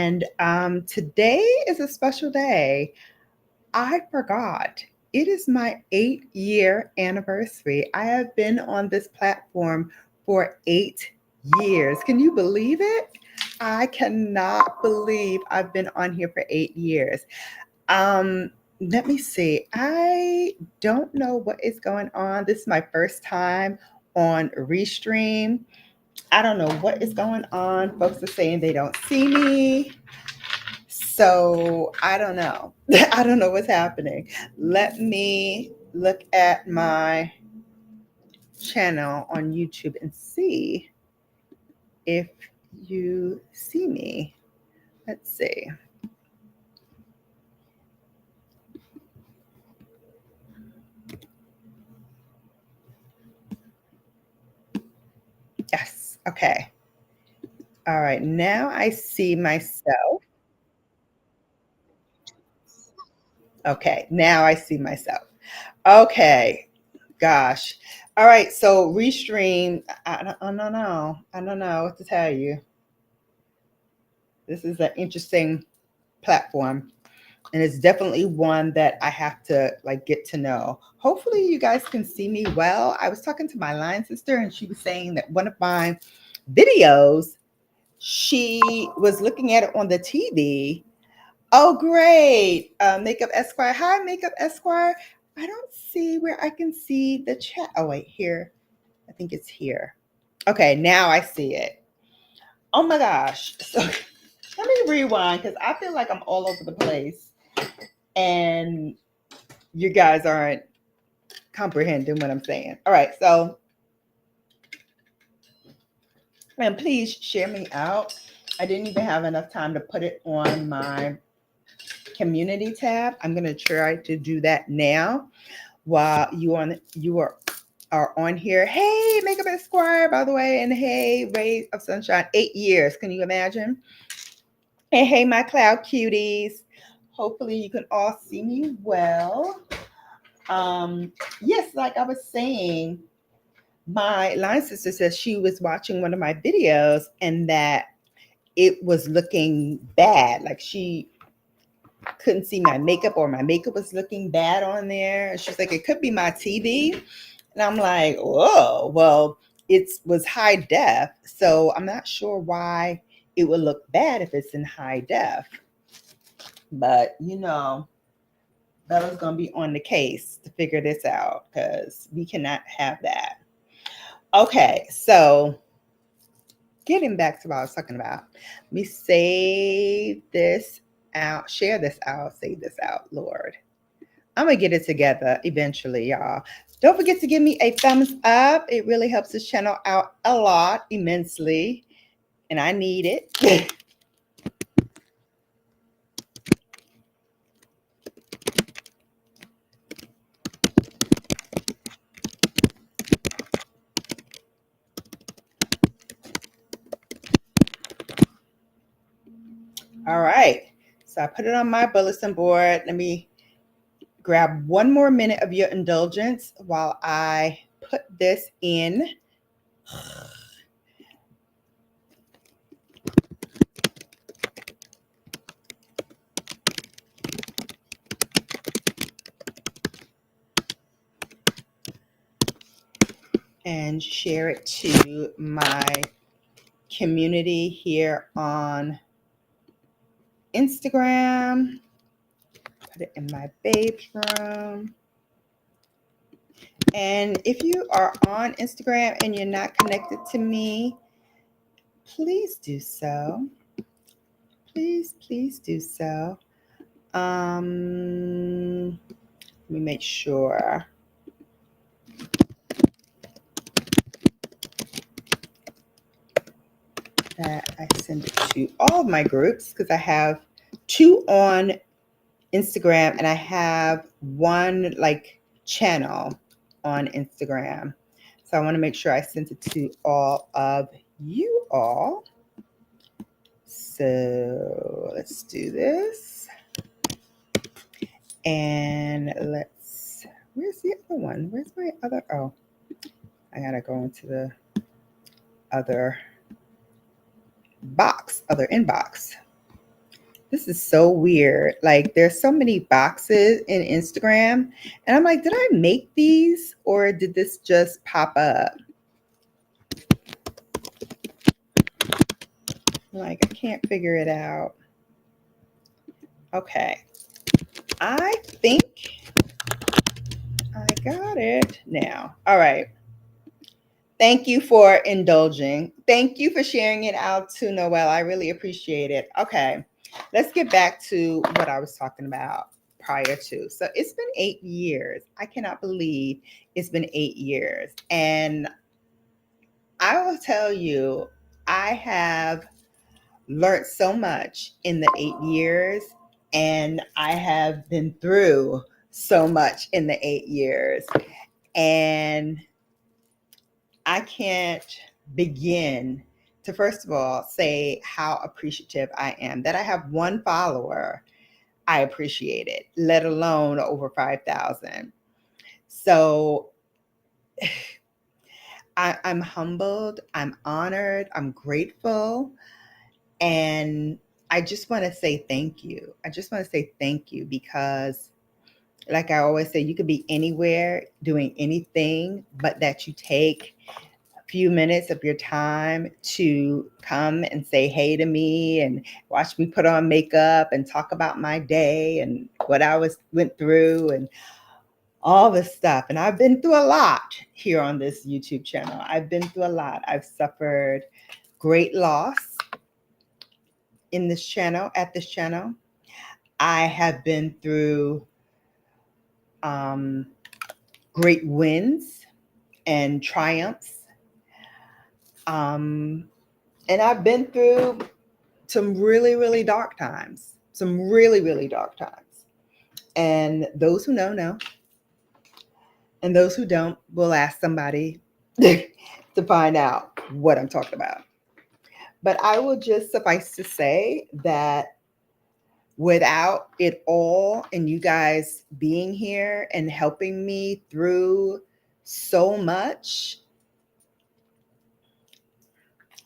And today is a special day. I forgot. It is my 8-year anniversary. I have been on this platform for 8 years. Can you believe it? I cannot believe I've been on here for 8 years. Let me see. I don't know what is going on. This is my first time on Restream. I don't know what is going on. Folks are saying they don't see me. So I don't know. I don't know what's happening. Let me look at my channel on YouTube and see if you see me. Let's see. Yes. Okay. All right. Now I see myself. Okay. Now I see myself. Okay. Gosh. All right. So Restream. I don't know. I don't know what to tell you. This is an interesting platform, and it's definitely one that I have to like get to know. Hopefully you guys can see me well. I was talking to my line sister and she was saying that one of my videos, she was looking at it on the TV. Oh, great. Makeup Esquire. Hi, Makeup Esquire. I don't see where I can see the chat. Oh, wait, here. I think it's here. Okay, now I see it. Oh my gosh. So let me rewind because I feel like I'm all over the place and you guys aren't comprehending what I'm saying. All right, so, and please share me out. I didn't even have enough time to put it on my community tab. I'm going to try to do that now while you are on here. Hey, Makeup Esquire, by the way, and hey, Rays of Sunshine. 8 years. Can you imagine? And hey, my cloud cuties. Hopefully you can all see me well. Yes, like I was saying, my line sister says she was watching one of my videos and that it was looking bad. Like she couldn't see my makeup or my makeup was looking bad on there. She's like, it could be my TV. And I'm like, whoa, well, it was high def. So I'm not sure why it would look bad if it's in high def. But, you know, Bella's going to be on the case to figure this out because we cannot have that. Okay, so getting back to what I was talking about, let me save this out, share this out, save this out, Lord. I'm going to get it together eventually, y'all. Don't forget to give me a thumbs up. It really helps this channel out a lot, immensely, and I need it. All right, so I put it on my bulletin board. Let me grab one more minute of your indulgence while I put this in. And share it to my community here on Instagram. Put it in my babes room. And if you are on Instagram and you're not connected to me, please do so. Please, please do so. Let me make sure that I send it to all of my groups because I have 2 on Instagram and I have 1 like channel on Instagram. So I want to make sure I send it to all of you all. So let's do this. And where's the other one? Where's my other? Oh, I gotta go into the other box, other inbox. This is so weird. Like, there's so many boxes in Instagram, and I'm like, did I make these or did this just pop up? Like, I can't figure it out. Okay. I think I got it now. All right. Thank you for indulging. Thank you for sharing it out to Noelle. I really appreciate it. Okay. Let's get back to what I was talking about prior to. So it's been 8 years. I cannot believe it's been 8 years. And I will tell you, I have learned so much in the 8 years, and I have been through so much in the 8 years. And I can't begin to, first of all, say how appreciative I am that I have one follower. I appreciate it, let alone over 5,000. So I'm humbled, I'm honored, I'm grateful. And I just want to say thank you. I just want to say thank you because, like I always say, you could be anywhere doing anything, but that you take a few minutes of your time to come and say hey to me and watch me put on makeup and talk about my day and what I went through and all this stuff. And I've been through a lot here on this YouTube channel. I've been through a lot. I've suffered great loss in this channel, at this channel. I have been through great wins and triumphs. And I've been through some really, really dark times, some really, really dark times. And those who know, know. And those who don't will ask somebody to find out what I'm talking about. But I will just suffice to say that without it all and you guys being here and helping me through so much,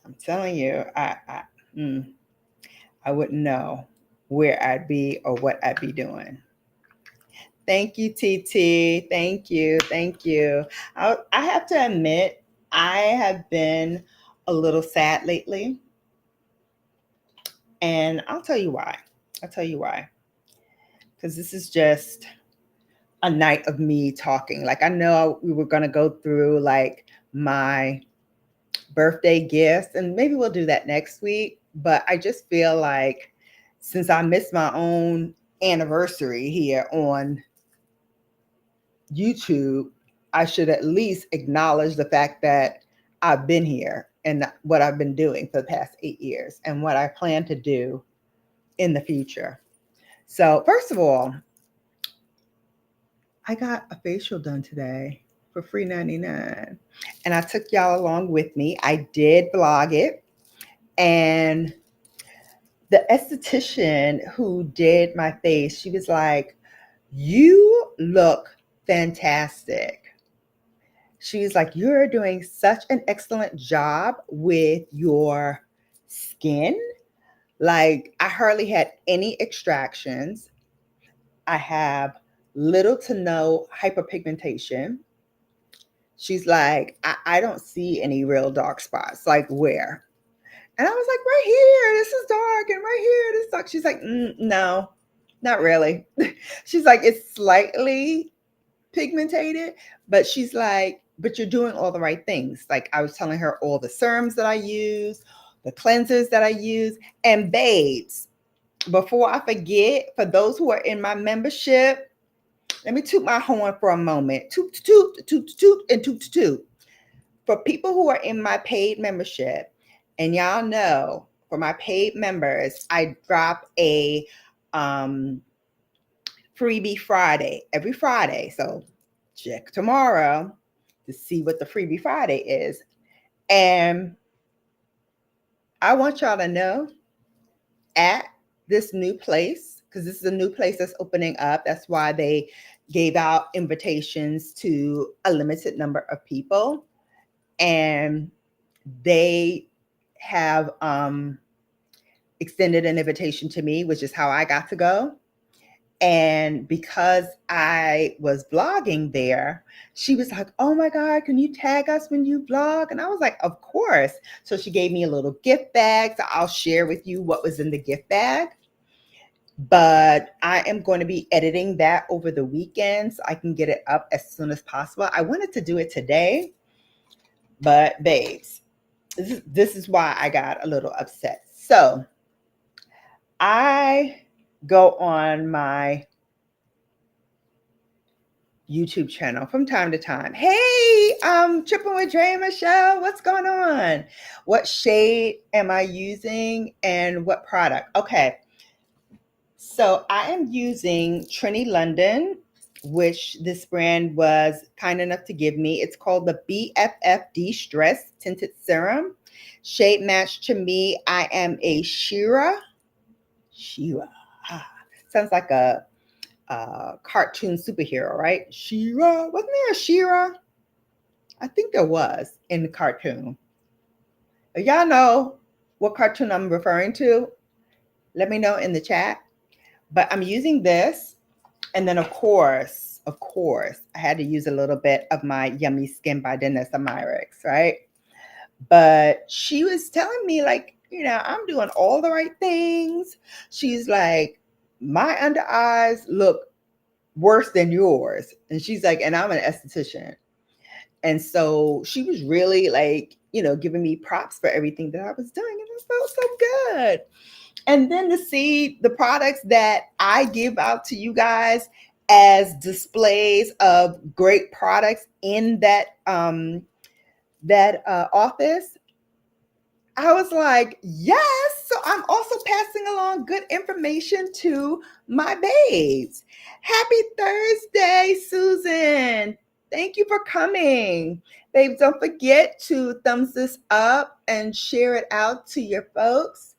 I'm telling you, I wouldn't know where I'd be or what I'd be doing. Thank you, TT. Thank you. Thank you. I have to admit, I have been a little sad lately. And I'll tell you why. I'll tell you why. Because this is just a night of me talking. Like, I know we were going to go through like my birthday gifts, and maybe we'll do that next week. But I just feel like since I missed my own anniversary here on YouTube, I should at least acknowledge the fact that I've been here and what I've been doing for the past 8 years and what I plan to do in the future. So, first of all, I got a facial done today for free 99. And I took y'all along with me. I did vlog it. And the esthetician who did my face, she was like, "You look fantastic." She's like, "You're doing such an excellent job with your skin. Like, I hardly had any extractions. I have little to no hyperpigmentation." She's like, I don't see any real dark spots. Like, where? And I was like, right here, this is dark, and right here, this is dark. She's like, no, not really. She's like, it's slightly pigmented, but she's like, but you're doing all the right things. Like, I was telling her all the serums that I use, the cleansers that I use, and babes, before I forget, for those who are in my membership, let me toot my horn for a moment. Toot, toot, toot, toot, and toot, toot. For people who are in my paid membership, and y'all know, for my paid members, I drop a freebie Friday every Friday. So check tomorrow to see what the freebie Friday is. And I want y'all to know, at this new place, because this is a new place that's opening up. That's why they gave out invitations to a limited number of people. And they have extended an invitation to me, which is how I got to go. And because I was vlogging there, she was like, "Oh my God, can you tag us when you vlog?" And I was like, "Of course." So she gave me a little gift bag. So I'll share with you what was in the gift bag. But I am going to be editing that over the weekend so I can get it up as soon as possible. I wanted to do it today, but babes, this is why I got a little upset. So I go on my YouTube channel from time to time. Hey, Tripping with Dre and Michelle, what's going on? What shade am I using and what product? Okay, so I am using Trini London, which this brand was kind enough to give me. It's called the BFF De-Stress Tinted Serum. Shade match to me, I am a Shira. Shira. Sounds like a cartoon superhero, right? She-Ra. Wasn't there a She-Ra? I think there was in the cartoon. If y'all know what cartoon I'm referring to, let me know in the chat. But I'm using this. And then, of course, I had to use a little bit of my Yummy Skin by Danessa Myricks, right? But she was telling me, like, I'm doing all the right things. She's like, my under eyes look worse than yours. And she's like, and I'm an esthetician. And so she was really like, giving me props for everything that I was doing. And it felt so good. And then to see the products that I give out to you guys as displays of great products in that office, I was like, yes. So I'm also passing along good information to my babes. Happy Thursday, Susan. Thank you for coming. Babes, don't forget to thumbs this up and share it out to your folks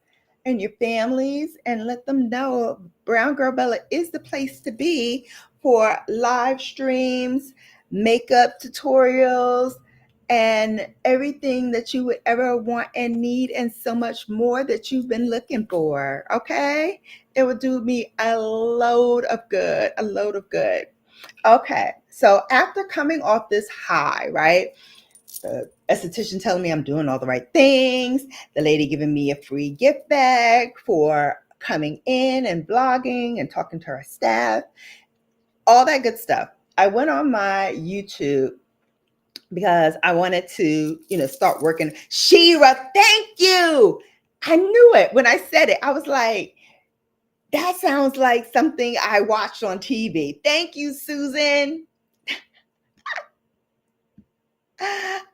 and your families and let them know Brown Girl Bella is the place to be for live streams, makeup tutorials, and everything that you would ever want and need, and so much more that you've been looking for. Okay, it would do me a load of good. Okay, so after coming off this high, right, the esthetician telling me I'm doing all the right things, the lady giving me a free gift bag for coming in and blogging and talking to her staff, all that good stuff, I went on my YouTube because I wanted to, start working. Shira, thank you. I knew it when I said it. I was like, that sounds like something I watched on TV. Thank you, Susan.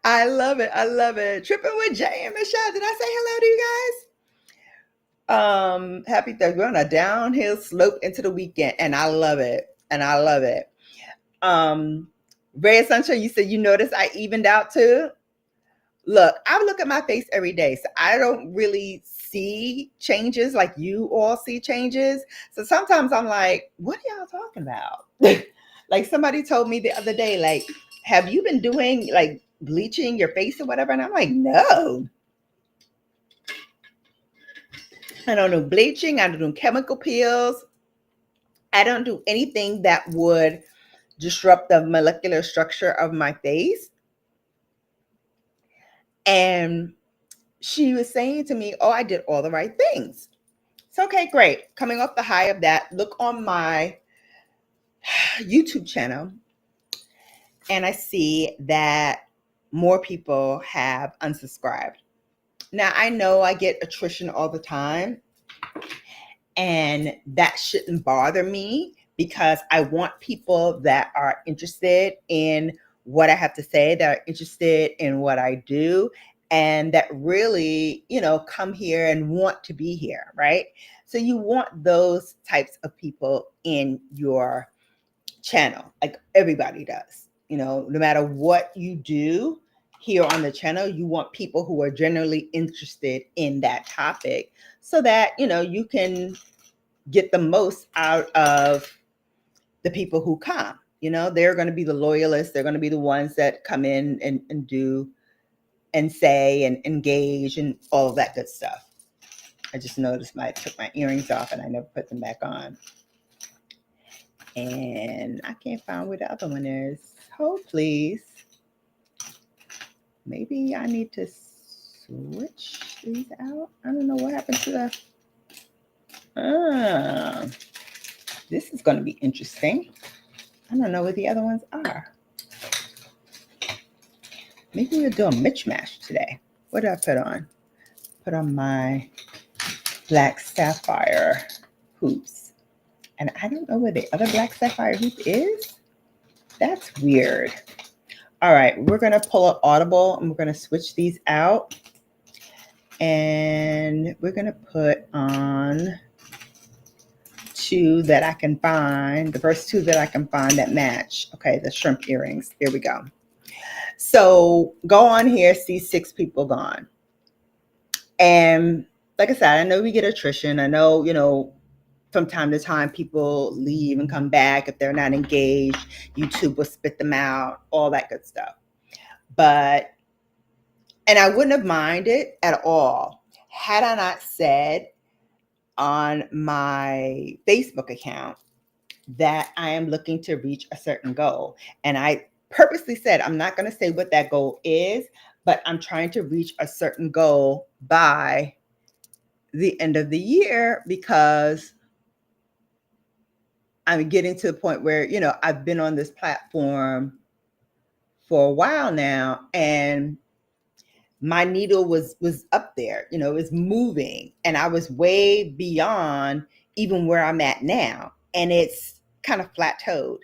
I love it. I love it. Tripping with Jay and Michelle. Did I say hello to you guys? Happy Thursday. We're on a downhill slope into the weekend, and I love it. Ray Sunshine, you said you noticed I evened out too. Look, I look at my face every day, so I don't really see changes like you all see changes. So sometimes I'm like, what are y'all talking about? Like somebody told me the other day, like, have you been doing like bleaching your face or whatever? And I'm like, no. I don't do bleaching. I don't do chemical peels. I don't do anything that would disrupt the molecular structure of my face. And she was saying to me, oh, I did all the right things. So, okay, great. Coming off the high of that, look on my YouTube channel and I see that more people have unsubscribed. Now, I know I get attrition all the time, and that shouldn't bother me because I want people that are interested in what I have to say, that are interested in what I do, and that really, come here and want to be here, right? So you want those types of people in your channel, like everybody does. No matter what you do here on the channel, you want people who are generally interested in that topic so that, you can get the most out of the people who come. They're going to be the loyalists. They're going to be the ones that come in and do and say and engage and all of that good stuff. I just noticed I took my earrings off and I never put them back on. And I can't find where the other one is. Hold, please. Maybe I need to switch these out. I don't know what happened to the... this is going to be interesting. I don't know where the other ones are. Maybe we'll do a mismatch today. What did I put on? Put on my black sapphire hoops. And I don't know where the other black sapphire hoop is. That's weird. All right, we're going to pull an audible and we're going to switch these out. And we're going to put on two that I can find, the first two that I can find that match. Okay, the shrimp earrings. There we go. So go on here, see 6 people gone. And like I said, I know we get attrition. I know, from time to time people leave and come back. If they're not engaged, YouTube will spit them out, all that good stuff. And I wouldn't have minded at all had I not said on my Facebook account that I am looking to reach a certain goal. And I purposely said, I'm not going to say what that goal is, but I'm trying to reach a certain goal by the end of the year, because I'm getting to the point where, I've been on this platform for a while now, and my needle was up there, it was moving, and I was way beyond even where I'm at now. And it's kind of plateaued.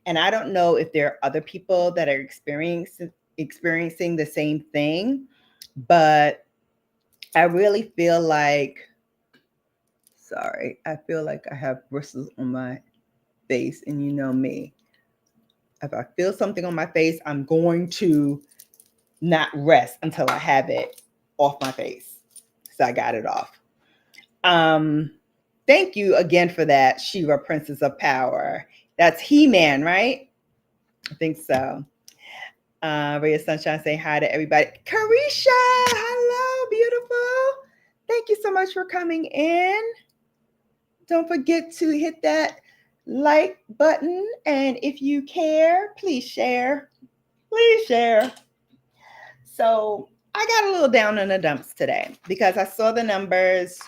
And I don't know if there are other people that are experiencing the same thing, but I really feel like, I feel like I have bristles on my face, and you know me. If I feel something on my face, I'm going to not rest until I have it off my face. So I got it off. Thank you again for that, Shiva, Princess of Power. That's He-Man, right? I think so. Ray of Sunshine saying hi to everybody. Carisha, hello, beautiful. Thank you so much for coming in. Don't forget to hit that like button. And if you care, please share. Please share. So I got a little down in the dumps today because I saw the numbers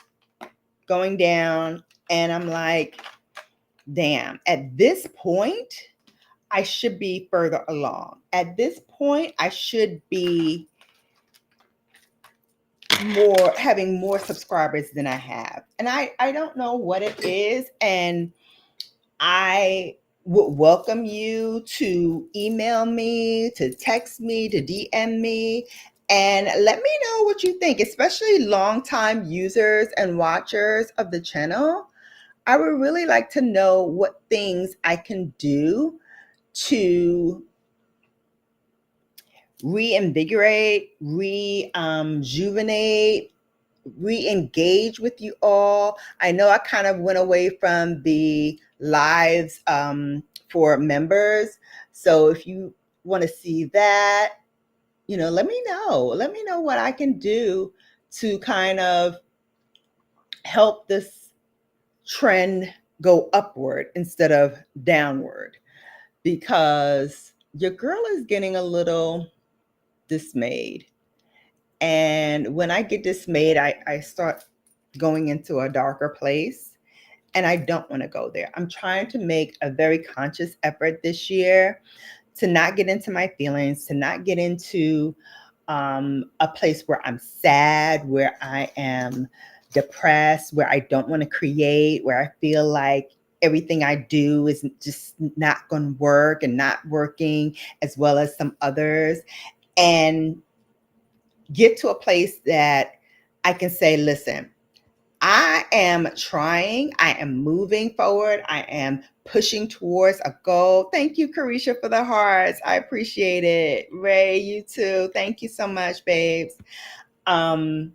going down, and I'm like, damn, at this point, I should be further along. At this point, I should be having more subscribers than I have. And I don't know what it is. And I would welcome you to email me, to text me, to DM me, and let me know what you think, especially longtime users and watchers of the channel. I would really like to know what things I can do to reinvigorate, rejuvenate, re-engage with you all. I know I kind of went away from the lives for members. So if you want to see that, let me know. Let me know what I can do to kind of help this trend go upward instead of downward, because your girl is getting a little dismayed. And when I get dismayed, I start going into a darker place, and I don't want to go there. I'm trying to make a very conscious effort this year to not get into my feelings, to not get into a place where I'm sad, where I am depressed, where I don't want to create, where I feel like everything I do is just not going to work and not working as well as some others. And get to a place that I can say, listen, I am trying, I am moving forward, I am pushing towards a goal. Thank you, Carisha, for the hearts. I appreciate it. Ray, you too. Thank you so much, babes. And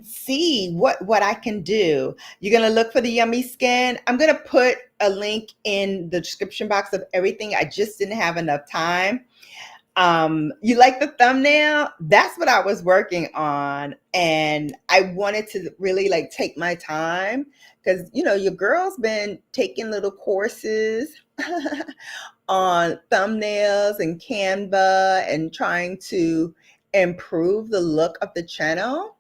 see what I can do. You're gonna look for the Yummy Skin. I'm gonna put a link in the description box of everything. I just didn't have enough time. You like the thumbnail? That's what I was working on. And I wanted to really like take my time because, you know, your girl's been taking little courses on thumbnails and Canva and trying to improve the look of the channel.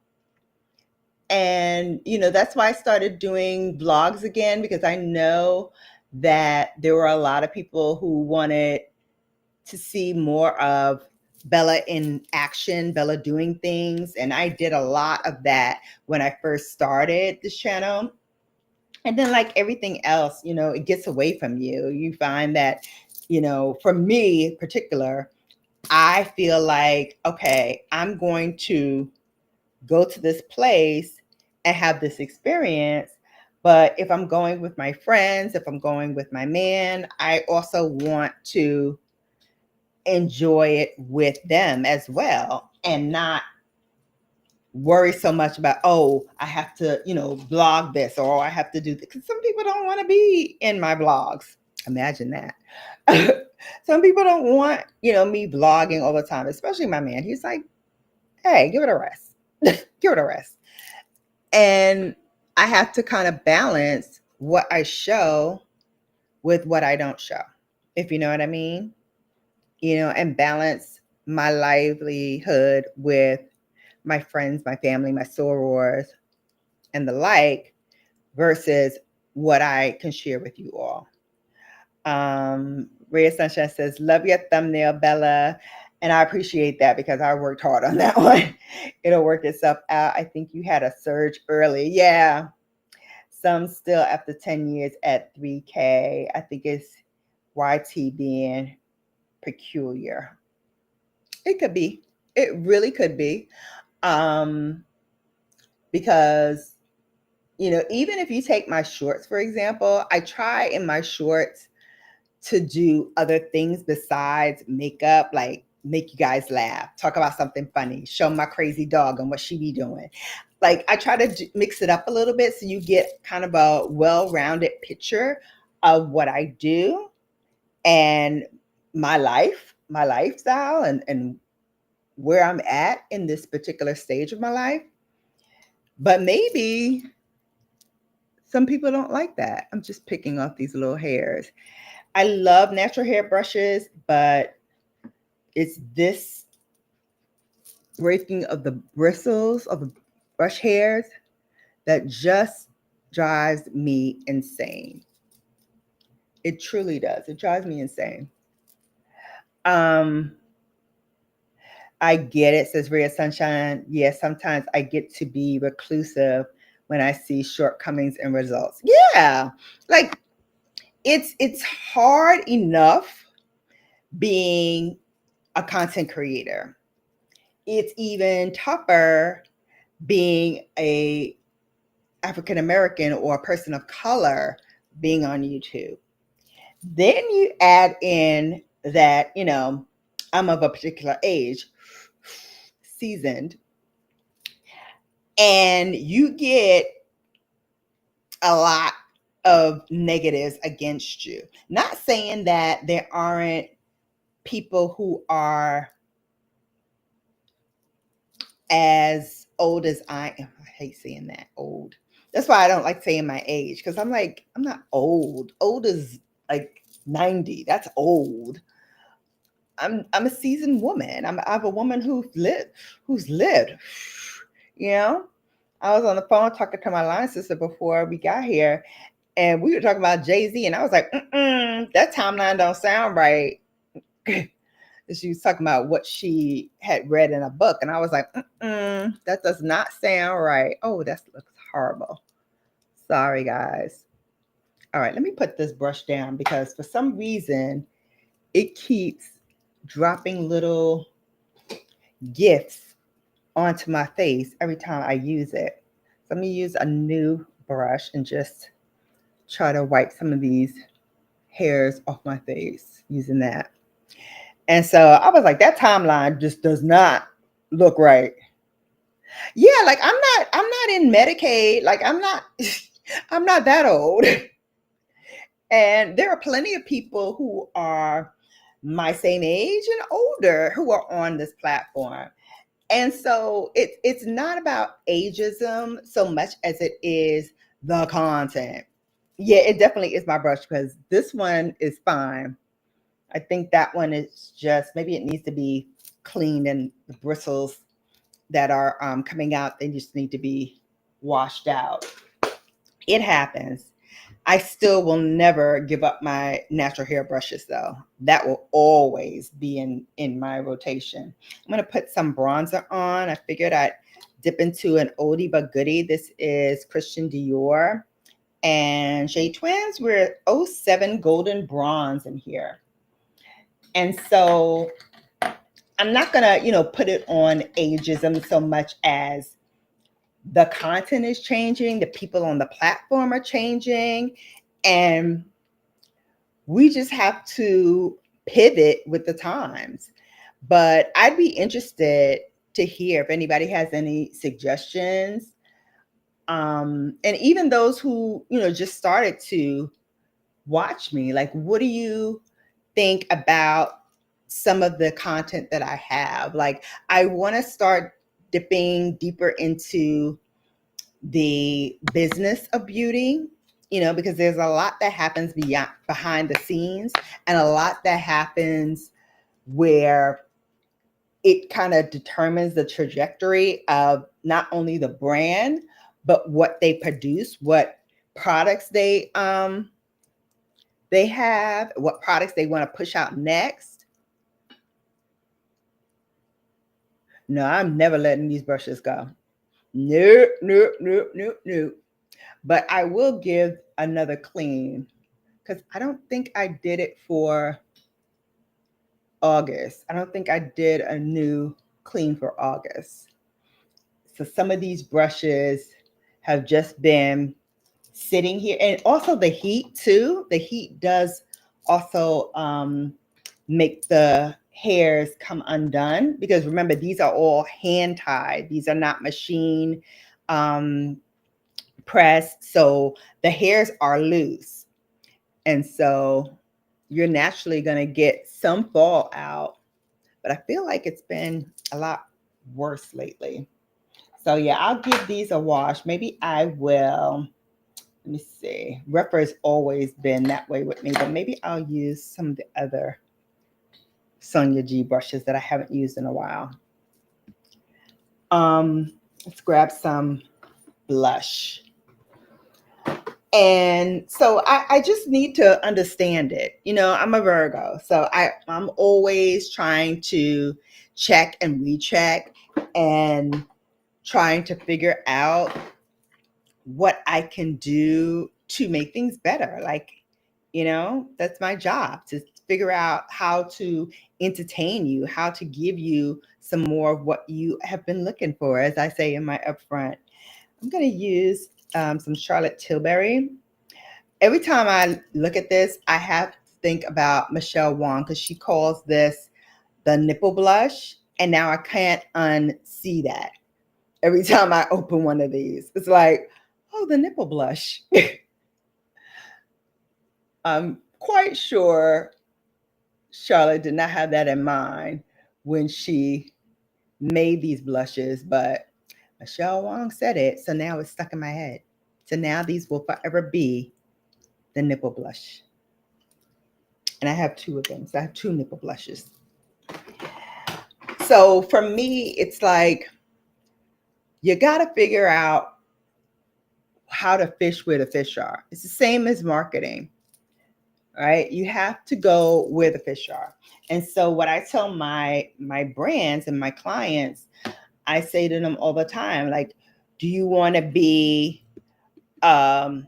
And, you know, that's why I started doing vlogs again, because I know that there were a lot of people who wanted to see more of Bella in action, Bella doing things. And I did a lot of that when I first started this channel. And then, like everything else, you know, it gets away from you. You find that, you know, for me in particular, I feel like, okay, I'm going to go to this place and have this experience. But if I'm going with my friends, if I'm going with my man, I also want to enjoy it with them as well and not worry so much about, oh, I have to, you know, vlog this or I have to do this. Because some people don't want to be in my vlogs. Imagine that. Some people don't want, you know, me vlogging all the time, especially my man. He's like, hey, give it a rest. Give it a rest. And I have to kind of balance what I show with what I don't show, if you know what I mean, you know, and balance my livelihood with my friends, my family, my sorors, and the like, versus what I can share with you all. Rhea Sunshine says, love your thumbnail, Bella. And I appreciate that because I worked hard on that one. It'll work itself out. I think you had a surge early. Yeah. Some still after 10 years at 3K. I think it's YT being peculiar. It could be. It really could be. Because, you know, even if you take my shorts, for example, I try in my shorts to do other things besides makeup, like make you guys laugh, talk about something funny, show my crazy dog and what she be doing. Like I try to mix it up a little bit so you get kind of a well-rounded picture of what I do and my life, my lifestyle, and where I'm at in this particular stage of my life. But maybe some people don't like that. I'm just picking off these little hairs. I love natural hair brushes, but it's this breaking of the bristles of the brush hairs that just drives me insane. It truly does. It drives me insane. I get it, says Rhea Sunshine. Yes, sometimes I get to be reclusive when I see shortcomings in results. Yeah, like it's hard enough being a content creator. It's even tougher being a African American or a person of color being on YouTube. Then you add in that, you know, I'm of a particular age, seasoned, and you get a lot of negatives against you. Not saying that there aren't people who are as old as I am. I hate saying that, old. That's why I don't like saying my age, because I'm like, I'm not old. Old is like 90. That's old. I'm a seasoned woman. I'm a woman who's lived. You know? I was on the phone talking to my line sister before we got here, and we were talking about Jay-Z, and I was like, that timeline don't sound right. She was talking about what she had read in a book, and I was like, that does not sound right. Oh, that looks horrible. Sorry, guys. All right, let me put this brush down because for some reason it keeps dropping little gifts onto my face every time I use it. So let me use a new brush and just try to wipe some of these hairs off my face using that. And so I was like, that timeline just does not look right. Yeah, like I'm not in Medicaid. Like I'm not I'm not that old. And there are plenty of people who are my same age and older who are on this platform. And so it's not about ageism so much as it is the content. Yeah, it definitely is my brush because this one is fine. I think that one is just, maybe it needs to be cleaned, and the bristles that are coming out, they just need to be washed out. It happens. I still will never give up my natural hair brushes though. That will always be in my rotation. I'm going to put some bronzer on. I figured I'd dip into an oldie but goodie. This is Christian Dior and Shade Twins. We're 07 Golden Bronze in here. And so I'm not going to, put it on ageism so much as the content is changing, the people on the platform are changing, and we just have to pivot with the times. But I'd be interested to hear if anybody has any suggestions. And even those who, just started to watch me, like, what do you think about some of the content that I have? Like, I want to start dipping deeper into the business of beauty, because there's a lot that happens behind the scenes, and a lot that happens where it kind of determines the trajectory of not only the brand, but what they produce, what products they have, what products they want to push out next. No, I'm never letting these brushes go. Nope, nope, nope, nope, nope. But I will give another clean because I don't think I did it for August. I don't think I did a new clean for August. So some of these brushes have just been sitting here, and also the heat too. The heat does also make the hairs come undone, because remember, these are all hand tied. These are not machine pressed. So the hairs are loose. And so you're naturally going to get some fall out. But I feel like it's been a lot worse lately. So yeah, I'll give these a wash. Maybe I will. Let me see. Rephar's always been that way with me, but maybe I'll use some of the other Sonia G brushes that I haven't used in a while. Let's grab some blush. And so I just need to understand it. I'm a Virgo, so I'm always trying to check and recheck and trying to figure out what I can do to make things better. Like, that's my job, to figure out how to entertain you, how to give you some more of what you have been looking for, as I say in my upfront. I'm going to use some Charlotte Tilbury. Every time I look at this, I have to think about Michelle Wong, because she calls this the nipple blush. And now I can't unsee that. Every time I open one of these, it's like, oh, the nipple blush. I'm quite sure Charlotte did not have that in mind when she made these blushes, but Michelle Wong said it, so now it's stuck in my head. So now these will forever be the nipple blush. And I have two of them, so I have two nipple blushes. So for me, it's like, you got to figure out how to fish where the fish are. It's the same as marketing, right? You have to go where the fish are. And so what I tell my brands and my clients, I say to them all the time, like, do you want to be a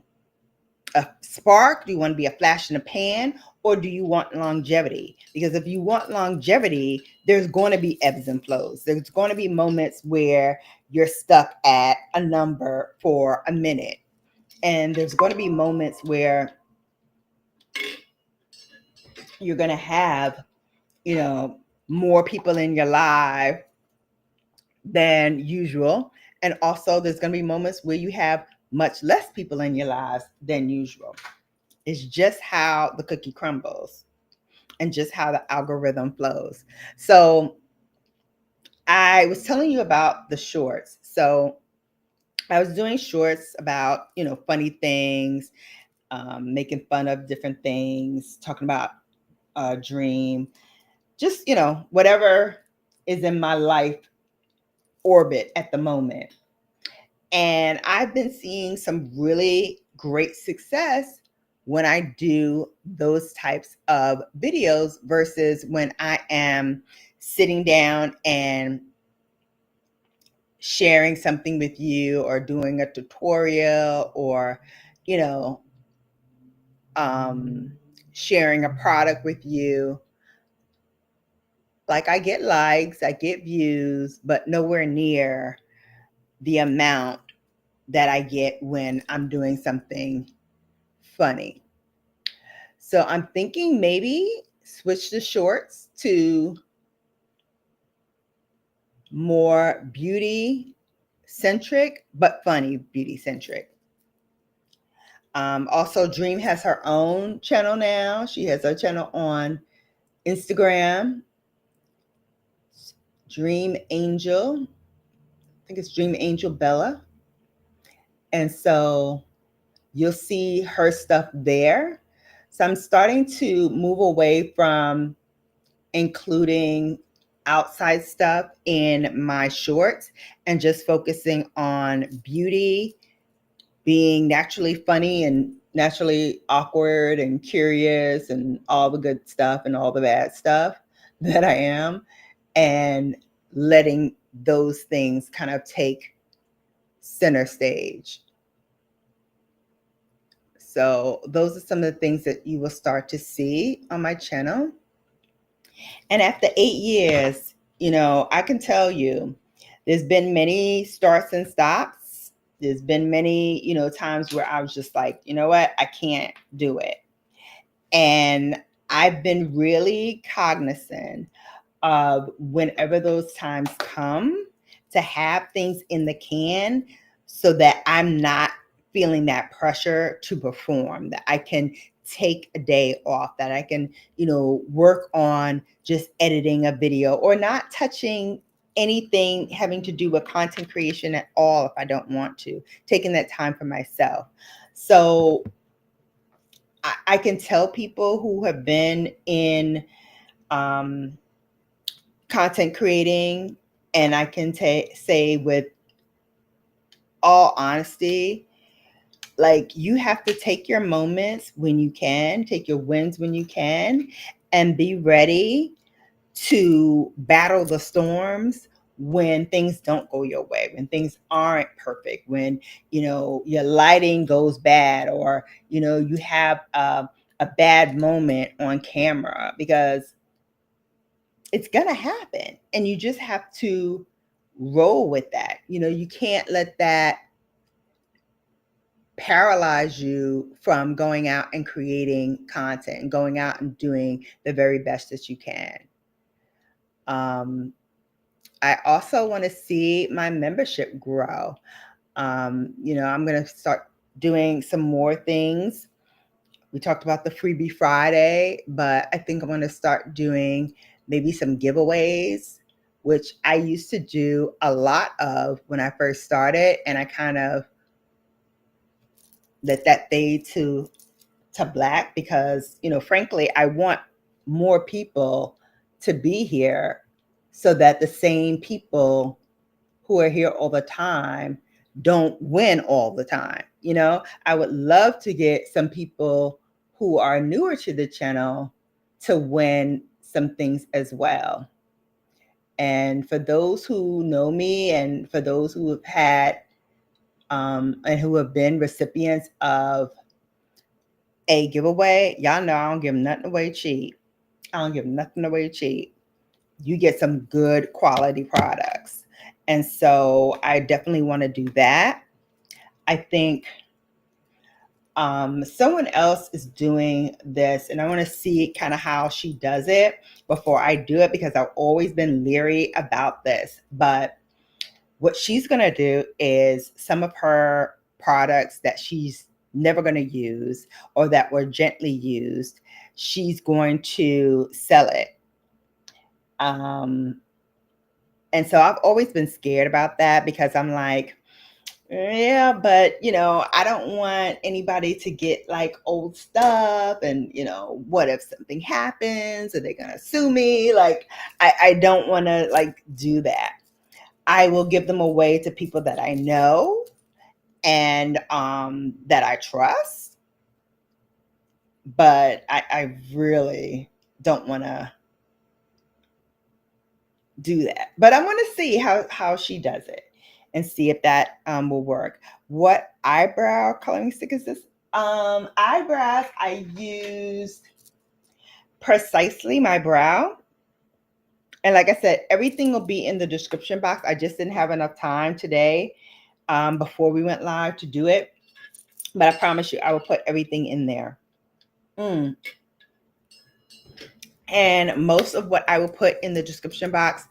spark? Do you want to be a flash in the pan? Or do you want longevity? Because if you want longevity, there's going to be ebbs and flows. There's going to be moments where you're stuck at a number for a minute. And there's going to be moments where you're going to have, more people in your life than usual. And also there's going to be moments where you have much less people in your lives than usual. It's just how the cookie crumbles. and just how the algorithm flows. So I was telling you about the shorts. So I was doing shorts about, funny things, making fun of different things, talking about a dream, just, whatever is in my life orbit at the moment. And I've been seeing some really great success when I do those types of videos versus when I am sitting down and sharing something with you or doing a tutorial or, you know, um, sharing a product with you. Like I get likes, I get views, but nowhere near the amount that I get when I'm doing something funny. So I'm thinking maybe switch the shorts to more beauty centric, but funny beauty centric. Also, Dream has her own channel now. She has her channel on Instagram, Dream Angel. I think it's Dream Angel Bella. And so you'll see her stuff there. So I'm starting to move away from including outside stuff in my shorts and just focusing on beauty, being naturally funny and naturally awkward and curious and all the good stuff and all the bad stuff that I am, and letting those things kind of take center stage. So those are some of the things that you will start to see on my channel. And after 8 years, I can tell you there's been many starts and stops. There's been many, times where I was just like, you know what, I can't do it. And I've been really cognizant of whenever those times come to have things in the can so that I'm not feeling that pressure to perform, that I can take a day off, that I can, work on just editing a video or not touching anything having to do with content creation at all if I don't want to, taking that time for myself. So I can tell people who have been in content creating, and I can say with all honesty, like you have to take your moments when you can, take your wins when you can, and be ready to battle the storms when things don't go your way, when things aren't perfect, when your lighting goes bad, or you have a bad moment on camera, because it's gonna happen, and you just have to roll with that. You can't let that paralyze you from going out and creating content and going out and doing the very best that you can. I also want to see my membership grow. I'm going to start doing some more things. We talked about the Freebie Friday, but I think I'm going to start doing maybe some giveaways, which I used to do a lot of when I first started, and I kind of let that fade to black because, frankly, I want more people to be here so that the same people who are here all the time don't win all the time. I would love to get some people who are newer to the channel to win some things as well. And for those who know me, and for those who have had and who have been recipients of a giveaway, y'all know I don't give nothing away cheap. I don't give nothing away cheap. You get some good quality products. And so I definitely want to do that. I think someone else is doing this, and I want to see kind of how she does it before I do it, because I've always been leery about this. But what she's going to do is some of her products that she's never going to use or that were gently used, she's going to sell it. And so I've always been scared about that because I'm like, yeah, but I don't want anybody to get like old stuff, and what if something happens? Are they gonna sue me? Like, I don't want to like do that. I will give them away to people that I know and that I trust, but I really don't want to do that. But I want to see how she does it and see if that will work. What eyebrow coloring stick is this? Eyebrows, I used Precisely My Brow. And like I said, everything will be in the description box. I just didn't have enough time today before we went live to do it. But I promise you, I will put everything in there. And most of what I will put in the description box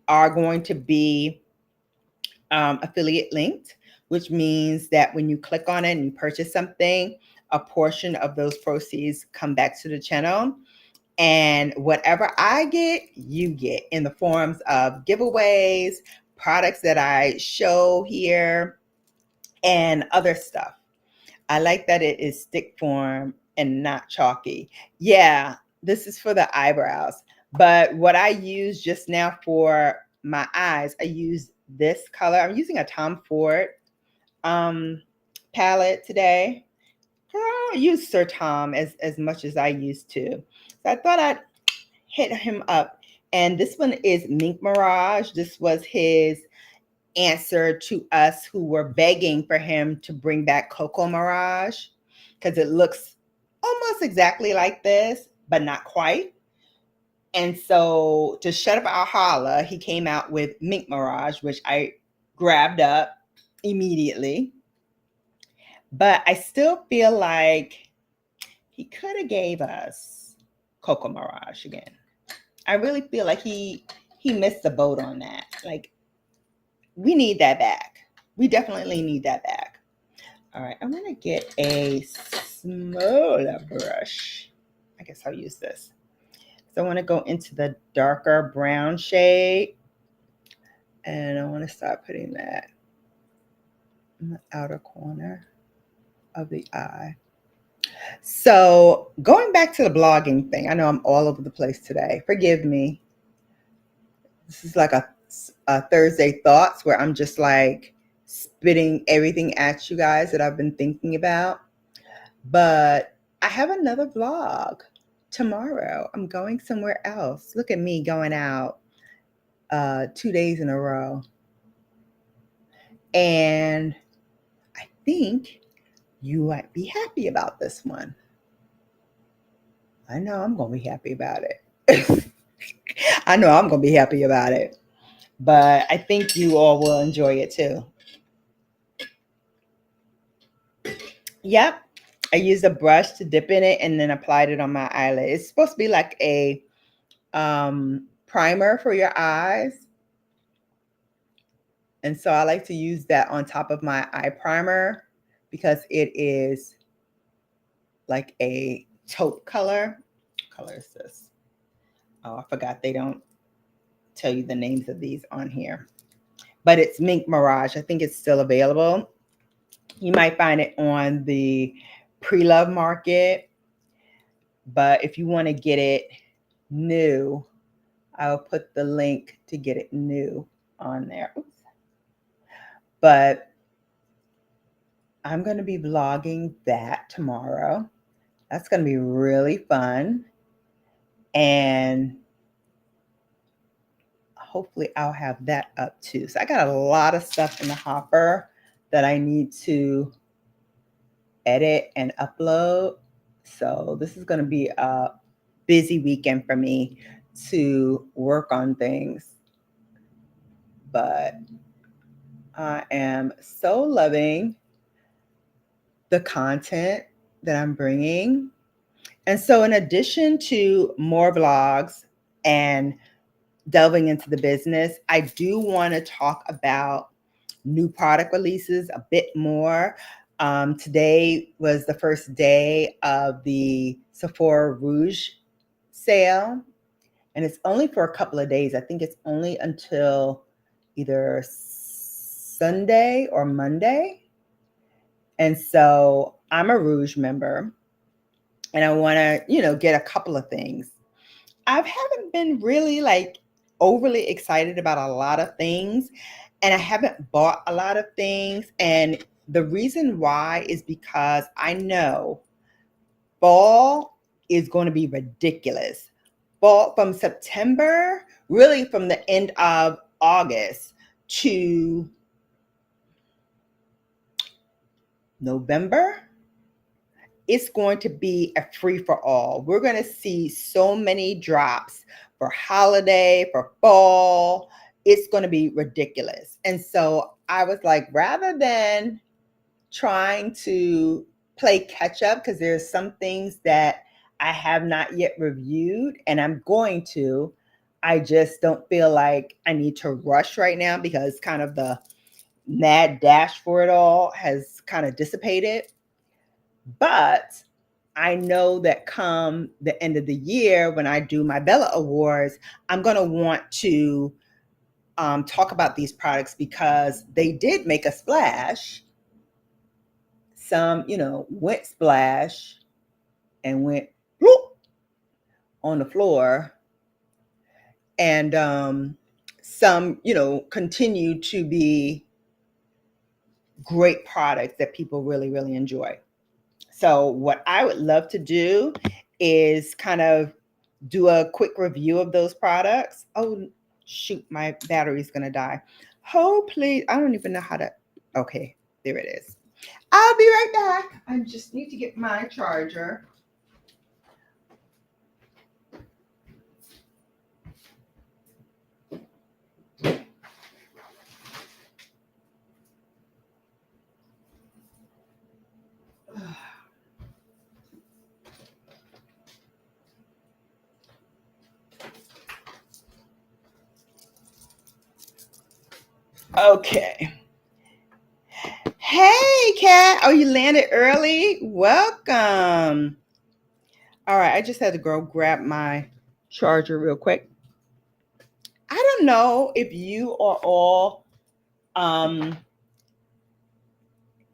are going to be affiliate linked, which means that when you click on it and you purchase something, a portion of those proceeds come back to the channel. And whatever I get, you get in the forms of giveaways, products that I show here, and other stuff. I like that it is stick form and not chalky. Yeah, this is for the eyebrows. But what I use just now for my eyes, I use this color. I'm using a Tom Ford palette today. I don't use Sir Tom as much as I used to. So I thought I'd hit him up. And this one is Mink Mirage. This was his answer to us who were begging for him to bring back Cocoa Mirage because it looks almost exactly like this, but not quite. And so to shut up our holla, he came out with Mink Mirage, which I grabbed up immediately. But I still feel like he could have gave us Cocoa Mirage again. I really feel like he missed the boat on that. Like, we need that back. We definitely need that back. All right, I'm going to get a smaller brush. I guess I'll use this. So I want to go into the darker brown shade. And I want to start putting that in the outer corner of the eye. So going back to the blogging thing, I know I'm all over the place today. Forgive me. This is like a Thursday thoughts where I'm just like spitting everything at you guys that I've been thinking about. But I have another vlog tomorrow. I'm going somewhere else. Look at me going out 2 days in a row. And I think you might be happy about this one. I know I'm going to be happy about it. I know I'm going to be happy about it. But I think you all will enjoy it too. Yep. I used a brush to dip in it and then applied it on my eyelid. It's supposed to be like a primer for your eyes. And so I like to use that on top of my eye primer because it is like a taupe color. What color is this? Oh, I forgot they don't tell you the names of these on here. But it's Mink Mirage. I think it's still available. You might find it on the pre-love market. But if you want to get it new, I'll put the link to get it new on there. Oops. But I'm going to be vlogging that tomorrow. That's going to be really fun. And hopefully I'll have that up too. So I got a lot of stuff in the hopper that I need to edit and upload. So this is going to be a busy weekend for me to work on things. But I am so loving the content that I'm bringing. And so in addition to more vlogs and delving into the business, I do want to talk about new product releases a bit more. Today was the first day of the Sephora Rouge sale, and it's only for a couple of days. I think it's only until either Sunday or Monday. And so I'm a Rouge member, and I want to, get a couple of things. I haven't been really like overly excited about a lot of things, and I haven't bought a lot of things. And the reason why is because I know fall is going to be ridiculous. Fall from September, really from the end of August to November, it's going to be a free for all. We're going to see so many drops for holiday, for fall. It's going to be ridiculous. And so I was like, rather than trying to play catch up, because there's some things that I have not yet reviewed and I'm going to, I just don't feel like I need to rush right now because kind of the mad dash for it all has kind of dissipated. But I know that come the end of the year, when I do my Bella Awards, I'm going to want to talk about these products because they did make a splash. Some, went splash and went whoop on the floor. And some, continue to be great products that people really, really enjoy. So what I would love to do is kind of do a quick review of those products. Oh, shoot, my battery's going to die. Oh, please. I don't even know how to. Okay, there it is. I'll be right back. I just need to get my charger. Okay. Hey, Kat. Oh, you landed early? Welcome. All right. I just had to go grab my charger real quick. I don't know if you are all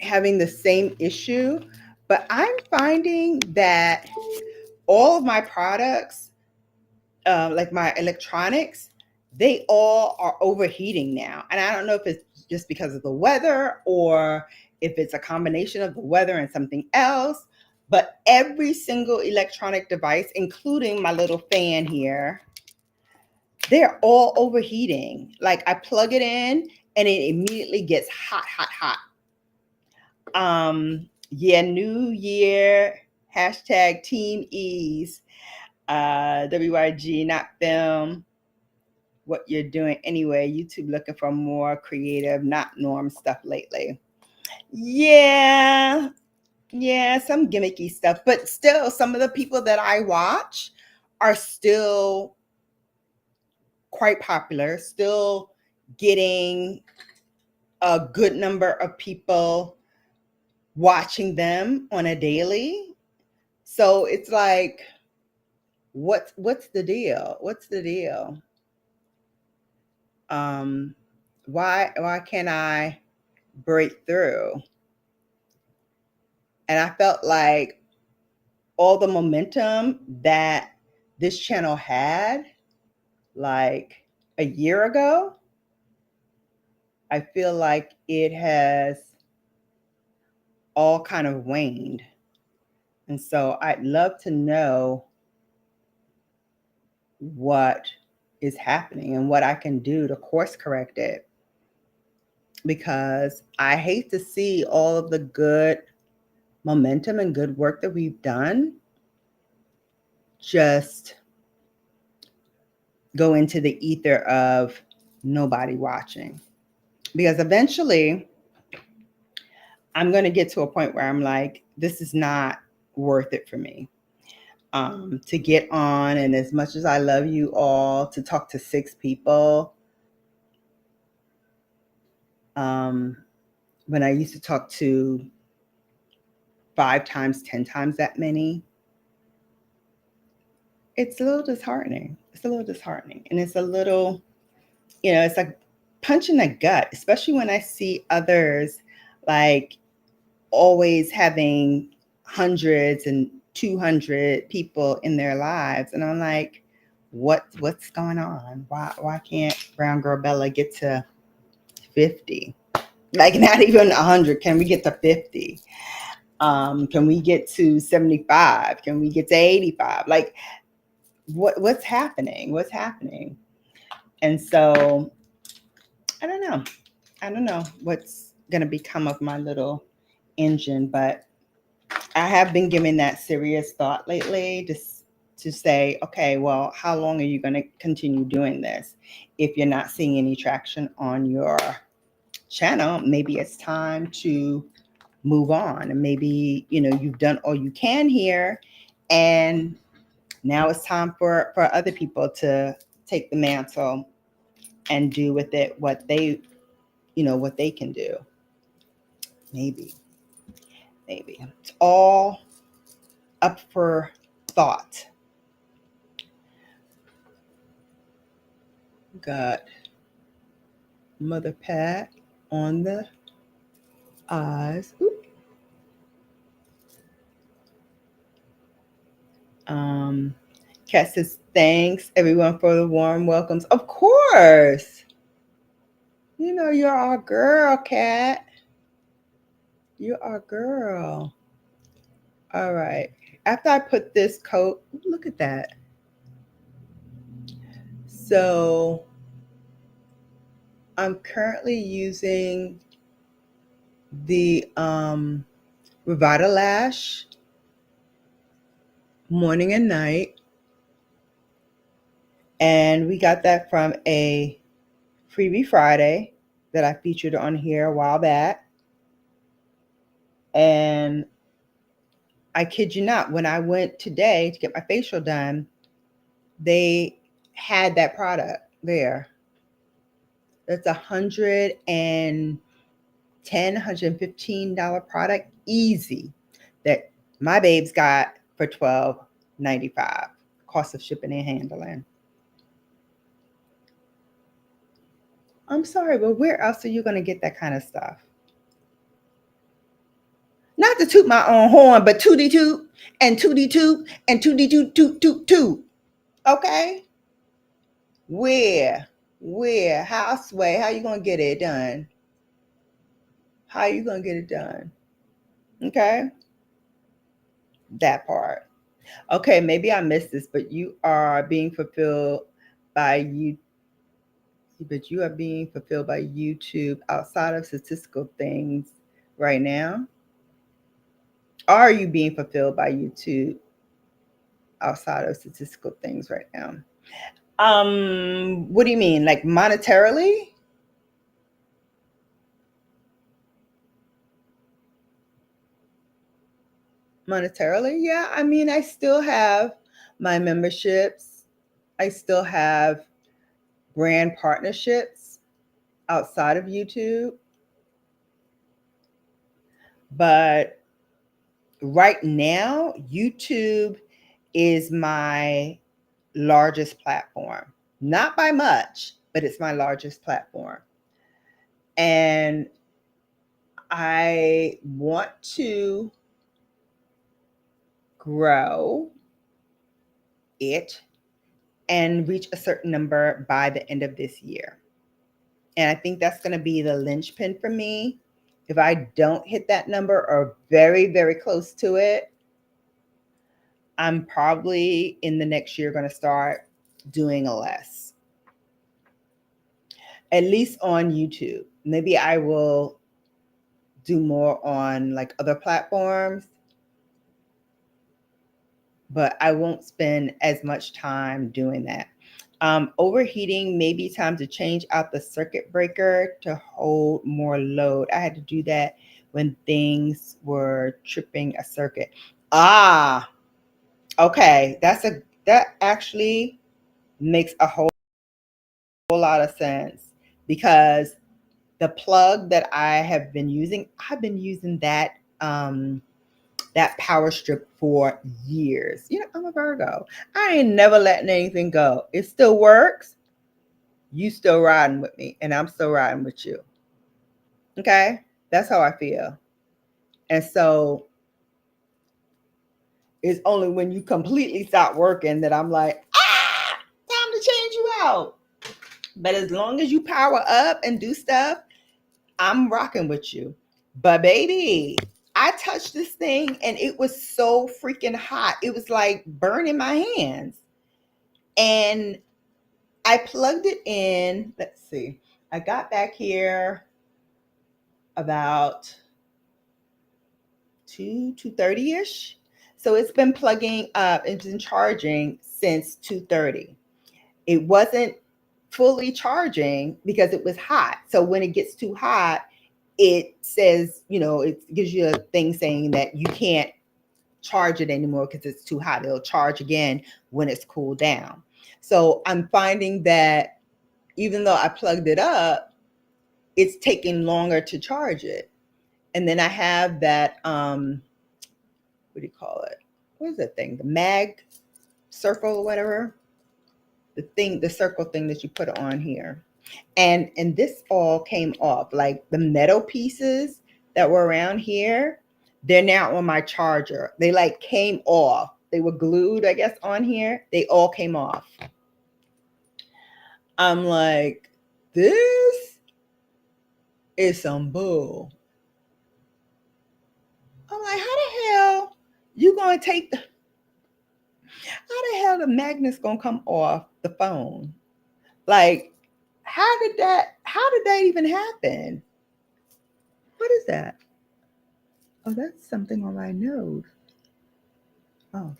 having the same issue, but I'm finding that all of my products, like my electronics, they all are overheating now. And I don't know if it's just because of the weather or if it's a combination of the weather and something else, but every single electronic device, including my little fan here, they're all overheating. Like I plug it in and it immediately gets hot, hot, hot. Yeah, New Year, hashtag Team Ease, WYG, not film. What you're doing anyway. YouTube looking for more creative, not norm stuff lately. Yeah, some gimmicky stuff, but still, some of the people that I watch are still quite popular, still getting a good number of people watching them on a daily. So it's like, what's the deal? What's the deal? Why can't I break through? And I felt like all the momentum that this channel had like a year ago, I feel like it has all kind of waned. And so I'd love to know what is happening and what I can do to course correct it. Because I hate to see all of the good momentum and good work that we've done just go into the ether of nobody watching. Because eventually I'm going to get to a point where I'm like, this is not worth it for me. To get on, and as much as I love you all, to talk to 6 people. When I used to talk to 5 times, 10 times that many, it's a little disheartening. It's a little disheartening. And it's a little, it's like punch in the gut, especially when I see others like always having hundreds and 200 people in their lives. And I'm like, what's going on? Why can't Brown Girl Bella get to 50? Like not even 100. Can we get to 50? Can we get to 75? Can we get to 85? Like what's happening? What's happening? And so I don't know. I don't know what's gonna become of my little engine, but I have been giving that serious thought lately, just to say, okay, well, how long are you going to continue doing this? If you're not seeing any traction on your channel, maybe it's time to move on. And maybe, you've done all you can here. And now it's time for other people to take the mantle and do with it what they can do. Maybe. It's all up for thought. Got Mother Pat on the eyes. Oop. Kat says, thanks everyone for the warm welcomes. Of course. You're our girl, Kat. You're our girl. All right. After I put this coat, look at that. So I'm currently using the Revitalash morning and night. And we got that from a Freebie Friday that I featured on here a while back. And I kid you not, when I went today to get my facial done, they had that product there. That's $115 product, easy, that my babes got for $12.95, cost of shipping and handling. I'm sorry, but where else are you going to get that kind of stuff? Not to toot my own horn, but tooty toot and tooty toot and tooty toot toot toot toot. Okay? Where? How, Sway? How you gonna get it done? How you gonna get it done? Okay? That part. Okay, maybe I missed this, but you are being fulfilled by you. But you are being fulfilled by YouTube outside of statistical things right now. Are you being fulfilled by YouTube outside of statistical things right now? What do you mean? Like monetarily? Monetarily? Yeah. I mean, I still have my memberships. I still have brand partnerships outside of YouTube. But right now, YouTube is my largest platform. Not by much, but it's my largest platform. And I want to grow it and reach a certain number by the end of this year. And I think that's going to be the linchpin for me. If I don't hit that number or very, very close to it, I'm probably in the next year going to start doing less. At least on YouTube. Maybe I will do more on like other platforms, but I won't spend as much time doing that. Overheating, maybe time to change out the circuit breaker to hold more load. I had to do that when things were tripping a circuit. Okay. That actually makes a whole lot of sense, because the plug that I have been using, I've been using that that power strip for years. You know, I'm a Virgo. I ain't never letting anything go. It still works. You still riding with me, and I'm still riding with you. Okay? That's how I feel. And so it's only when you completely stop working that I'm like, time to change you out. But as long as you power up and do stuff, I'm rocking with you. But baby, I touched this thing and it was so freaking hot. It was like burning my hands. And I plugged it in. Let's see. I got back here about 2:30ish. So it's been plugging up, it's been charging since 2:30. It wasn't fully charging because it was hot. So when it gets too hot, it says, you know, it gives you a thing saying that you can't charge it anymore because it's too hot. It'll charge again when it's cooled down. So I'm finding that even though I plugged it up, it's taking longer to charge it. And then I have that, what do you call it? What is that thing? The mag circle or whatever. The thing, the circle thing that you put on here. And this all came off. Like the metal pieces that were around here, they're now on my charger. They like came off. They were glued, I guess, on here. They all came off. I'm like, this is some bull. I'm like, how the hell you gonna take the, how the hell the magnet's gonna come off the phone? Like, how did that even happen? What is that? Oh, that's something on my nose. Oh,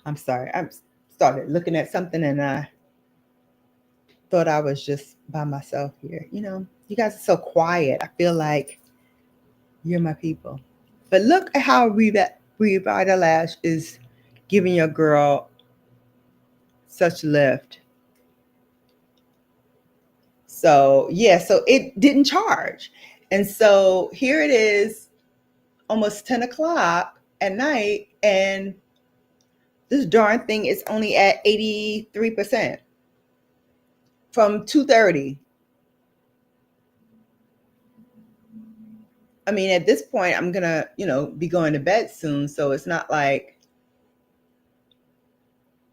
I'm sorry. I started looking at something and I thought I was just by myself here. You know, you guys are so quiet. I feel like you're my people. But look at how Revitalash is giving your girl such lift. So, yeah, so it didn't charge. And so here it is, almost 10 o'clock at night, and this darn thing is only at 83% from 2:30. I mean, at this point, I'm gonna, you know, be going to bed soon, so it's not like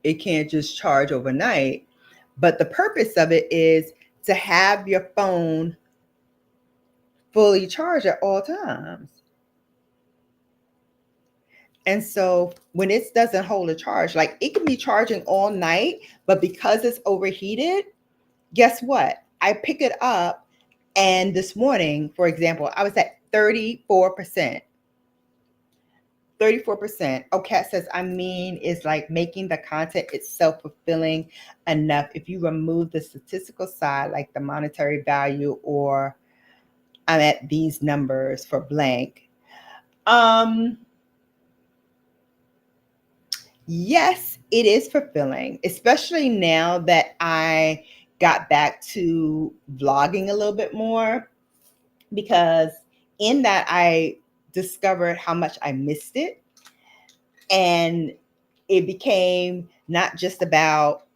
it can't just charge overnight. But the purpose of it is to have your phone fully charged at all times. And so when it doesn't hold a charge, like it can be charging all night, but because it's overheated, guess what? I pick it up, and this morning, for example, I was at 34%. 34%. Oh, Kat says, I mean, it's like making the content itself fulfilling enough. If you remove the statistical side, like the monetary value, or I'm at these numbers for blank. Yes, it is fulfilling, especially now that I got back to vlogging a little bit more, because in that I discovered how much I missed it. And it became not just about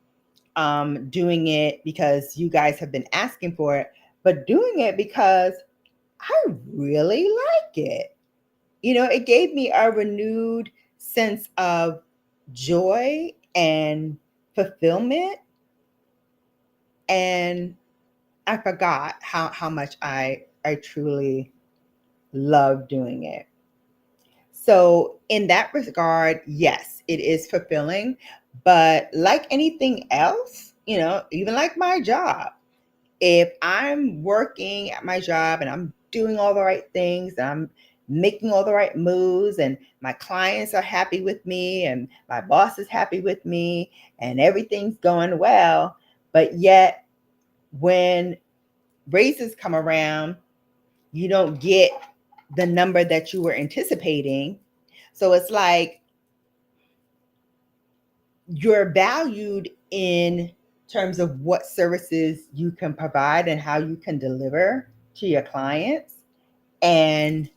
doing it because you guys have been asking for it, but doing it because I really like it. You know, it gave me a renewed sense of joy and fulfillment. And I forgot how much I truly love doing it. So in that regard, yes, it is fulfilling. But like anything else, you know, even like my job, if I'm working at my job and I'm doing all the right things, and I'm making all the right moves, and my clients are happy with me, and my boss is happy with me, and everything's going well, but yet when raises come around, you don't get the number that you were anticipating. So it's like you're valued in terms of what services you can provide and how you can deliver to your clients. And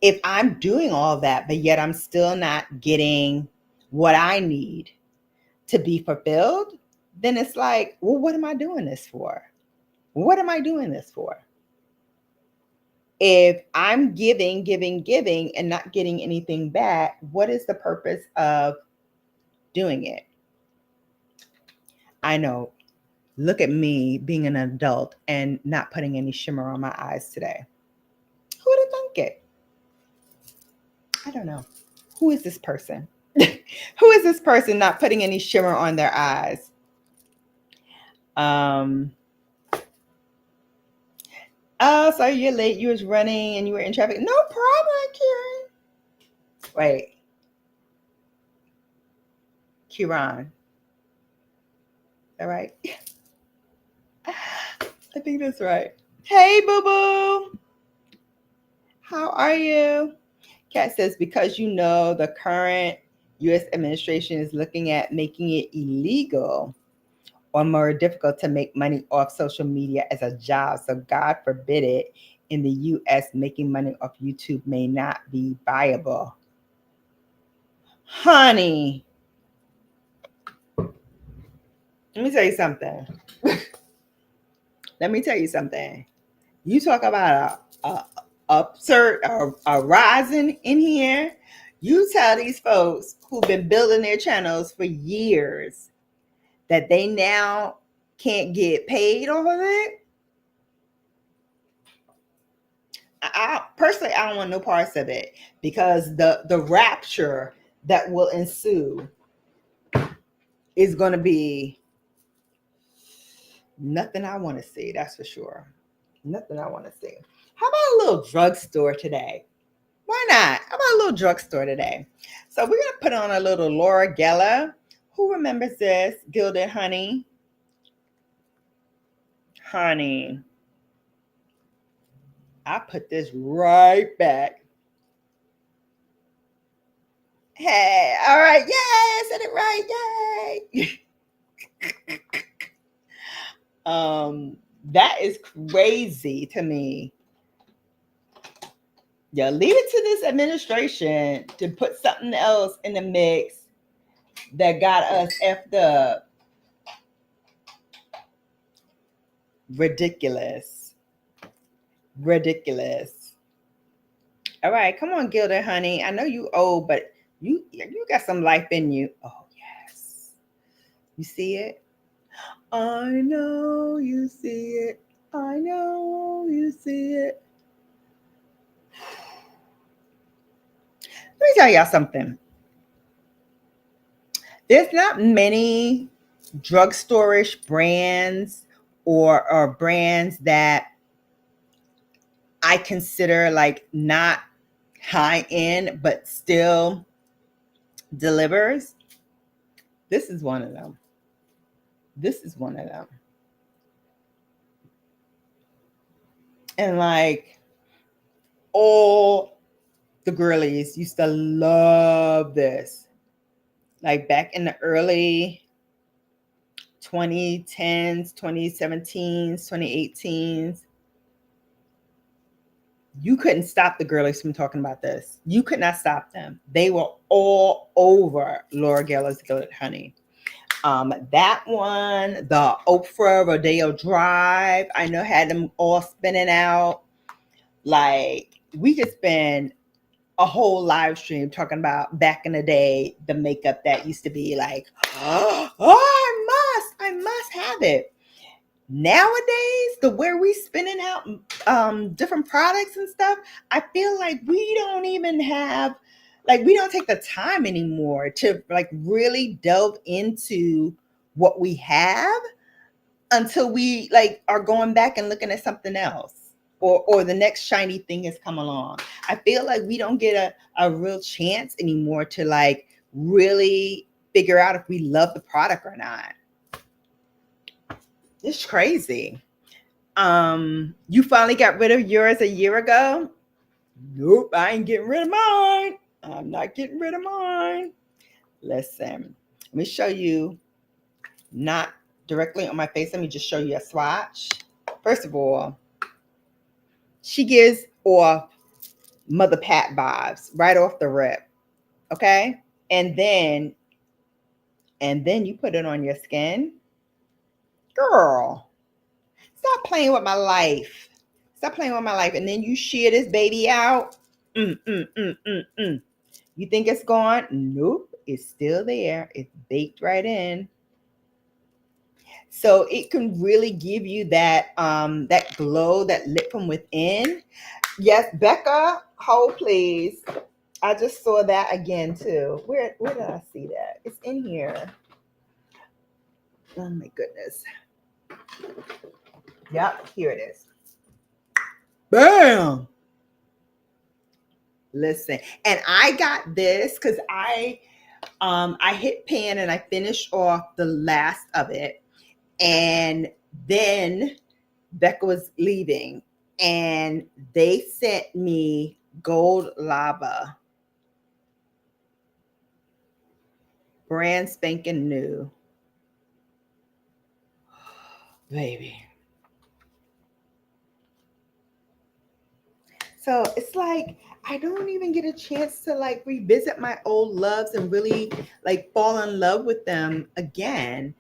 if I'm doing all that, but yet I'm still not getting what I need to be fulfilled, then it's like, well, what am I doing this for? What am I doing this for? If I'm giving, and not getting anything back, what is the purpose of doing it? I know. Look at me being an adult and not putting any shimmer on my eyes today. Who would have thunk it? I don't know. Who is this person? Who is this person not putting any shimmer on their eyes? Oh, so you're late. You was running and you were in traffic. No problem, Kieran. Wait. Kieran. Is that right? I think that's right. Hey, boo-boo. How are you? Kat says, because you know the current U.S. administration is looking at making it illegal or more difficult to make money off social media as a job. So God forbid it, in the U.S., making money off YouTube may not be viable. Honey, let me tell you something. Let me tell you something. You talk about a upsurge, a rising in here. You tell these folks who've been building their channels for years that they now can't get paid off of it. I personally, I don't want no parts of it, because the rapture that will ensue is going to be nothing I want to see. That's for sure. Nothing I want to see. How about a little drugstore today? Why not? How about a little drugstore today? So we're going to put on a little Laura Geller. Who remembers this? Gilded Honey. Honey. I put this right back. Hey, all right. Yay, I said it right. Yay. That is crazy to me. Yeah, leave it to this administration to put something else in the mix that got us effed up. Ridiculous. Ridiculous. All right, come on, Gilda, honey. I know you old, but you got some life in you. Oh, yes. You see it? I know you see it. I know you see it. Let me tell y'all something. There's not many drugstore-ish brands or brands that I consider like not high end, but still delivers. This is one of them. This is one of them. And like all the girlies used to love this. Like back in the early 2010s, 2017s, 2018s. You couldn't stop the girlies from talking about this. You could not stop them. They were all over Laura Geller's Gilded Honey. That one, the Oprah Rodeo Drive, I know had them all spinning out. Like, we could spend a whole live stream talking about back in the day, the makeup that used to be like, oh, I must have it. Nowadays, the where we spinning out different products and stuff, I feel like we don't even have, like, we don't take the time anymore to like really delve into what we have until we like are going back and looking at something else, or the next shiny thing has come along. I feel like we don't get a real chance anymore to like really figure out if we love the product or not. It's crazy. You finally got rid of yours a year ago? Nope, I ain't getting rid of mine. I'm not getting rid of mine. Listen, let me show you, not directly on my face. Let me just show you a swatch. First of all, she gives off Mother Pat vibes right off the rip. Okay? And then you put it on your skin. Girl, stop playing with my life. Stop playing with my life. And then you shear this baby out. Mm, mm, mm, mm, mm. You think it's gone? Nope. It's still there. It's baked right in. So it can really give you that that glow, that lit from within. Yes, Becca, hold please. I just saw that again too. Where did I see that? It's in here. Oh my goodness. Yep, here it is. Bam. Listen, and I got this because I hit pan and I finished off the last of it, and then Becca was leaving, and they sent me gold lava, brand spanking new, baby. So it's like I don't even get a chance to like revisit my old loves and really like fall in love with them again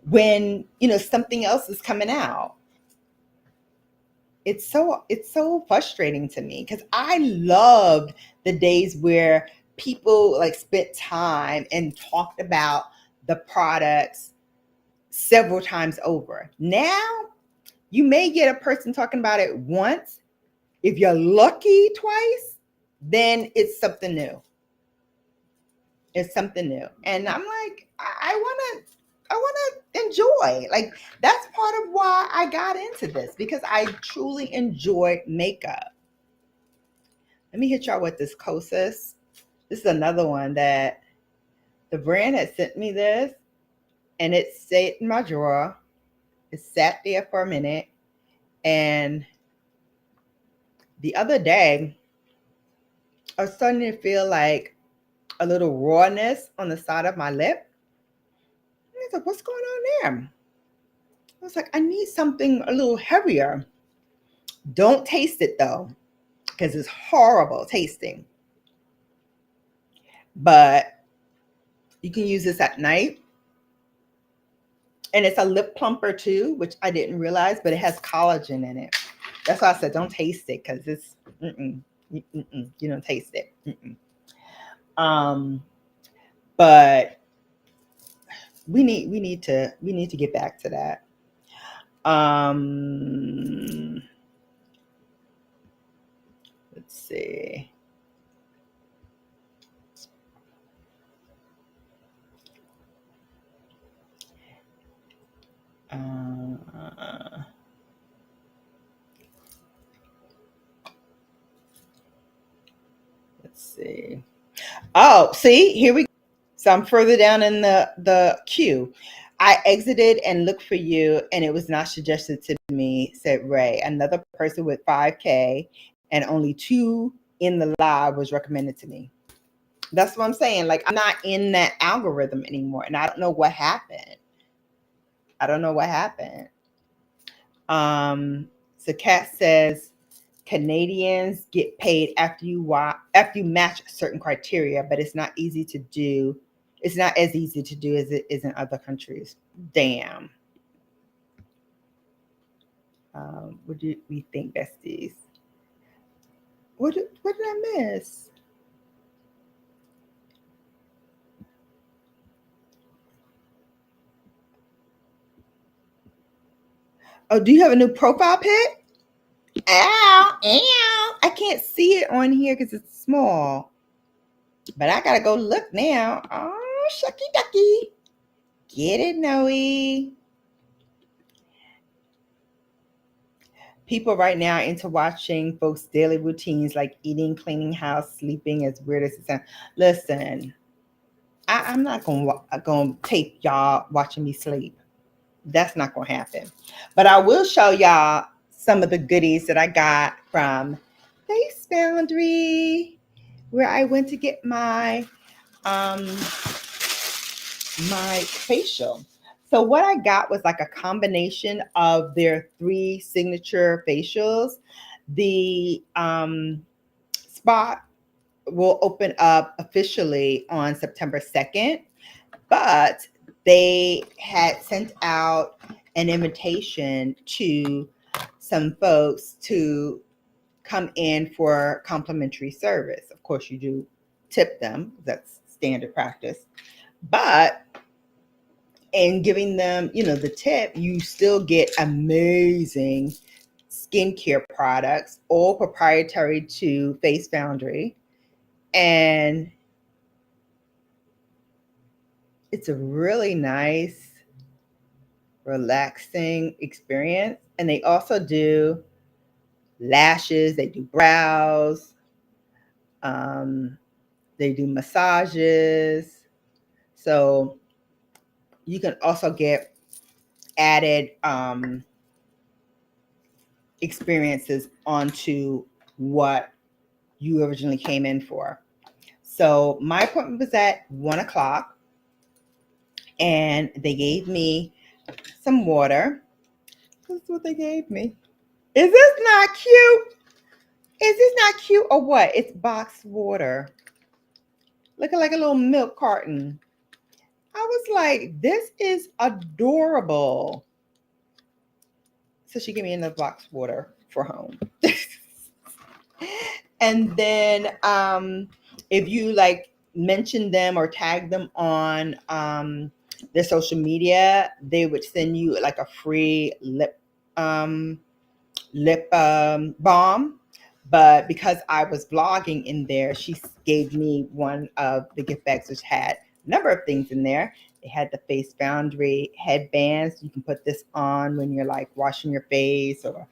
when something else is coming out. It's so frustrating to me because I loved the days where people like spent time and talked about the products several times over. Now you may get a person talking about it once. If you're lucky twice, then it's something new. It's something new. And I'm like, I want to enjoy. Like that's part of why I got into this, because I truly enjoy makeup. Let me hit y'all with this Kosas. This is another one that the brand had sent me this, and it stayed in my drawer. It sat there for a minute, and the other day I was starting to feel like a little rawness on the side of my lip. I was like, what's going on there? I was like, I need something a little heavier. Don't taste it though, because it's horrible tasting. But you can use this at night. And it's a lip plumper too, which I didn't realize, but it has collagen in it. That's why I said don't taste it, because it's you don't taste it. But we need to get back to that. Let's see. Let's see. Oh, see, here we go. So I'm further down in the queue. I exited and looked for you, and it was not suggested to me, said Ray. Another person with 5K and only 2 in the live was recommended to me. That's what I'm saying. Like, I'm not in that algorithm anymore, and I don't know what happened. I don't know what happened. So Kat says Canadians get paid after you match certain criteria, but it's not easy to do. It's not as easy to do as it is in other countries. Damn. What do we think, besties? What did I miss? Oh, do you have a new profile pic? Ow, ow. I can't see it on here because it's small. But I gotta go look now. Oh, shucky ducky. Get it, Noe. People right now into watching folks' daily routines like eating, cleaning house, sleeping, as weird as it sounds. Listen, I'm not gonna tape y'all watching me sleep. That's not gonna happen. But I will show y'all some of the goodies that I got from Face Foundry, where I went to get my my facial. So what I got was like a combination of their 3 signature facials. The spot will open up officially on September 2nd, but they had sent out an invitation to some folks to come in for complimentary service. Of course, you do tip them, that's standard practice. But in giving them, the tip, you still get amazing skincare products, all proprietary to Face Foundry. And it's a really nice, relaxing experience. And they also do lashes, they do brows, they do massages. So you can also get added experiences onto what you originally came in for. So my appointment was at 1:00, and they gave me some water. This is what they gave me. Is this not cute? Is this not cute or what? It's boxed water. Looking like a little milk carton. I was like, this is adorable. So she gave me another boxed water for home. And then if you mention them or tag them on their social media, they would send you like a free lip balm. But because I was vlogging in there, she gave me one of the gift bags, which had a number of things in there. It had the Face Foundry headbands. You can put this on when you're like washing your face or,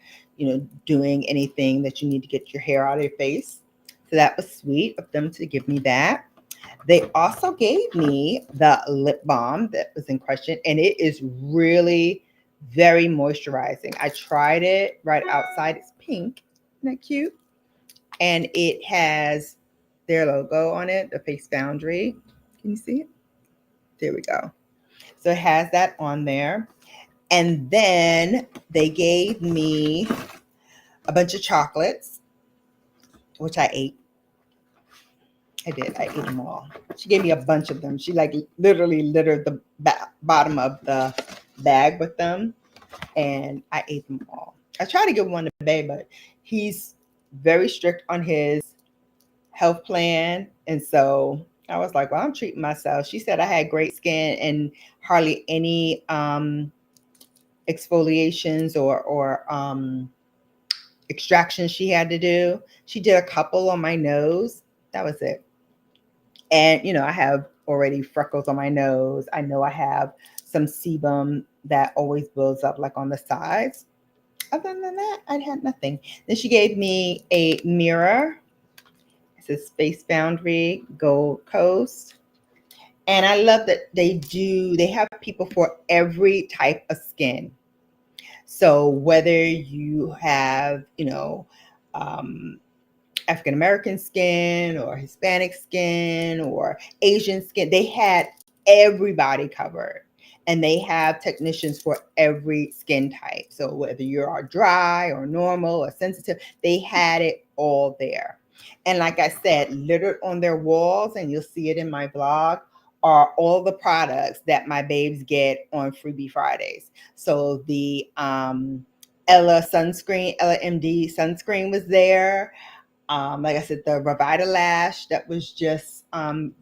doing anything that you need to get your hair out of your face. So that was sweet of them to give me that. They also gave me the lip balm that was in question, and it is really very moisturizing. I tried it right outside. It's pink. Isn't that cute? And it has their logo on it, the Face Foundry. Can you see it? There we go. So it has that on there. And then they gave me a bunch of chocolates, which I ate. I did. I ate them all. She gave me a bunch of them. She literally littered the bottom of the bag with them, and I ate them all. I tried to give one to Bay, but he's very strict on his health plan, and so I was like, well, I'm treating myself. She said I had great skin and hardly any exfoliations or extractions she had to do. She did a couple on my nose. That was it. And, I have already freckles on my nose. I know I have some sebum that always builds up on the sides. Other than that, I had nothing. Then she gave me a mirror. It says Face Foundry Gold Coast. And I love that they have people for every type of skin. So whether you have, African American skin or Hispanic skin or Asian skin, they had everybody covered. And they have technicians for every skin type. So whether you're dry or normal or sensitive, they had it all there. And like I said, littered on their walls, and you'll see it in my blog, are all the products that my babes get on Freebie Fridays. So the Ella MD sunscreen was there. Like I said, the Revitalash that was just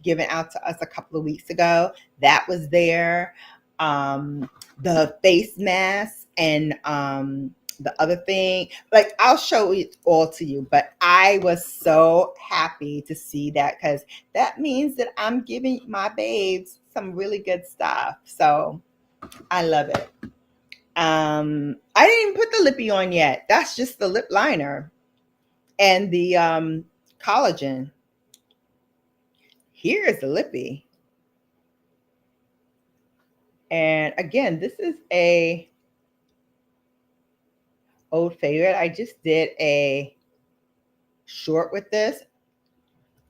given out to us a couple of weeks ago, that was there. The face mask and the other thing, I'll show it all to you, but I was so happy to see that because that means that I'm giving my babes some really good stuff. So I love it. I didn't even put the lippy on yet. That's just the lip liner and the collagen. Here is the lippy. And again, this is a old favorite. I just did a short with this,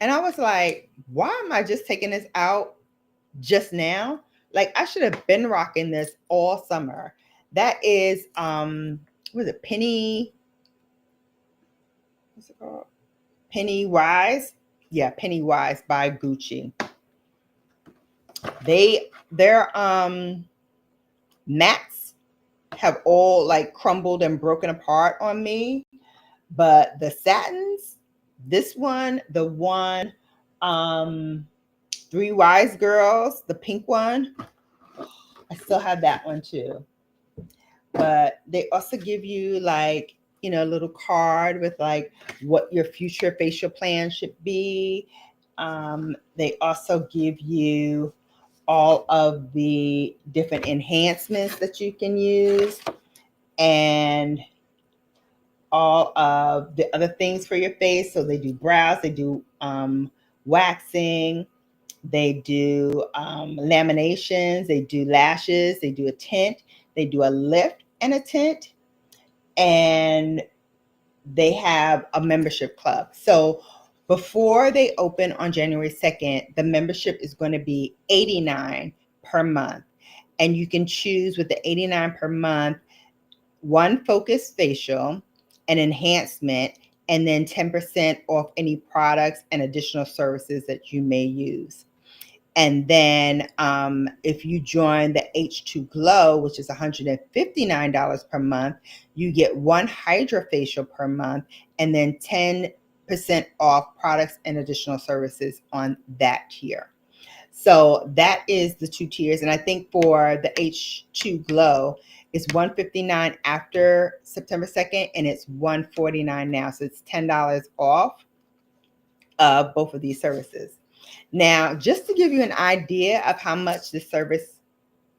and I was like, why am I just taking this out just now? I should have been rocking this all summer. That is was it Penny? What's it called? Pennywise. Yeah, Pennywise by Gucci. Their mats have all like crumbled and broken apart on me, but the satins, this one, the one, Three Wise Girls, the pink one, I still have that one too. But they also give you like, a little card with like what your future facial plan should be. They also give you all of the different enhancements that you can use and all of the other things for your face. So they do brows, they do waxing, they do laminations, they do lashes, they do a tint, they do a lift and a tint, and they have a membership club. So before they open on January 2nd, the membership is going to be $89 per month. And you can choose with the $89 per month, one focused facial, an enhancement, and then 10% off any products and additional services that you may use. And then if you join the H2 Glow, which is $159 per month, you get one hydrofacial per month and then 10% off products and additional services on that tier. So that is the two tiers. And I think for the H2 Glow, it's $159 after September 2nd, and it's $149 now. So it's $10 off of both of these services. Now, just to give you an idea of how much this service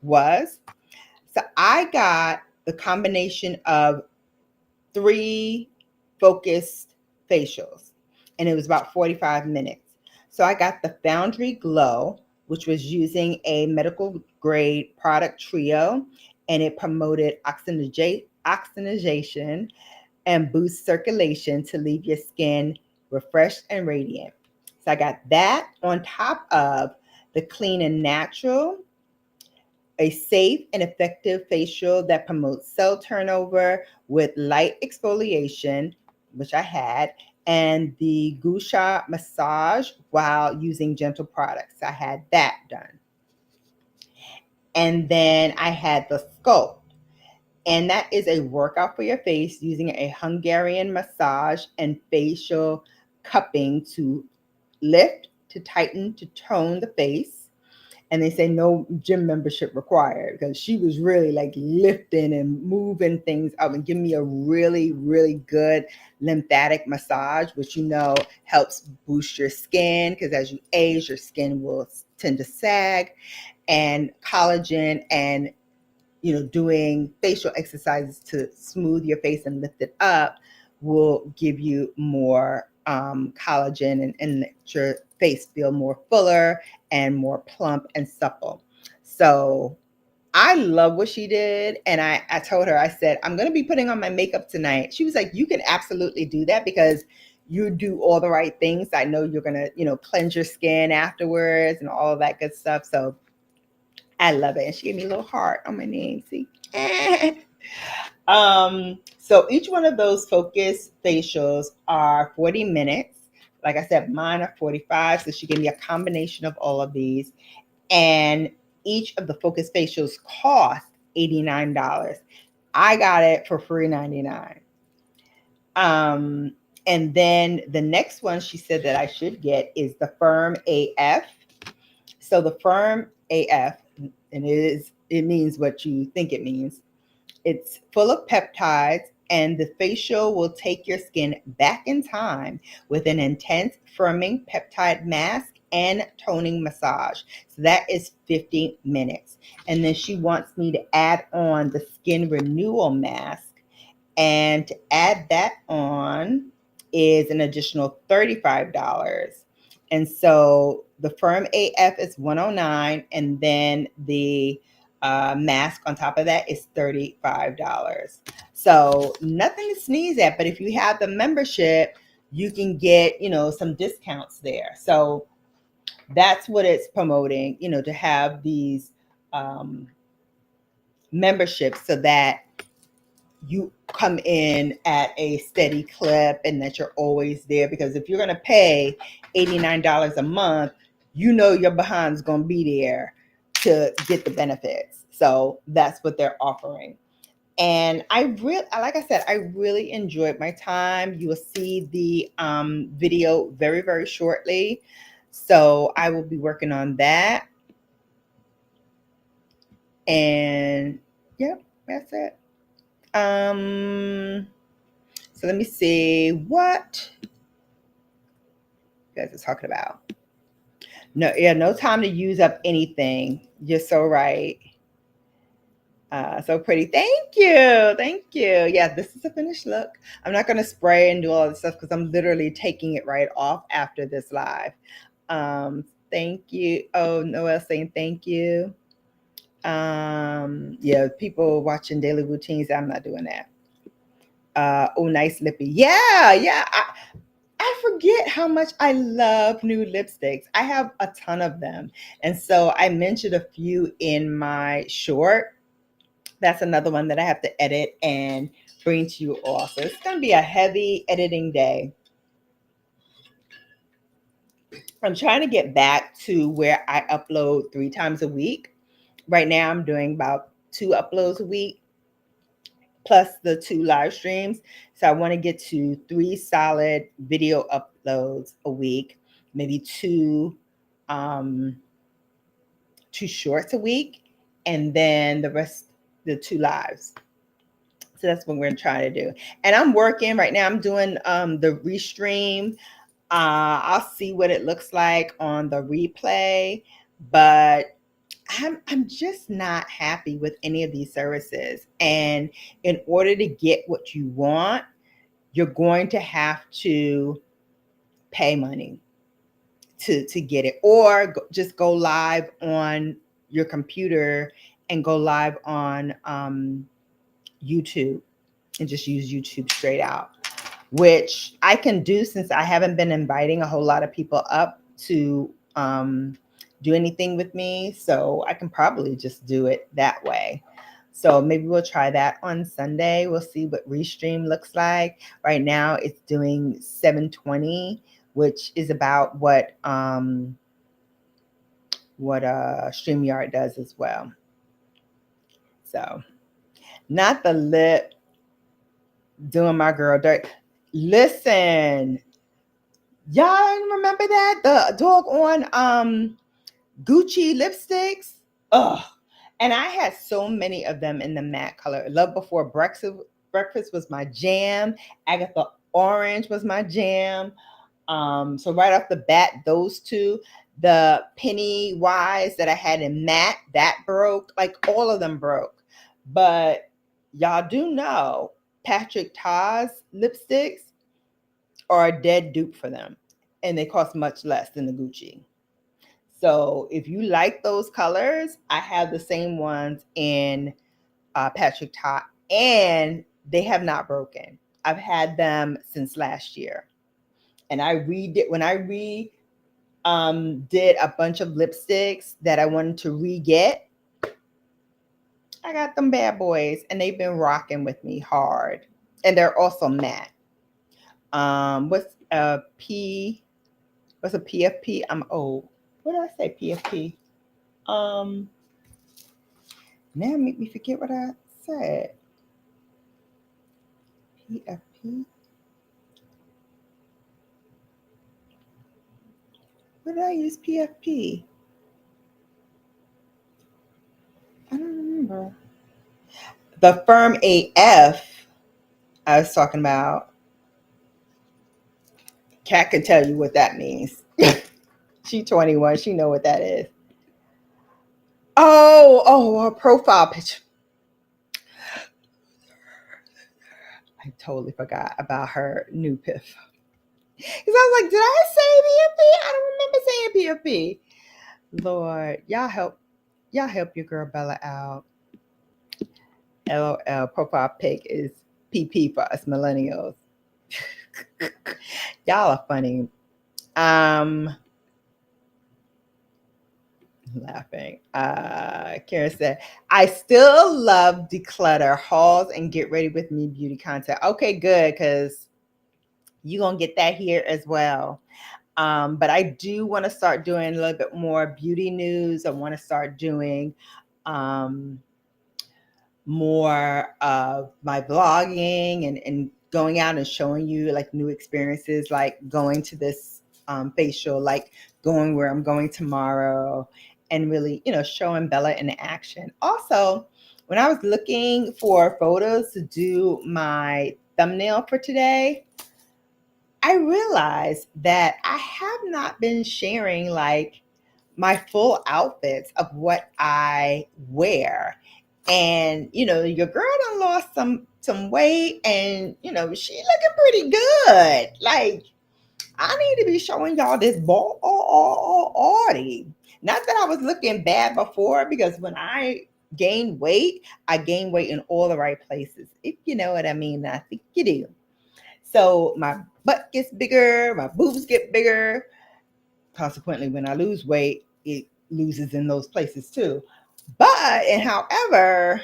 was, so I got the combination of 3 focused facials, and it was about 45 minutes. So I got the Foundry Glow, which was using a medical grade product trio, and it promoted oxygenation and boosts circulation to leave your skin refreshed and radiant. So I got that on top of the Clean and Natural, a safe and effective facial that promotes cell turnover with light exfoliation, which I had, and the Gusha massage while using gentle products. I had that done. And then I had the Sculpt, and that is a workout for your face using a Hungarian massage and facial cupping to lift, to tighten, to tone the face. And they say no gym membership required, because she was really like lifting and moving things up and giving me a really, really good lymphatic massage, which helps boost your skin, because as you age, your skin will tend to sag, and collagen, and doing facial exercises to smooth your face and lift it up will give you more collagen and let your face feel more fuller and more plump and supple. So I love what she did. And I told her, I said, I'm going to be putting on my makeup tonight. She was like, you can absolutely do that because you do all the right things. I know you're going to, cleanse your skin afterwards and all of that good stuff. So I love it. And she gave me a little heart on my name. See? So each one of those focus facials are 40 minutes. Like I said, mine are 45. So she gave me a combination of all of these. And each of the focus facials cost $89. I got it for free $99. And then the next one she said that I should get is the Firm AF. So the Firm AF, and it means what you think it means. It's full of peptides, and the facial will take your skin back in time with an intense firming peptide mask and toning massage. So that is 50 minutes. And then she wants me to add on the skin renewal mask. And to add that on is an additional $35. And so the Firm AF is $109, and then the mask on top of that is $35. So nothing to sneeze at, but if you have the membership, you can get, some discounts there. So that's what it's promoting, to have these memberships so that you come in at a steady clip and that you're always there. Because if you're going to pay $89 a month, you know your behind's going to be there to get the benefits. So that's what they're offering. And like I said, I really enjoyed my time. You will see the video very, very shortly. So I will be working on that. And yep, that's it. So let me see what you guys are talking about. No time to use up anything. You're so right. So pretty. Thank you. Thank you. Yeah, this is a finished look. I'm not going to spray and do all this stuff because I'm literally taking it right off after this live. Thank you. Oh, Noelle saying thank you. Yeah, people watching daily routines. I'm not doing that. Oh, nice lippy. Yeah. I forget how much I love new lipsticks. I have a ton of them. And so I mentioned a few in my short. That's another one that I have to edit and bring to you all. So it's going to be a heavy editing day. I'm trying to get back to where I upload 3 times a week. Right now I'm doing about 2 uploads a week plus the 2 live streams. So I want to get to 3 solid video uploads a week, maybe 2 shorts a week, and then the rest, the 2 lives. So that's what we're trying to do. And I'm working right now. I'm doing the restream. I'll see what it looks like on the replay, but I'm just not happy with any of these services. And in order to get what you want, you're going to have to pay money to get it, or just go live on your computer and go live on YouTube and just use YouTube straight out, which I can do since I haven't been inviting a whole lot of people up to do anything with me. So I can probably just do it that way. So maybe we'll try that on Sunday. We'll see what Restream looks like. Right now it's doing 720, which is about what StreamYard does as well. So not the lip doing my girl dirt. Listen, y'all remember that? The dog on Gucci lipsticks? Ugh. And I had so many of them in the matte color. Love Before Breakfast was my jam. Agatha Orange was my jam. So right off the bat, those 2. The Pennywise that I had in matte, that broke. Like all of them broke. But y'all do know Patrick Ta's lipsticks are a dead dupe for them. And they cost much less than the Gucci. So if you like those colors, I have the same ones in Patrick Ta, and they have not broken. I've had them since last year. And I redid, when I did a bunch of lipsticks that I wanted to re-get, I got them bad boys, and they've been rocking with me hard. And they're also matte. What's a PFP? I'm old. What did I say? PFP. Now make me forget what I said. PFP. What did I use PFP? I don't remember. The Firm AF I was talking about. Kat can tell you what that means. She 21. She know what that is. Oh, her profile picture. I totally forgot about her new piff. Because I was like, did I say PFP? I don't remember saying PFP. Lord, y'all help your girl Bella out. LOL, profile pic is PP for us millennials. Y'all are funny. Laughing. Karen said, I still love declutter hauls and get ready with me beauty content. Okay, good, because you're going to get that here as well. But I do want to start doing a little bit more beauty news. I want to start doing um, more of my blogging and going out and showing you like new experiences, like going to this facial, like going where I'm going tomorrow, and really, showing Bella in action. Also, when I was looking for photos to do my thumbnail for today, I realized that I have not been sharing like my full outfits of what I wear. And your girl done lost some weight, and she looking pretty good. Like, I need to be showing y'all this body. Not that I was looking bad before, because when I gained weight, I gained weight in all the right places. If you know what I mean, I think you do. So my butt gets bigger, my boobs get bigger. Consequently, when I lose weight, it loses in those places too. But, and however,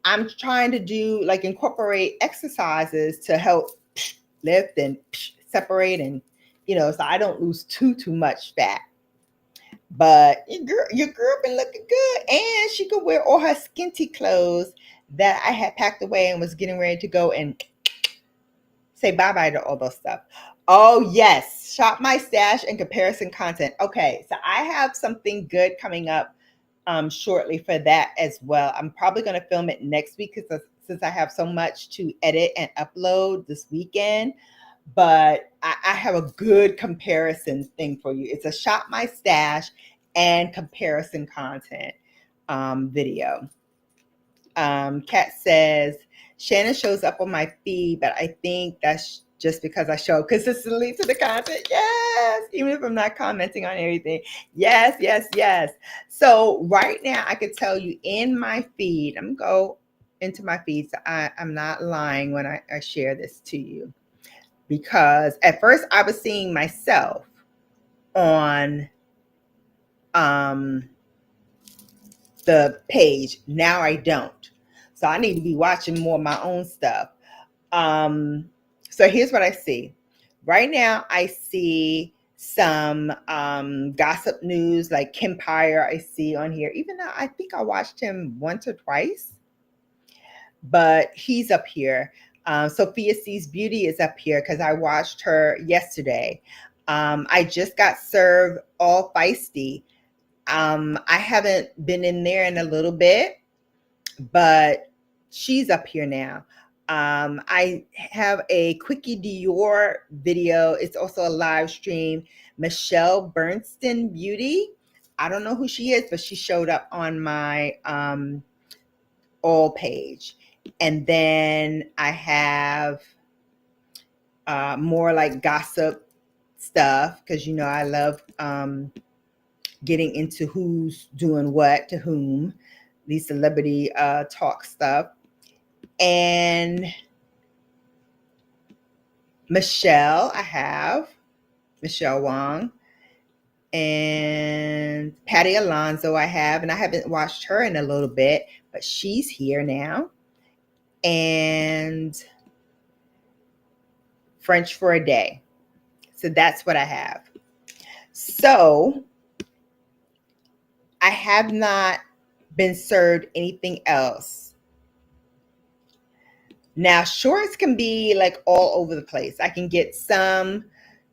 I'm trying to do like incorporate exercises to help lift and separate, and so I don't lose too much fat. But your girl been looking good, and she could wear all her skinty clothes that I had packed away and was getting ready to go and say bye-bye to all those stuff. Oh, yes. Shop my stash and comparison content. Okay, so I have something good coming up shortly for that as well. I'm probably going to film it next week, because since I have so much to edit and upload this weekend. But I have a good comparison thing for you. It's a shop my stash and comparison content video. Kat says, Shannon shows up on my feed, but I think that's just because I show consistently to the content. Yes, even if I'm not commenting on everything. Yes, yes, yes. So right now, I could tell you in my feed, I'm going to go into my feed. So I'm not lying when I share this to you, because at first I was seeing myself on the page. Now I don't. So I need to be watching more of my own stuff. So here's what I see. Right now, I see some gossip news like Kempire I see on here, even though I think I watched him once or twice, but he's up here. Sophia Sees Beauty is up here because I watched her yesterday. I just got served All Feisty. I haven't been in there in a little bit, but she's up here now. I have a Quickie Dior video. It's also a live stream. Michelle Bernstein Beauty. I don't know who she is, but she showed up on my all page. And then I have more like gossip stuff, because I love getting into who's doing what to whom, these celebrity talk stuff. And Michelle, I have Michelle Wong, and Patty Alonso I have, and I haven't watched her in a little bit, but she's here now. And French for a Day. So that's what I have. So I have not been served anything else. Now, shorts can be like all over the place. I can get some,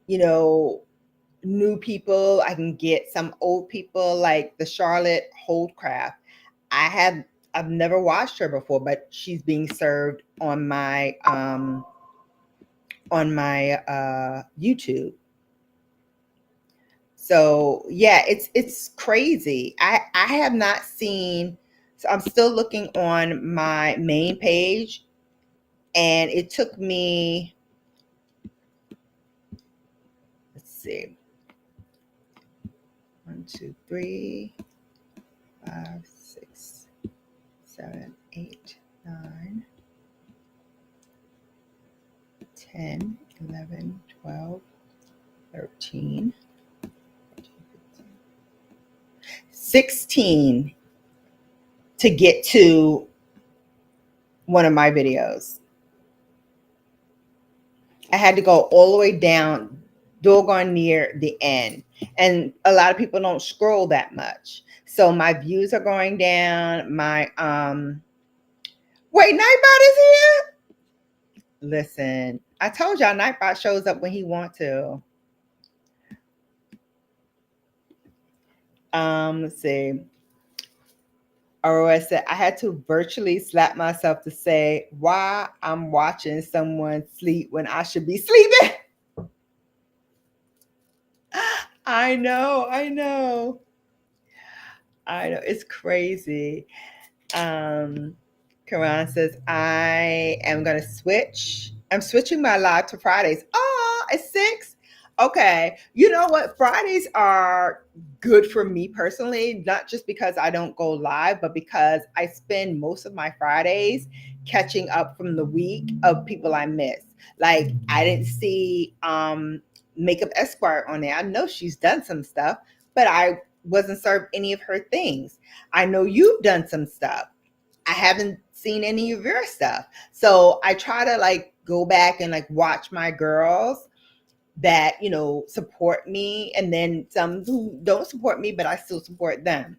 new people. I can get some old people, like the Charlotte Holdcraft. I've never watched her before, but she's being served on my YouTube. So yeah, it's crazy. I have not seen. So I'm still looking on my main page, and it took me. Let's see. 1, 2, 3, 5, 6, 7, 8, 9, 10, 11, 12, 13, 14, 15. 16 to get to one of my videos. I had to go all the way down, doggone near the end. And a lot of people don't scroll that much. So my views are going down. My wait, Nightbot is here? Listen, I told y'all Nightbot shows up when he wants to. Let's see. Aurora said, I had to virtually slap myself to say why I'm watching someone sleep when I should be sleeping. I know, I know. I know. It's crazy. Karan says, I am going to switch. I'm switching my live to Fridays. Oh, it's 6. Okay. You know what? Fridays are good for me personally, not just because I don't go live, but because I spend most of my Fridays catching up from the week of people I missed. Like I didn't see Makeup Esquire on there. I know she's done some stuff, but I wasn't served any of her things. I know you've done some stuff. I haven't seen any of your stuff. So I try to like go back and like watch my girls that, you know, support me, and then some who don't support me, but I still support them.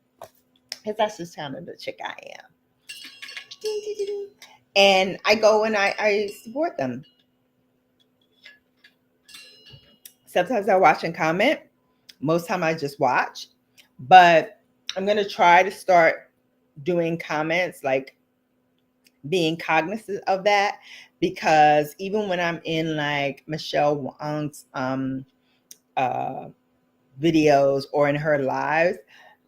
Because that's just kind of the chick I am. And I go and I support them. Sometimes I watch and comment. Most time I just watch. But I'm going to try to start doing comments, like being cognizant of that, because even when I'm in like Michelle Wong's videos or in her lives,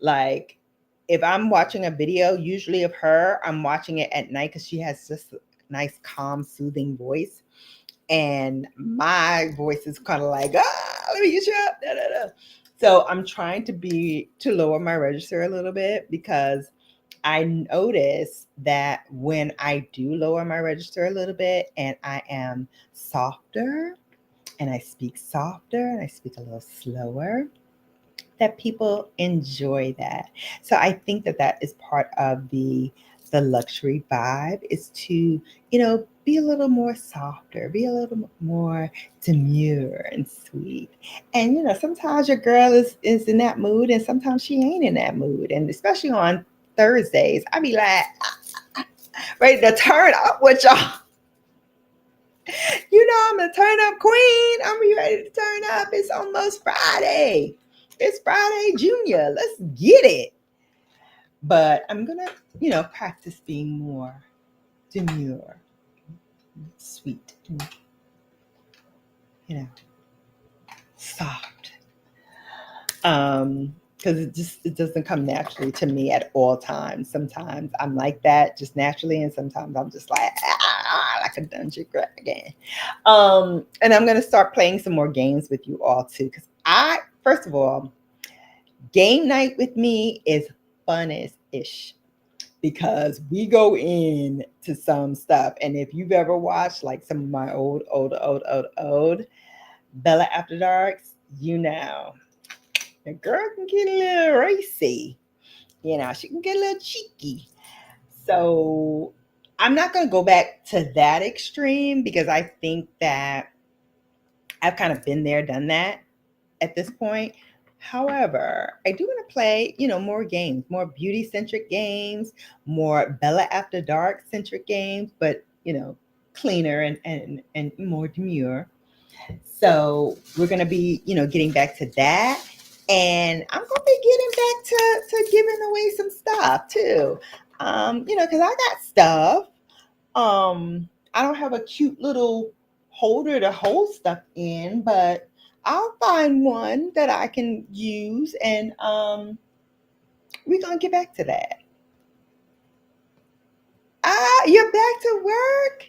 like if I'm watching a video, usually of her, I'm watching it at night because she has just a nice, calm, soothing voice. And my voice is kind of like, let me get you up. Da, da, da. So I'm trying to lower my register a little bit, because I notice that when I do lower my register a little bit and I am softer and I speak softer and I speak a little slower, that people enjoy that. So I think that that is part of the luxury vibe, is to, you know, be a little more softer, be a little more demure and sweet. And you know, sometimes your girl is in that mood and sometimes she ain't in that mood. And especially on Thursdays, I be like ready to turn up with y'all. You know, I'm a turn up queen. I'm ready to turn up. It's almost Friday. It's Friday Junior. Let's get it. But I'm gonna, you know, practice being more demure, sweet, and, you know, soft. Because it doesn't come naturally to me at all times. Sometimes I'm like that just naturally, and sometimes I'm just like a dungeon dragon. And I'm gonna start playing some more games with you all too, because first of all, game night with me is funnest-ish, because we go in to some stuff. And if you've ever watched like some of my old Bella After Darks, you know, the girl can get a little racy. You know, she can get a little cheeky. So I'm not going to go back to that extreme, because I think that I've kind of been there, done that at this point. However, I do want to play, you know, more games, more beauty centric games, more Bella After Dark centric games, but you know, cleaner and more demure. So we're gonna be, you know, getting back to that. And I'm gonna be getting back to giving away some stuff too. You know, because I got stuff. I don't have a cute little holder to hold stuff in, but I'll find one that I can use, and we're gonna get back to that. You're back to work.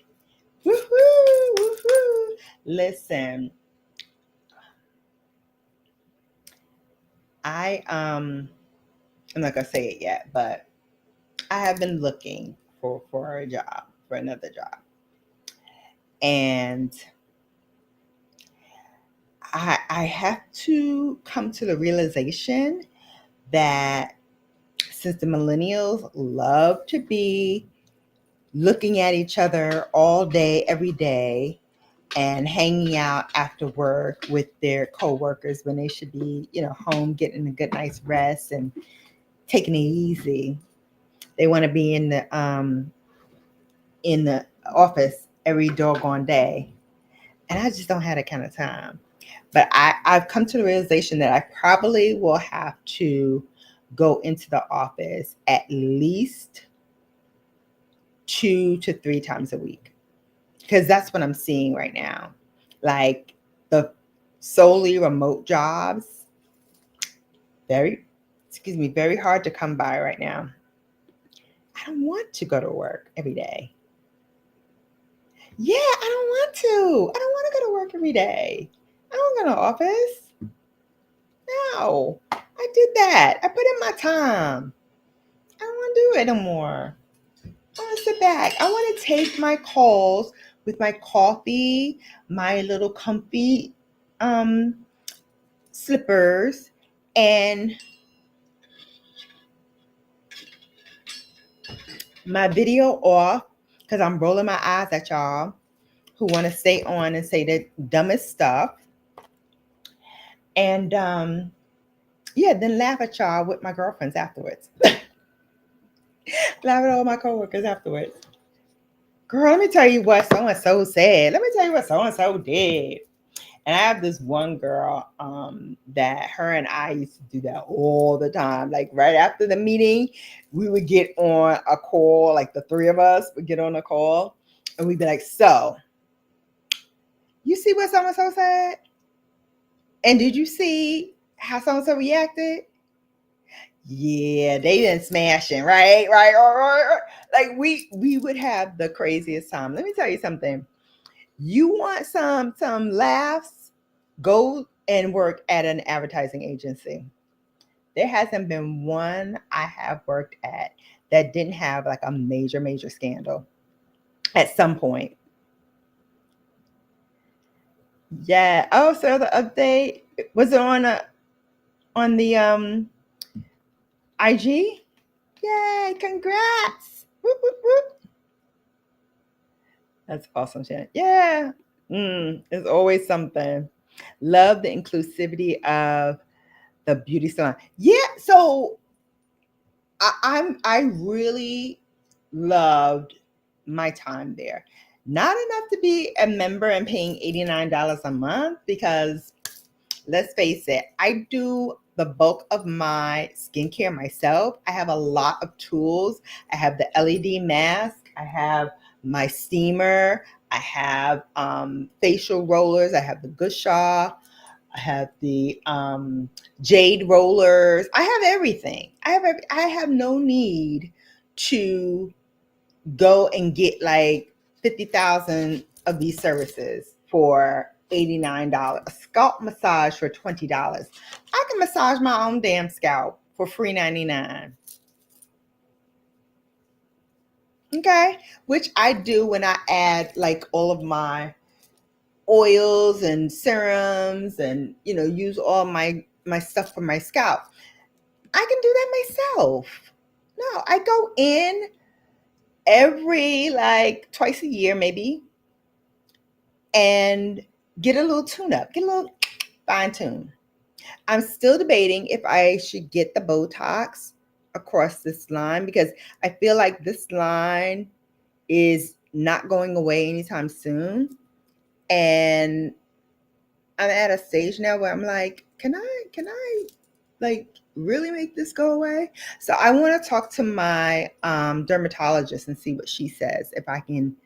Woohoo! Woohoo! Listen, I'm not gonna say it yet, but I have been looking for a job, for another job, and I have to come to the realization that since the millennials love to be looking at each other all day, every day, and hanging out after work with their coworkers when they should be, home getting a good nice rest and taking it easy. They want to be in the office every doggone day. And I just don't have that kind of time. But I've come to the realization that I probably will have to go into the office at least 2 to 3 times a week, because that's what I'm seeing right now. Like the solely remote jobs, very hard to come by right now. I don't want to go to work every day. Yeah, I don't want to. I don't want to go to work every day. I don't go to the office. No, I did that. I put in my time. I don't want to do it no more. I want to sit back. I want to take my calls with my coffee, my little comfy slippers, and my video off, because I'm rolling my eyes at y'all who want to stay on and say the dumbest stuff. And yeah, then laugh at y'all with my girlfriends afterwards. Laugh at all my coworkers afterwards. Girl, let me tell you what so-and-so said. Let me tell you what so-and-so did. And I have this one girl that her and I used to do that all the time. Like right after the meeting, we would get on a call, like the three of us would get on a call, and we'd be like, so, you see what so-and-so said? And did you see how so-and-so reacted? Yeah, they been smashing, right? Right, or like we would have the craziest time. Let me tell you something. You want some laughs? Go and work at an advertising agency. There hasn't been one I have worked at that didn't have like a major scandal at some point. Yeah. Oh, so the update was it on the IG? Yay! Congrats! Whoop, whoop, whoop. That's awesome, Shannon. Yeah. It's always something. Love the inclusivity of the beauty salon. Yeah. So I really loved my time there. Not enough to be a member and paying $89 a month, because let's face it, I do the bulk of my skincare myself. I have a lot of tools. I have the LED mask. I have my steamer. I have facial rollers. I have the Gusha. I have the jade rollers. I have everything. I have no need to go and get like 50,000 of these services for $89. A scalp massage for $20. I can massage my own damn scalp for free $99. Okay, which I do when I add like all of my oils and serums and use all my stuff for my scalp. I can do that myself. No, I go in every like twice a year maybe and get a little tune up, get a little fine tune. I'm still debating if I should get the Botox across this line, because I feel like this line is not going away anytime soon. And I'm at a stage now where I'm like, can I like really make this go away? So I want to talk to my dermatologist and see what she says, if I can,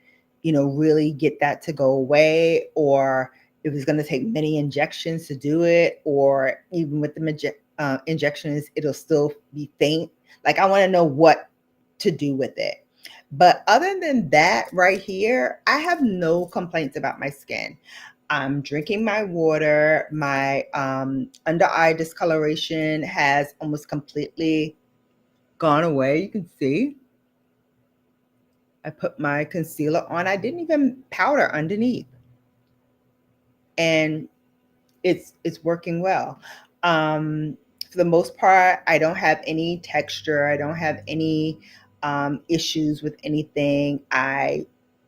really get that to go away, or if it's going to take many injections to do it, or even with the injections, it'll still be faint. Like I want to know what to do with it. But other than that, right here, I have no complaints about my skin. I'm drinking my water. My under eye discoloration has almost completely gone away. You can see. I put my concealer on. I didn't even powder underneath. And it's working well. for the most part, I don't have any texture. I don't have any issues with anything. I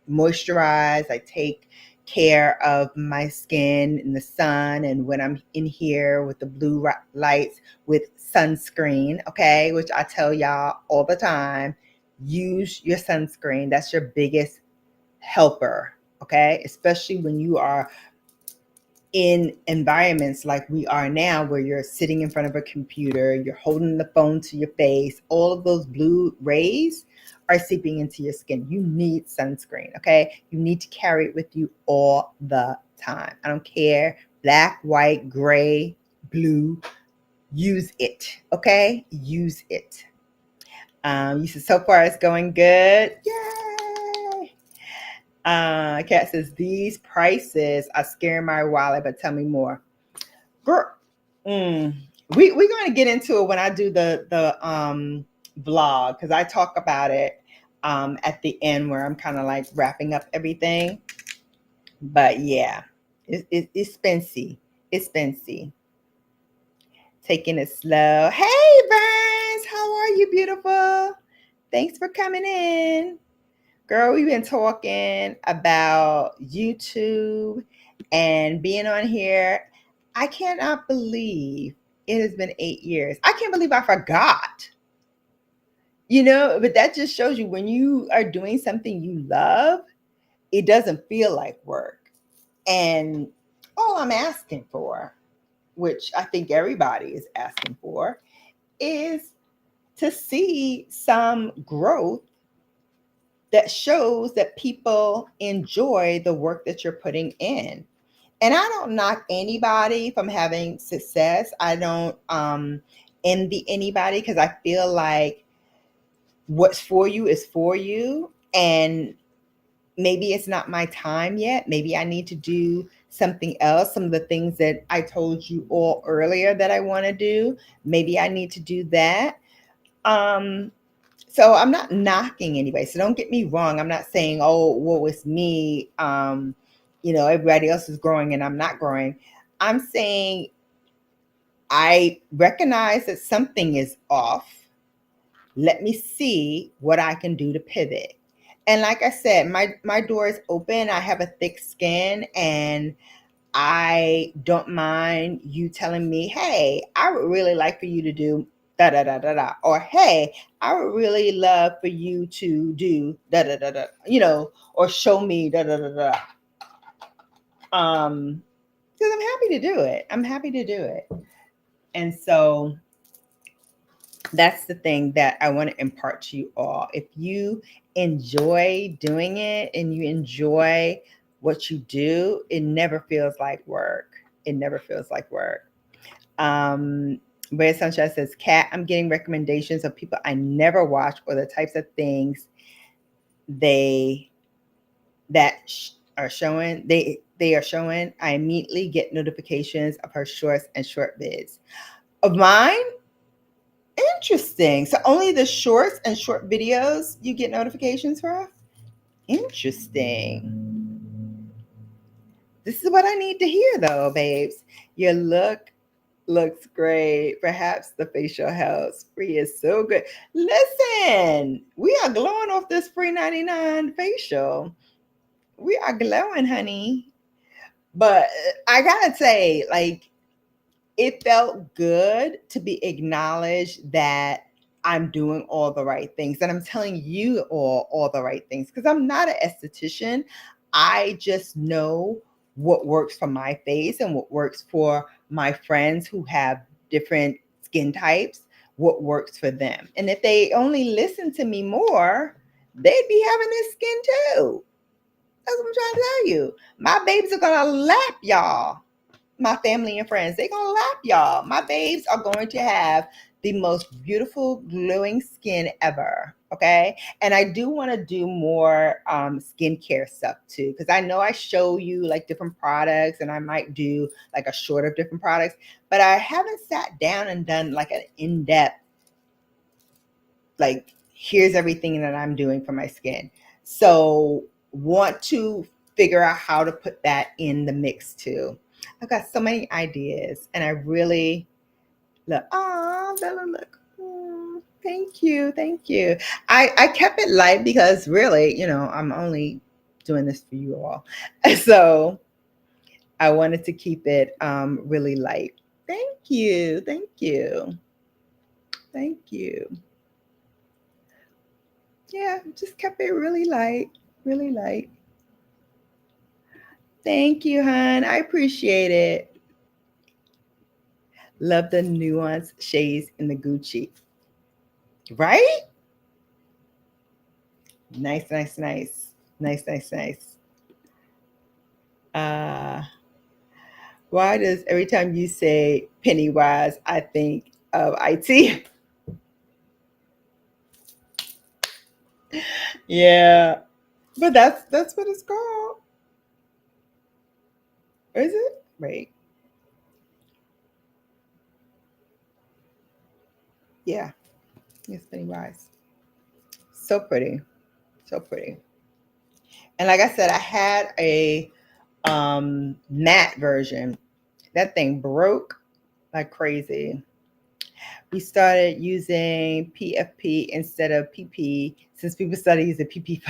moisturize. I take care of my skin in the sun, and when I'm in here with the blue lights with sunscreen, okay, which I tell y'all all the time, use your sunscreen. That's your biggest helper, okay, especially when you are in environments like we are now, where you're sitting in front of a computer, you're holding the phone to your face, all of those blue rays are seeping into your skin. You need sunscreen, okay? You need to carry it with you all the time. I don't care, black, white, gray, blue, use it, okay? Use it. You said so far it's going good. Yay! Kat says, these prices are scaring my wallet, but tell me more. Girl, we're going to get into it when I do the vlog, because I talk about it at the end where I'm kind of like wrapping up everything. But yeah, it's spency. It's spency. Taking it slow. Hey, Burns, how are you, beautiful? Thanks for coming in. Girl, we've been talking about YouTube and being on here. I cannot believe it has been 8 years. I can't believe I forgot. You know, but that just shows you, when you are doing something you love, it doesn't feel like work. And all I'm asking for, which I think everybody is asking for, is to see some growth that shows that people enjoy the work that you're putting in. And I don't knock anybody from having success. I don't envy anybody, because I feel like what's for you is for you. And maybe it's not my time yet. Maybe I need to do something else. Some of the things that I told you all earlier that I want to do, maybe I need to do that. So I'm not knocking anybody. So don't get me wrong. I'm not saying, oh, well, it's me. Everybody else is growing and I'm not growing. I'm saying I recognize that something is off. Let me see what I can do to pivot. And like I said, my door is open. I have a thick skin, and I don't mind you telling me, hey, I would really like for you to do da da da da da, or hey, I would really love for you to do da da da da, or show me da da da da. Because I'm happy to do it. I'm happy to do it. And so that's the thing that I want to impart to you all. If you enjoy doing it and you enjoy what you do, it never feels like work. It never feels like work. Red Sunshine says, Kat, I'm getting recommendations of people I never watch, or the types of things are showing. They are showing. I immediately get notifications of her shorts and short vids. Of mine? Interesting. So only the shorts and short videos you get notifications for? Interesting. This is what I need to hear, though, babes. Your look looks great. Perhaps the facial health spree is so good. Listen, we are glowing off this free 99 facial. We are glowing, honey. But I gotta say, like, it felt good to be acknowledged that I'm doing all the right things, and I'm telling you all the right things, because I'm not an esthetician. I just know what works for my face and what works for my friends who have different skin types, what works for them. And if they only listen to me more, they'd be having this skin too. That's what I'm trying to tell you. My babies are gonna lap y'all. My family and friends, they're gonna lap y'all. My babes are going to have the most beautiful glowing skin ever. Okay. And I do want to do more skincare stuff too, because I know I show you like different products, and I might do like a short of different products, but I haven't sat down and done like an in-depth, like, here's everything that I'm doing for my skin. So want to figure out how to put that in the mix too. I've got so many ideas, and I really Look, oh, Bella, look. Oh, thank you, thank you. I kept it light because really, I'm only doing this for you all, so I wanted to keep it really light. Thank you, thank you, thank you. Yeah, just kept it really light, really light. Thank you, hon. I appreciate it. Love the nuance shades in the Gucci. Right? Nice, nice, nice. Nice, nice, nice. Uh, why does every time you say Pennywise, I think of IT? Yeah. But that's what it's called. Is it? Wait. Yeah. It's Pennywise. So pretty. So pretty. And like I said, I had a matte version. That thing broke like crazy. We started using PFP instead of PP since people started using PP.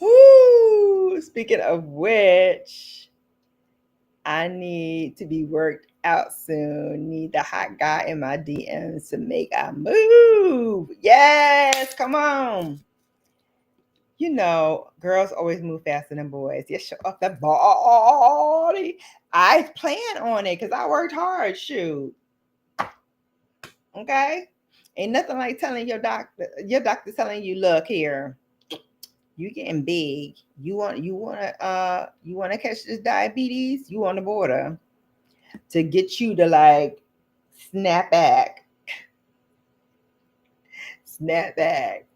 Woo! Speaking of which, I need to be worked out soon. Need the hot guy in my DMs to make a move. Yes, come on. Girls always move faster than boys. Yes, show off that body. I plan on it because I worked hard. Shoot. Okay. Ain't nothing like telling your doctor telling you, look here, you getting big. You wanna catch this diabetes? You on the border to get you to like snap back. Snap back.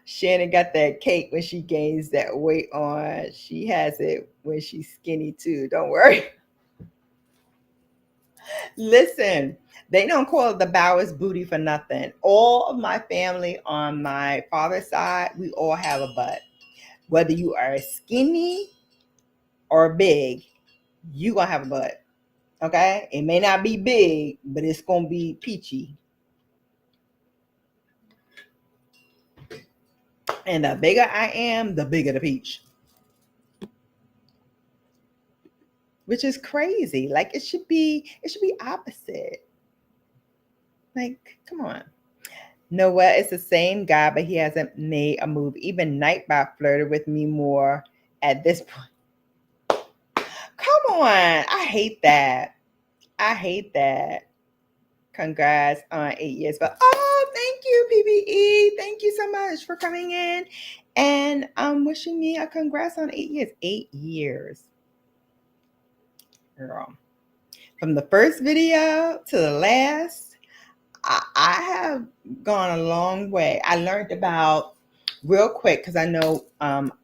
Shannon got that cake when she gains that weight on. She has it when she's skinny too. Don't worry. Listen, they don't call it the Bowers booty for nothing. All of my family on my father's side, we all have a butt. Whether you are skinny or big, you gonna have a butt. Okay? It may not be big, but it's gonna be peachy. And the bigger I am, the bigger the peach. Which is crazy. Like it should be opposite. Like, come on. Noel is the same guy, but he hasn't made a move. Even Nightbot flirted with me more at this point. Come on. I hate that. I hate that. Congrats on 8 years. But thank you, PBE. Thank you so much for coming in and wishing me a congrats on 8 years. 8 years. Girl. From the first video to the last, I have gone a long way. I learned about real quick because I know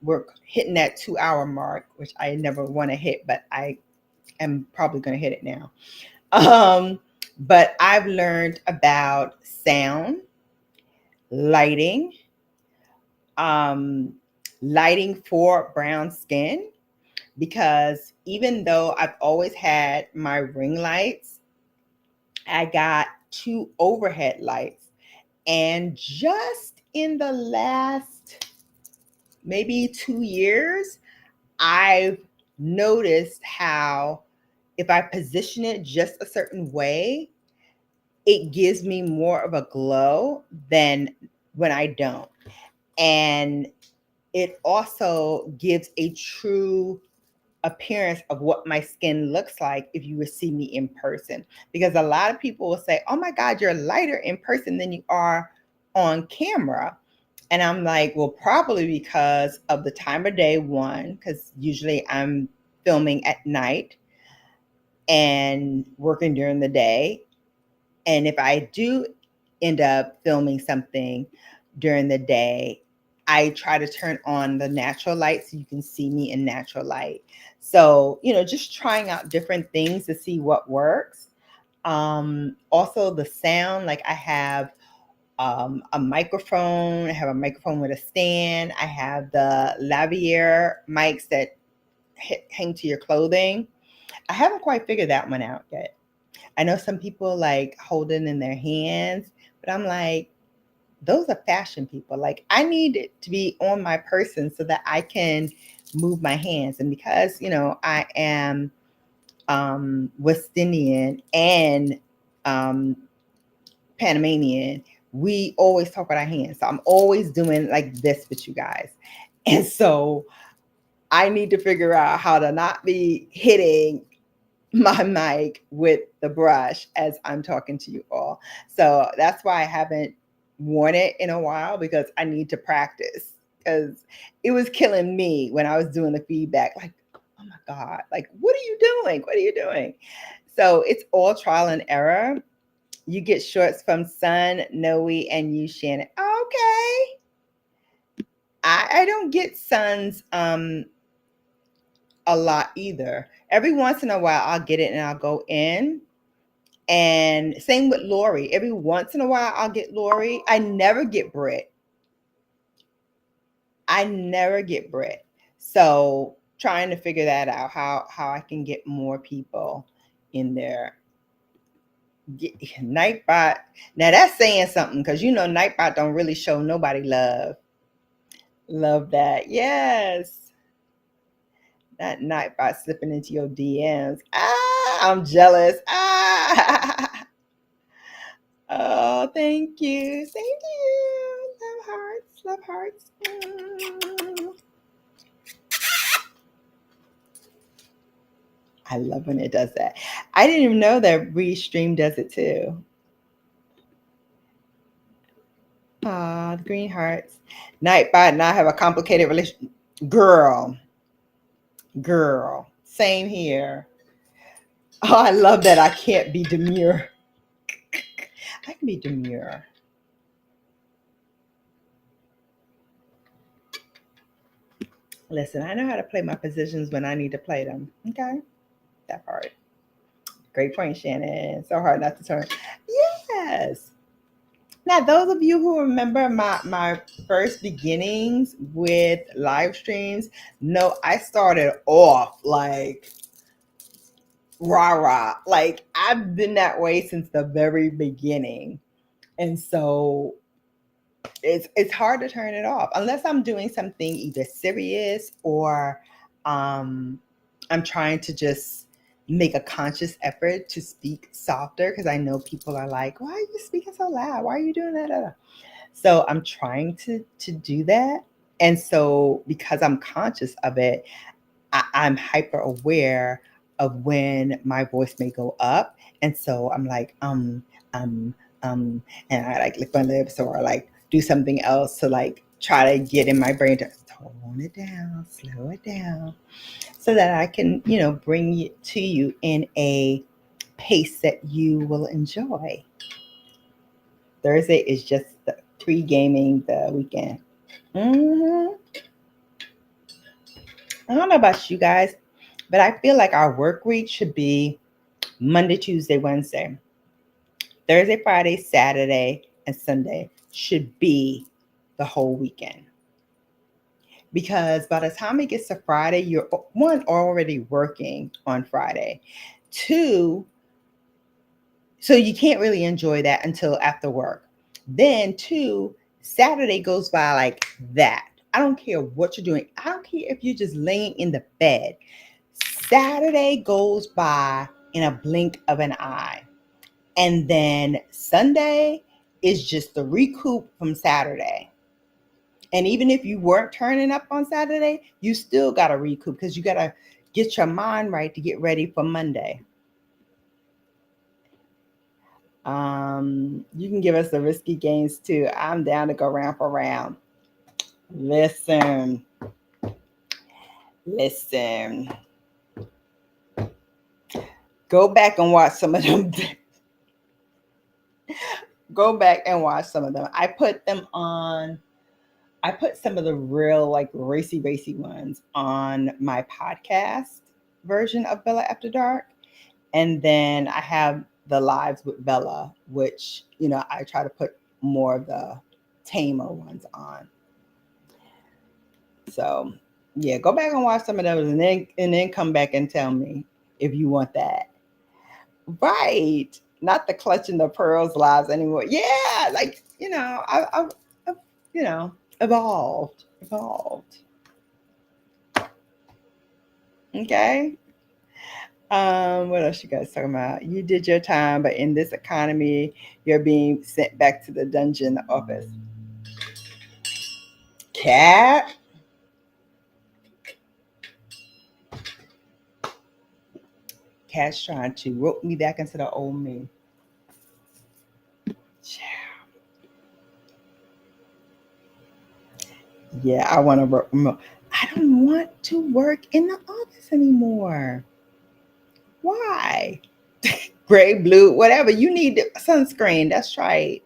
we're hitting that 2 hour mark, which I never want to hit, but I am probably going to hit it now. But I've learned about sound, lighting, um, lighting for brown skin, because even though I've always had my ring lights, I got 2 overhead lights. And just in the last maybe 2 years, I've noticed how if I position it just a certain way, it gives me more of a glow than when I don't. And it also gives a true appearance of what my skin looks like if you would see me in person. Because a lot of people will say, oh my God, you're lighter in person than you are on camera. And I'm like, well, probably because of the time of day, one, because usually I'm filming at night and working during the day. And if I do end up filming something during the day, I try to turn on the natural light so you can see me in natural light. So, just trying out different things to see what works. Also the sound, like I have a microphone. I have a microphone with a stand. I have the lavalier mics that hang to your clothing. I haven't quite figured that one out yet. I know some people like hold it in their hands, but I'm like, those are fashion people. Like, I need it to be on my person so that I can move my hands. And because, I am West Indian and um, Panamanian, we always talk with our hands. So I'm always doing like this with you guys. And so I need to figure out how to not be hitting my mic with the brush as I'm talking to you all. So that's why I haven't worn it in a while, because I need to practice, because it was killing me when I was doing the feedback. Like, oh my God, like, what are you doing? What are you doing? So it's all trial and error. You get shorts from Sun, Noe, and you, Shannon. Okay. I don't get Sun's a lot either. Every once in a while I'll get it and I'll go in. And same with Lori. Every once in a while I'll get Lori. I never get Brit. I never get Brit. So trying to figure that out, how I can get more people in there. Nightbot. Now that's saying something, because Nightbot don't really show nobody love. Love that. Yes. That Nightbot slipping into your DMs. Ah, I'm jealous. Ah. Oh, thank you. Thank you. Love hearts. Love hearts. I love when it does that. I didn't even know that Restream does it too. Ah, the green hearts. Nightbot and I have a complicated relationship. Girl. Same here. Oh, I love that I can't be demure. I can be demure. Listen, I know how to play my positions when I need to play them. Okay? That part. Great point, Shannon. So hard not to turn. Yes. Now, those of you who remember my first beginnings with live streams, know I started off like rah. Like, I've been that way since the very beginning. And so it's hard to turn it off unless I'm doing something either serious or I'm trying to just make a conscious effort to speak softer, because I know people are like, why are you speaking so loud? Why are you doing that? So I'm trying to do that. And so because I'm conscious of it, I'm hyper aware of when my voice may go up. And so I'm like, um, and I like lick my lips or like do something else to like try to get in my brain to tone it down, slow it down, so that I can, bring it to you in a pace that you will enjoy. Thursday is just the pre-gaming the weekend. I don't know about you guys, but I feel like our work week should be Monday, Tuesday, Wednesday. Thursday, Friday, Saturday, and Sunday should be the whole weekend. Because by the time it gets to Friday, you're one, already working on Friday. Two, so you can't really enjoy that until after work. Then two, Saturday goes by like that. I don't care what you're doing. I don't care if you're just laying in the bed. Saturday goes by in a blink of an eye. And then Sunday is just the recoup from Saturday. And even if you weren't turning up on Saturday, you still got to recoup, because you got to get your mind right to get ready for Monday. You can give us the risky games too. I'm down to go round for round. Listen. Go back and watch some of them. Go back and watch some of them. I put some of the real like racy ones on my podcast version of Bella After Dark. And then I have the lives with Bella, which, I try to put more of the tamer ones on. So yeah, go back and watch some of those and then come back and tell me if you want that. Right. Not the clutching the pearls lives anymore. Yeah, like, I've evolved. Okay. What else you guys talking about? You did your time, but in this economy, you're being sent back to the dungeon office. Cat. Cat's trying to rope me back into the old me. Yeah, I want to work remote. I don't want to work in the office anymore. Why? Gray, blue, whatever. You need sunscreen. That's right.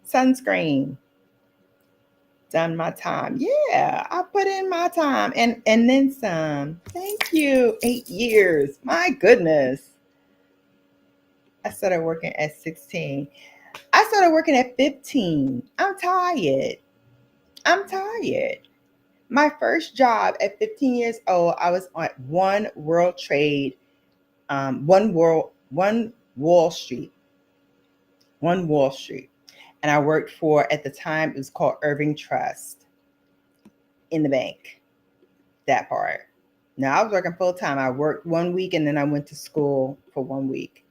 Sunscreen. Done my time. Yeah, I put in my time and then some. Thank you. 8 years. My goodness. I started working at 16. I started working at 15. I'm tired. I'm tired. My first job at 15 years old, I was on One World Trade, One Wall Street, One Wall Street, and I worked for, at the time it was called Irving Trust, in the bank. That part. Now I was working full time. I worked 1 week and then I went to school for 1 week.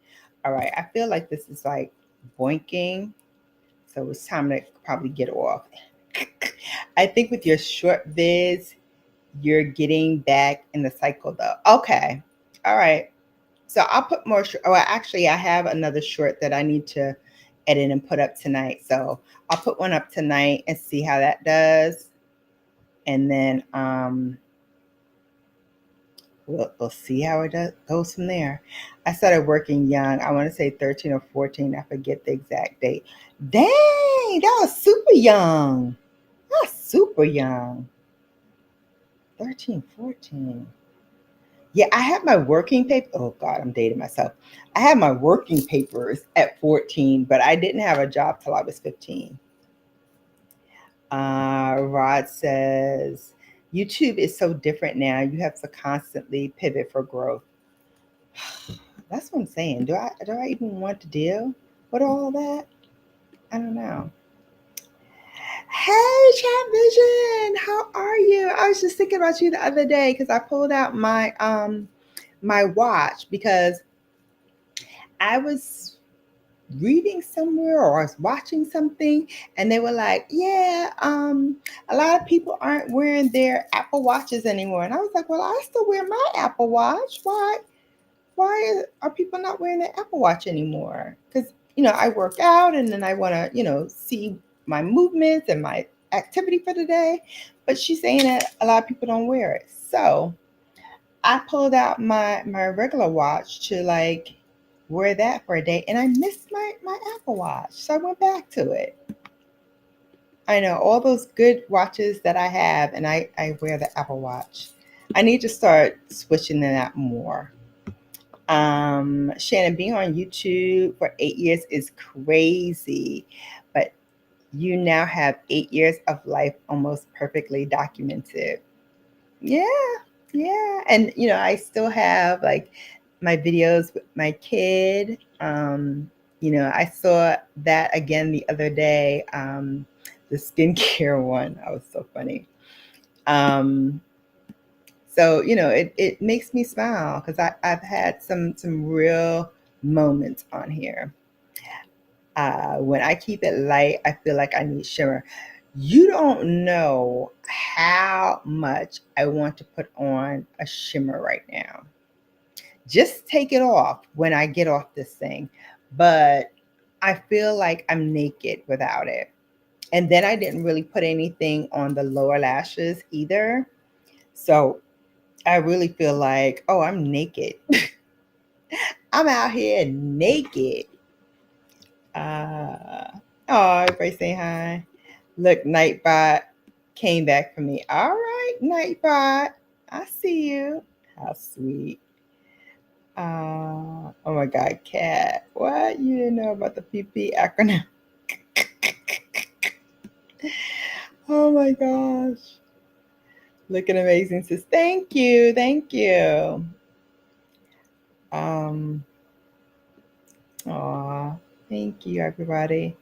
All right, I feel like this is like boinking, so it's time to probably get off. I think with your short vids, you're getting back in the cycle though. Okay. All right. So I'll put more. Actually, I have another short that I need to edit and put up tonight. So I'll put one up tonight and see how that does. And then we'll see how it goes from there. I started working young. I want to say 13 or 14. I forget the exact date. Dang, that was super young. That's super young. 13, 14. Yeah, I had my working paper. Oh God, I'm dating myself. I had my working papers at 14, but I didn't have a job till I was 15. Rod says, YouTube is so different now. You have to constantly pivot for growth. That's what I'm saying. Do I even want to deal with all that? I don't know. Hey, Chat Vision, how are you? I was just thinking about you the other day because I pulled out my watch because I was reading somewhere or I was watching something and they were like, yeah, a lot of people aren't wearing their Apple Watches anymore. And I was like, well, I still wear my Apple Watch. Why are people not wearing their Apple Watch anymore? Because, I work out and then I want to, see my movements and my activity for the day. But she's saying that a lot of people don't wear it. So I pulled out my regular watch to like wear that for a day and I missed my Apple Watch. So I went back to it. I know all those good watches that I have and I wear the Apple Watch. I need to start switching it out more. Shannon, being on YouTube for 8 years is crazy, but you now have 8 years of life almost perfectly documented. Yeah, yeah. And I still have like my videos with my kid. I saw that again the other day. The skincare one. That was so funny. So it makes me smile because I've had some real moments on here. When I keep it light, I feel like I need shimmer. You don't know how much I want to put on a shimmer right now. Just take it off when I get off this thing. But I feel like I'm naked without it. And then I didn't really put anything on the lower lashes either. So I really feel like, oh, I'm naked. I'm out here naked. Oh, everybody say hi. Look, Nightbot came back for me. All right, Nightbot. I see you. How sweet. Oh my God, Cat. What? You didn't know about the PP acronym? Oh my gosh. Looking amazing, sis. Thank you. Thank you. Aw, thank you, everybody.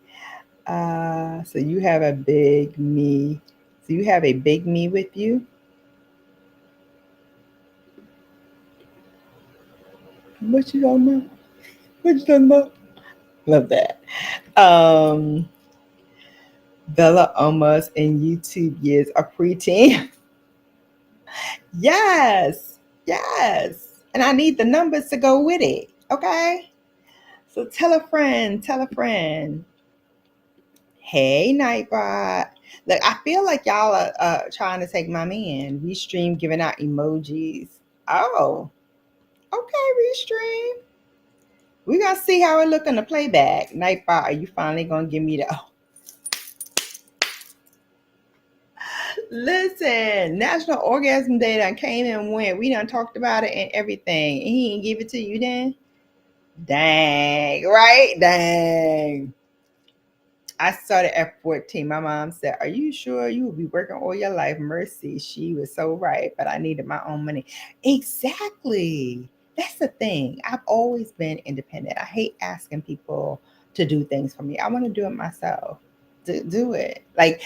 So you have a big me. So you have a big me with you? What you talking about? What you talking about? Love that. Um, Bella almost in YouTube years a preteen. Yes, yes. And I need the numbers to go with it. Okay. So tell a friend, tell a friend. Hey, Nightbot. Look, I feel like y'all are trying to take my man. Restream giving out emojis. Oh, okay, Restream. We gonna see how it look in the playback. Nightbot, are you finally gonna give me the? Oh. Listen, National Orgasm Day done came and went. We done talked about it and everything. And he didn't give it to you then? Dang, right? Dang. I started at 14. My mom said, "Are you sure you will be working all your life?" Mercy, she was so right, but I needed my own money. Exactly. That's the thing. I've always been independent. I hate asking people to do things for me. I want to do it myself. Do it. Like,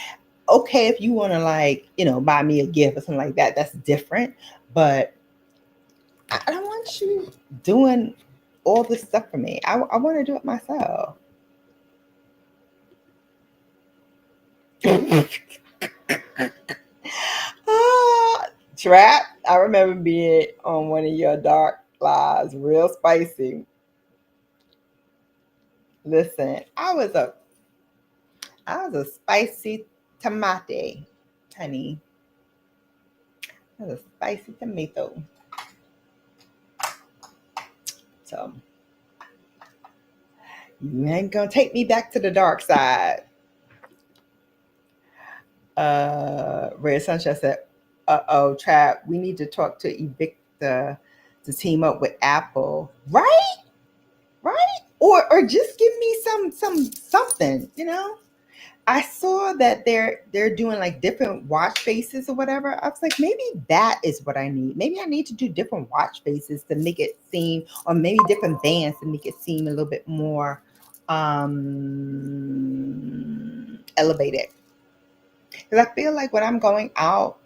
okay, if you want to, like, buy me a gift or something like that, that's different. But I don't want you doing all this stuff for me. I want to do it myself. Ah, Trap. I remember being on one of your dark lives, real spicy. Listen, I was a spicy tomato, honey. I was a spicy tomato. So you ain't gonna take me back to the dark side. Red Sunshine said, "Uh-oh, Trap. We need to talk to Evicta to team up with Apple, right? Right? Or just give me something. I saw that they're doing like different watch faces or whatever. I was like, maybe that is what I need. Maybe I need to do different watch faces to make it seem, or maybe different bands to make it seem a little bit more elevated. Because I feel like when I'm going out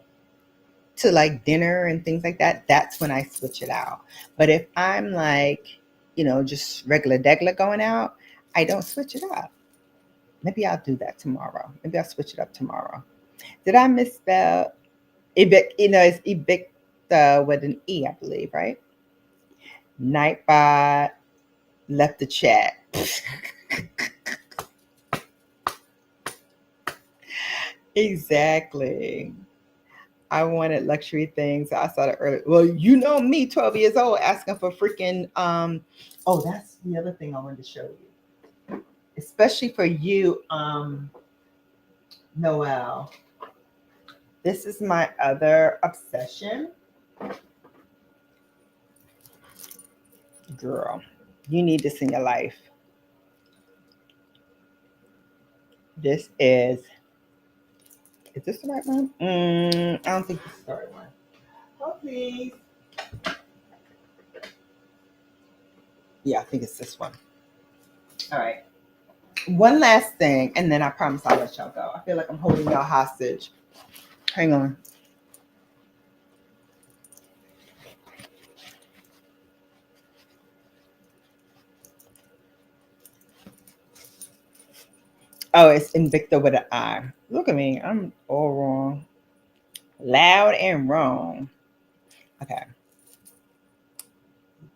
to like dinner and things like that, that's when I switch it out. But if I'm like, just regular degular going out, I don't switch it up. Maybe I'll do that tomorrow. Maybe I'll switch it up tomorrow. Did I misspell? It's Evicta with an E, I believe, right? Nightbot left the chat. Exactly. I wanted luxury things. I saw it earlier. Well, you know me, 12 years old, asking for freaking oh, that's the other thing I wanted to show you. Especially for you, Noelle. This is my other obsession. Girl, you need this in your life. This is this the right one? I don't think this is the right one. Oh, please. Yeah, I think it's this one. All right. One last thing, and then I promise I'll let y'all go. I feel like I'm holding y'all hostage. Hang on. Oh, it's Invicta with an I. Look at me. I'm all wrong. Loud and wrong. Okay.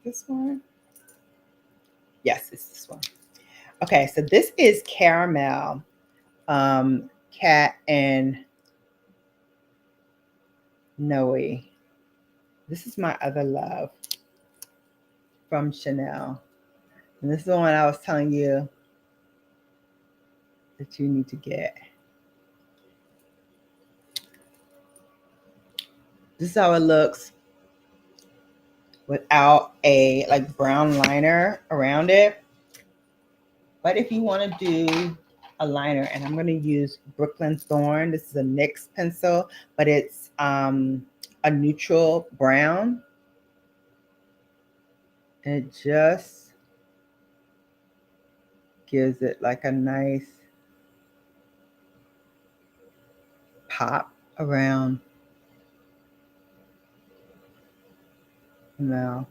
This one? Yes, it's this one. Okay, so this is Caramel, Cat and Noe. This is my other love from Chanel. And this is the one I was telling you that you need to get. This is how it looks without a like brown liner around it. But if you want to do a liner, and I'm going to use Brooklyn Thorn. This is a NYX pencil, but it's a neutral brown. It just gives it like a nice pop around the mouth.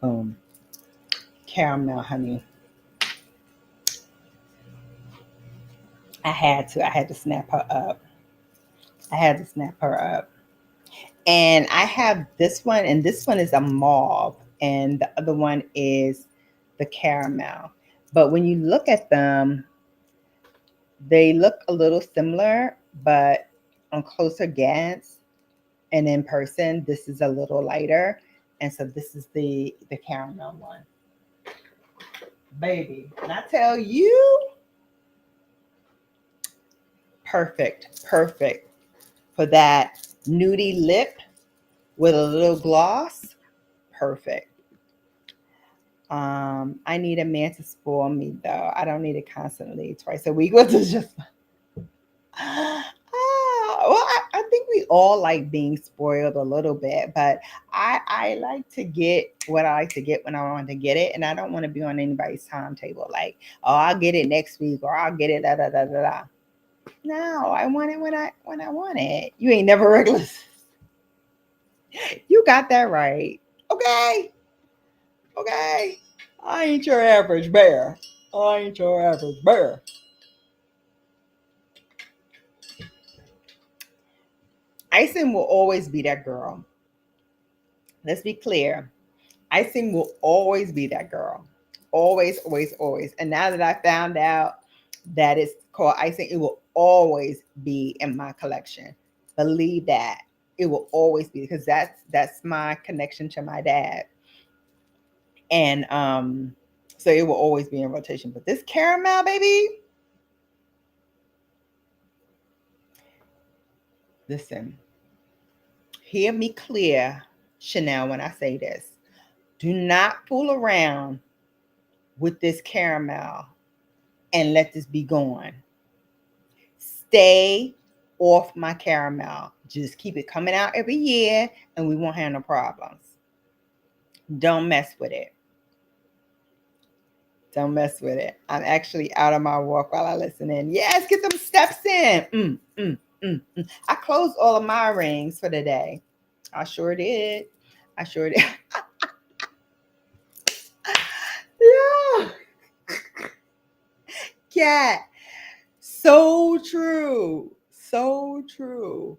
Boom. Caramel, honey. I had to snap her up. I had to snap her up. And I have this one, and this one is a mauve, and the other one is the caramel. But when you look at them, they look a little similar, but on closer glance and in person, this is a little lighter. And so this is the caramel one. Baby, and I tell you, perfect, perfect for that nudie lip with a little gloss. Perfect. I need a man to spoil me though. I don't need it constantly twice a week. What is just well, I think we all like being spoiled a little bit, but I like to get what I like to get when I want to get it, and I don't want to be on anybody's timetable. Like, oh, I'll get it next week, or I'll get it da da da da da. No, I want it when I want it. You ain't never regular. You got that right. Okay, okay. I ain't your average bear. I ain't your average bear. Icing will always be that girl. Let's be clear. Icing will always be that girl. Always, always, always. And now that I found out that it's called icing, it will always be in my collection. Believe that. It will always be, because that's my connection to my dad. And so it will always be in rotation. But this caramel, baby, listen, hear me clear, Chanel, when I say this. Do not fool around with this caramel and let this be gone. Stay off my caramel. Just keep it coming out every year and we won't have no problems. Don't mess with it. Don't mess with it. I'm actually out of my walk while I listen in. Yes, get some steps in. I closed all of my rings for the day. I sure did. I sure did. Yeah. Cat. So true. So true.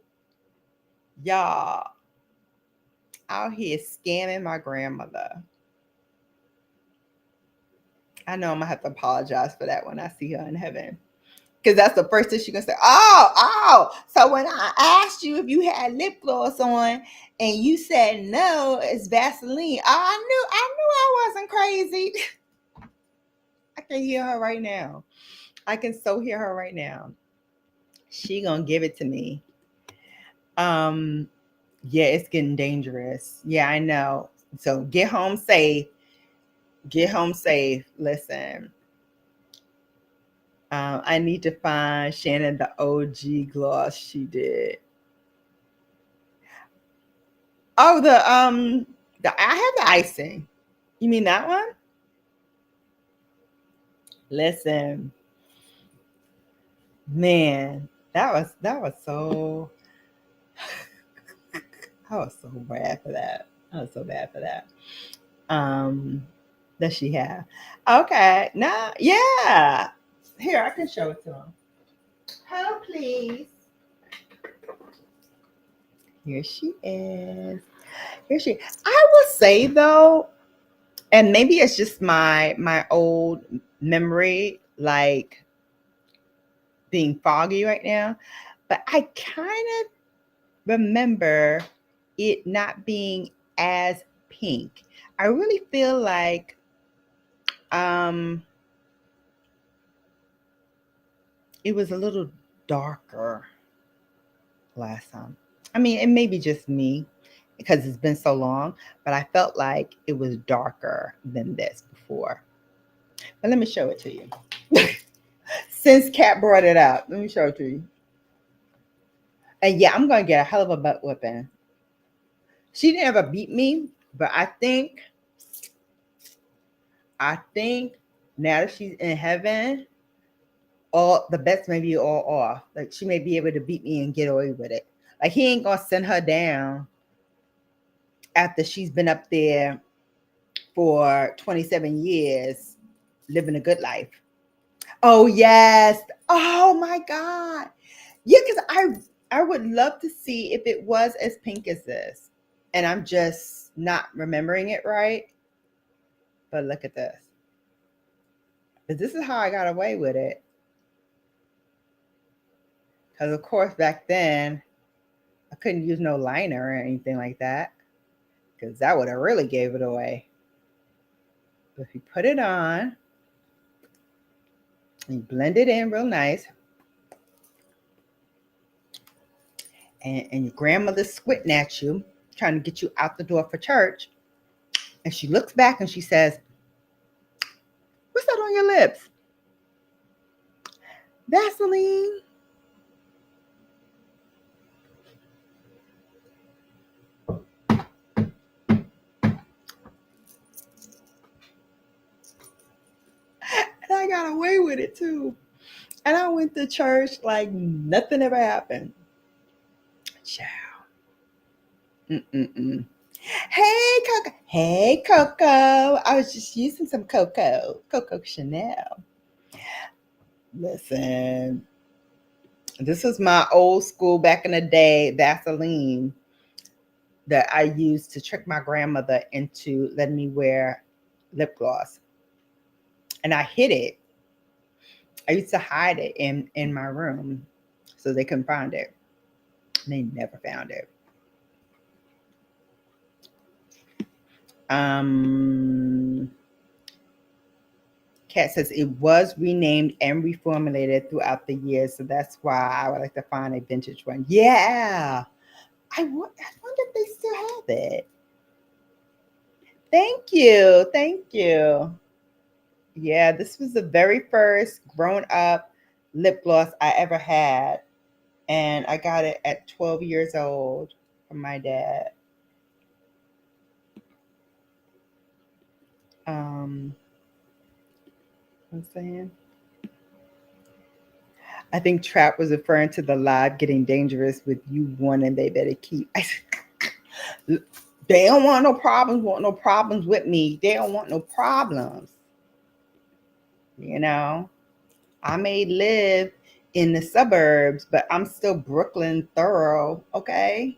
Y'all out here scamming my grandmother. I know I'm gonna have to apologize for that when I see her in heaven. Because that's the first thing she's gonna say. Oh. So when I asked you if you had lip gloss on and you said no, it's Vaseline. I knew I wasn't crazy. I can hear her right now. I can so hear her right now. She gonna give it to me. Um, yeah, it's getting dangerous. Yeah, I know. So get home safe. Get home safe. Listen, I need to find Shannon the OG gloss she did. Oh, the I have the icing. You mean that one? Listen, man, that was so I was so bad for that. I was so bad for that. Um, does she have? Okay, nah, yeah. Here, I can show it to him. Hello, please. Here she is. Here she. I will say though, and maybe it's just my old memory, like being foggy right now, but I kind of remember it not being as pink. I really feel like um it was a little darker last time. I mean, it may be just me because it's been so long, but I felt like it was darker than this before. But let me show it to you. Since Kat brought it up, let me show it to you. And yeah, I'm gonna get a hell of a butt whipping. She didn't ever beat me, but I think now that she's in heaven, all the bets may be all off. Like she may be able to beat me and get away with it. Like he ain't gonna send her down after she's been up there for 27 years living a good life. Oh yes. Oh my God. Yeah, because I would love to see if it was as pink as this. And I'm just not remembering it right. But look at this. But this is how I got away with it. Because of course back then I couldn't use no liner or anything like that. Because that would have really gave it away. But if you put it on, and you blend it in real nice, and your grandmother's squinting at you, trying to get you out the door for church, and she looks back and she says, "What's that on your lips?" Vaseline. And I got away with it too. And I went to church like nothing ever happened. Ciao. Mm-mm-mm. Hey, Coco. Hey, Coco. I was just using some Coco Chanel. Listen, this is my old school back in the day Vaseline that I used to trick my grandmother into letting me wear lip gloss. And I hid it. I used to hide it in my room so they couldn't find it. And they never found it. Kat says it was renamed and reformulated throughout the years, so that's why I would like to find a vintage one. Yeah, I wonder if they still have it. Thank you. Yeah, this was the very first grown up lip gloss I ever had, and I got it at 12 years old from my dad. Um, I'm saying. I think Trap was referring to the live getting dangerous with you wanting they better keep. They don't want no problems with me. They don't want no problems. You know, I may live in the suburbs, but I'm still Brooklyn thorough, okay?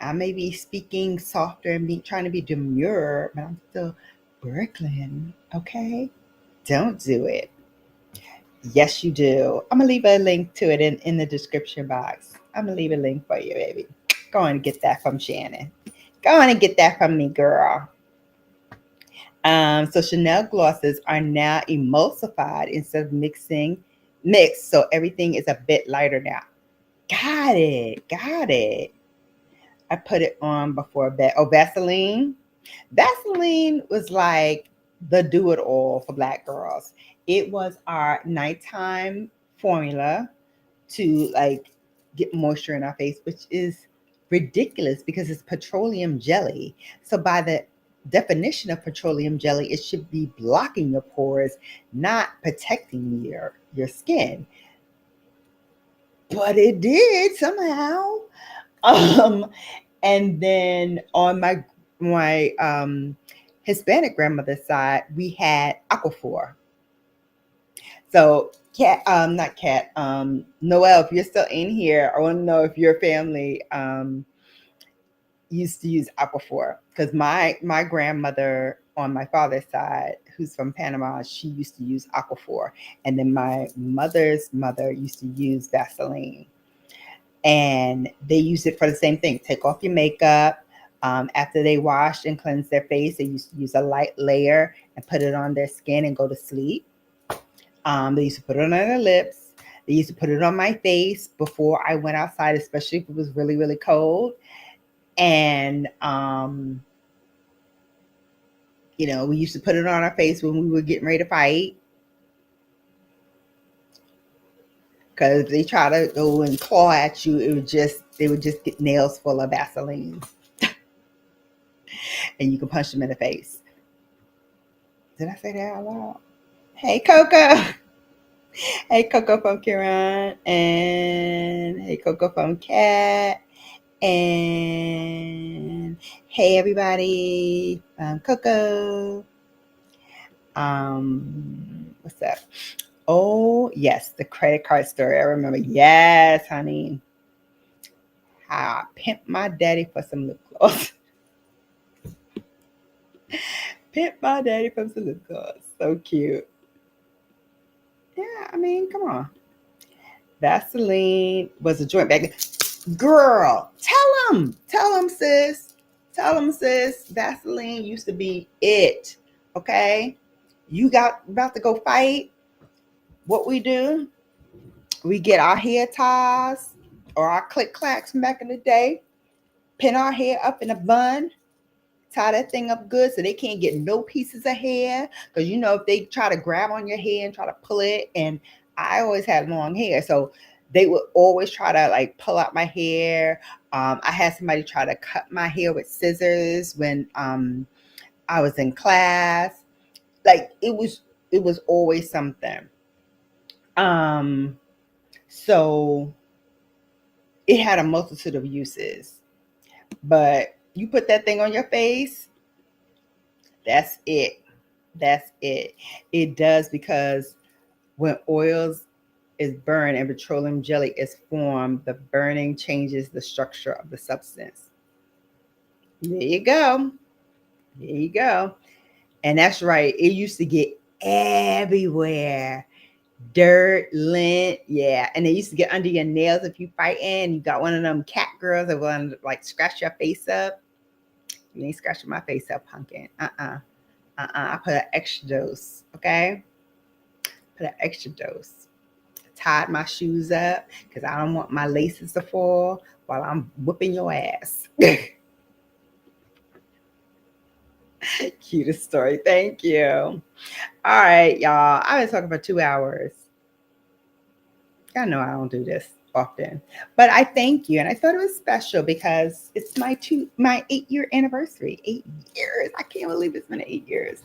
I may be speaking softer and trying to be demure, but I'm still Brooklyn, okay? Don't do it. Yes, you do. I'm gonna leave a link to it in the description box. I'm gonna leave a link for you, baby. Go on and get that from Shannon. Go on and get that from me, girl. So Chanel glosses are now emulsified instead of mixed, so everything is a bit lighter now. Got it. Got it. I put it on before bed. Oh, Vaseline. Vaseline was like the do it all for Black girls. It was our nighttime formula to like get moisture in our face, which is ridiculous because it's petroleum jelly. So by the definition of petroleum jelly, it should be blocking your pores, not protecting your skin. But it did somehow. Um, and then on my Hispanic grandmother's side, we had Aquaphor. So Cat, not Cat, Noelle, if you're still in here, I want to know if your family used to use Aquaphor, because my grandmother on my father's side, who's from Panama, she used to use Aquaphor, and then my mother's mother used to use Vaseline, and they use it for the same thing. Take off your makeup. After they washed and cleansed their face, they used to use a light layer and put it on their skin and go to sleep. They used to put it on their lips. They used to put it on my face before I went outside, especially if it was really, really cold. And We used to put it on our face when we were getting ready to fight. Because if they try to go and claw at you, they would just get nails full of Vaseline, and you can punch them in the face. Did I say that out loud? Hey, Coco. Hey, Coco from Kiran, and hey, Coco from Cat, and hey, everybody, Coco. What's up? Oh, yes, the credit card story. I remember. Yes, honey. How I pimped my daddy for some lip gloss. Pimped my daddy for some lip gloss. So cute. Yeah, I mean, come on. Vaseline was a joint back. Girl, tell them, sis. Tell them, sis. Vaseline used to be it. Okay, you got about to go fight. What we do? We get our hair ties or our click clacks from back in the day. Pin our hair up in a bun. Tie that thing up good so they can't get no pieces of hair. Because if they try to grab on your hair and try to pull it, and I always had long hair, so they would always try to like pull out my hair. I had somebody try to cut my hair with scissors when I was in class. Like it was always something. Um, so it had a multitude of uses, but you put that thing on your face, that's it. That's it. It does, because when oils is burned and petroleum jelly is formed, the burning changes the structure of the substance. There you go. There you go. And that's right. It used to get everywhere. Dirt, lint, yeah. And they used to get under your nails if you fighting. You got one of them cat girls that want to like scratch your face up. You ain't scratching my face up, pumpkin. I put an extra dose, okay? Put an extra dose. Tied my shoes up because I don't want my laces to fall while I'm whooping your ass. Cutest story. Thank you. All right, y'all. I've been talking for 2 hours. I know I don't do this often, but I thank you, and I thought it was special because it's my 8-year anniversary. 8 years. I can't believe it's been 8 years.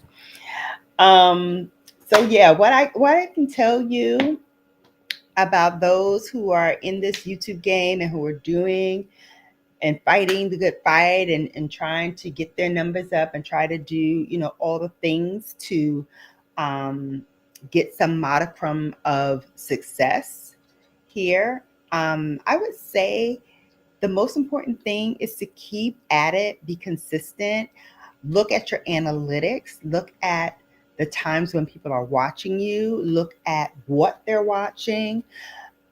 So yeah, what I can tell you about those who are in this YouTube game and who are doing and fighting the good fight and trying to get their numbers up and try to do, all the things to get some modicum of success here. I would say the most important thing is to keep at it, be consistent, look at your analytics, look at the times when people are watching you, look at what they're watching,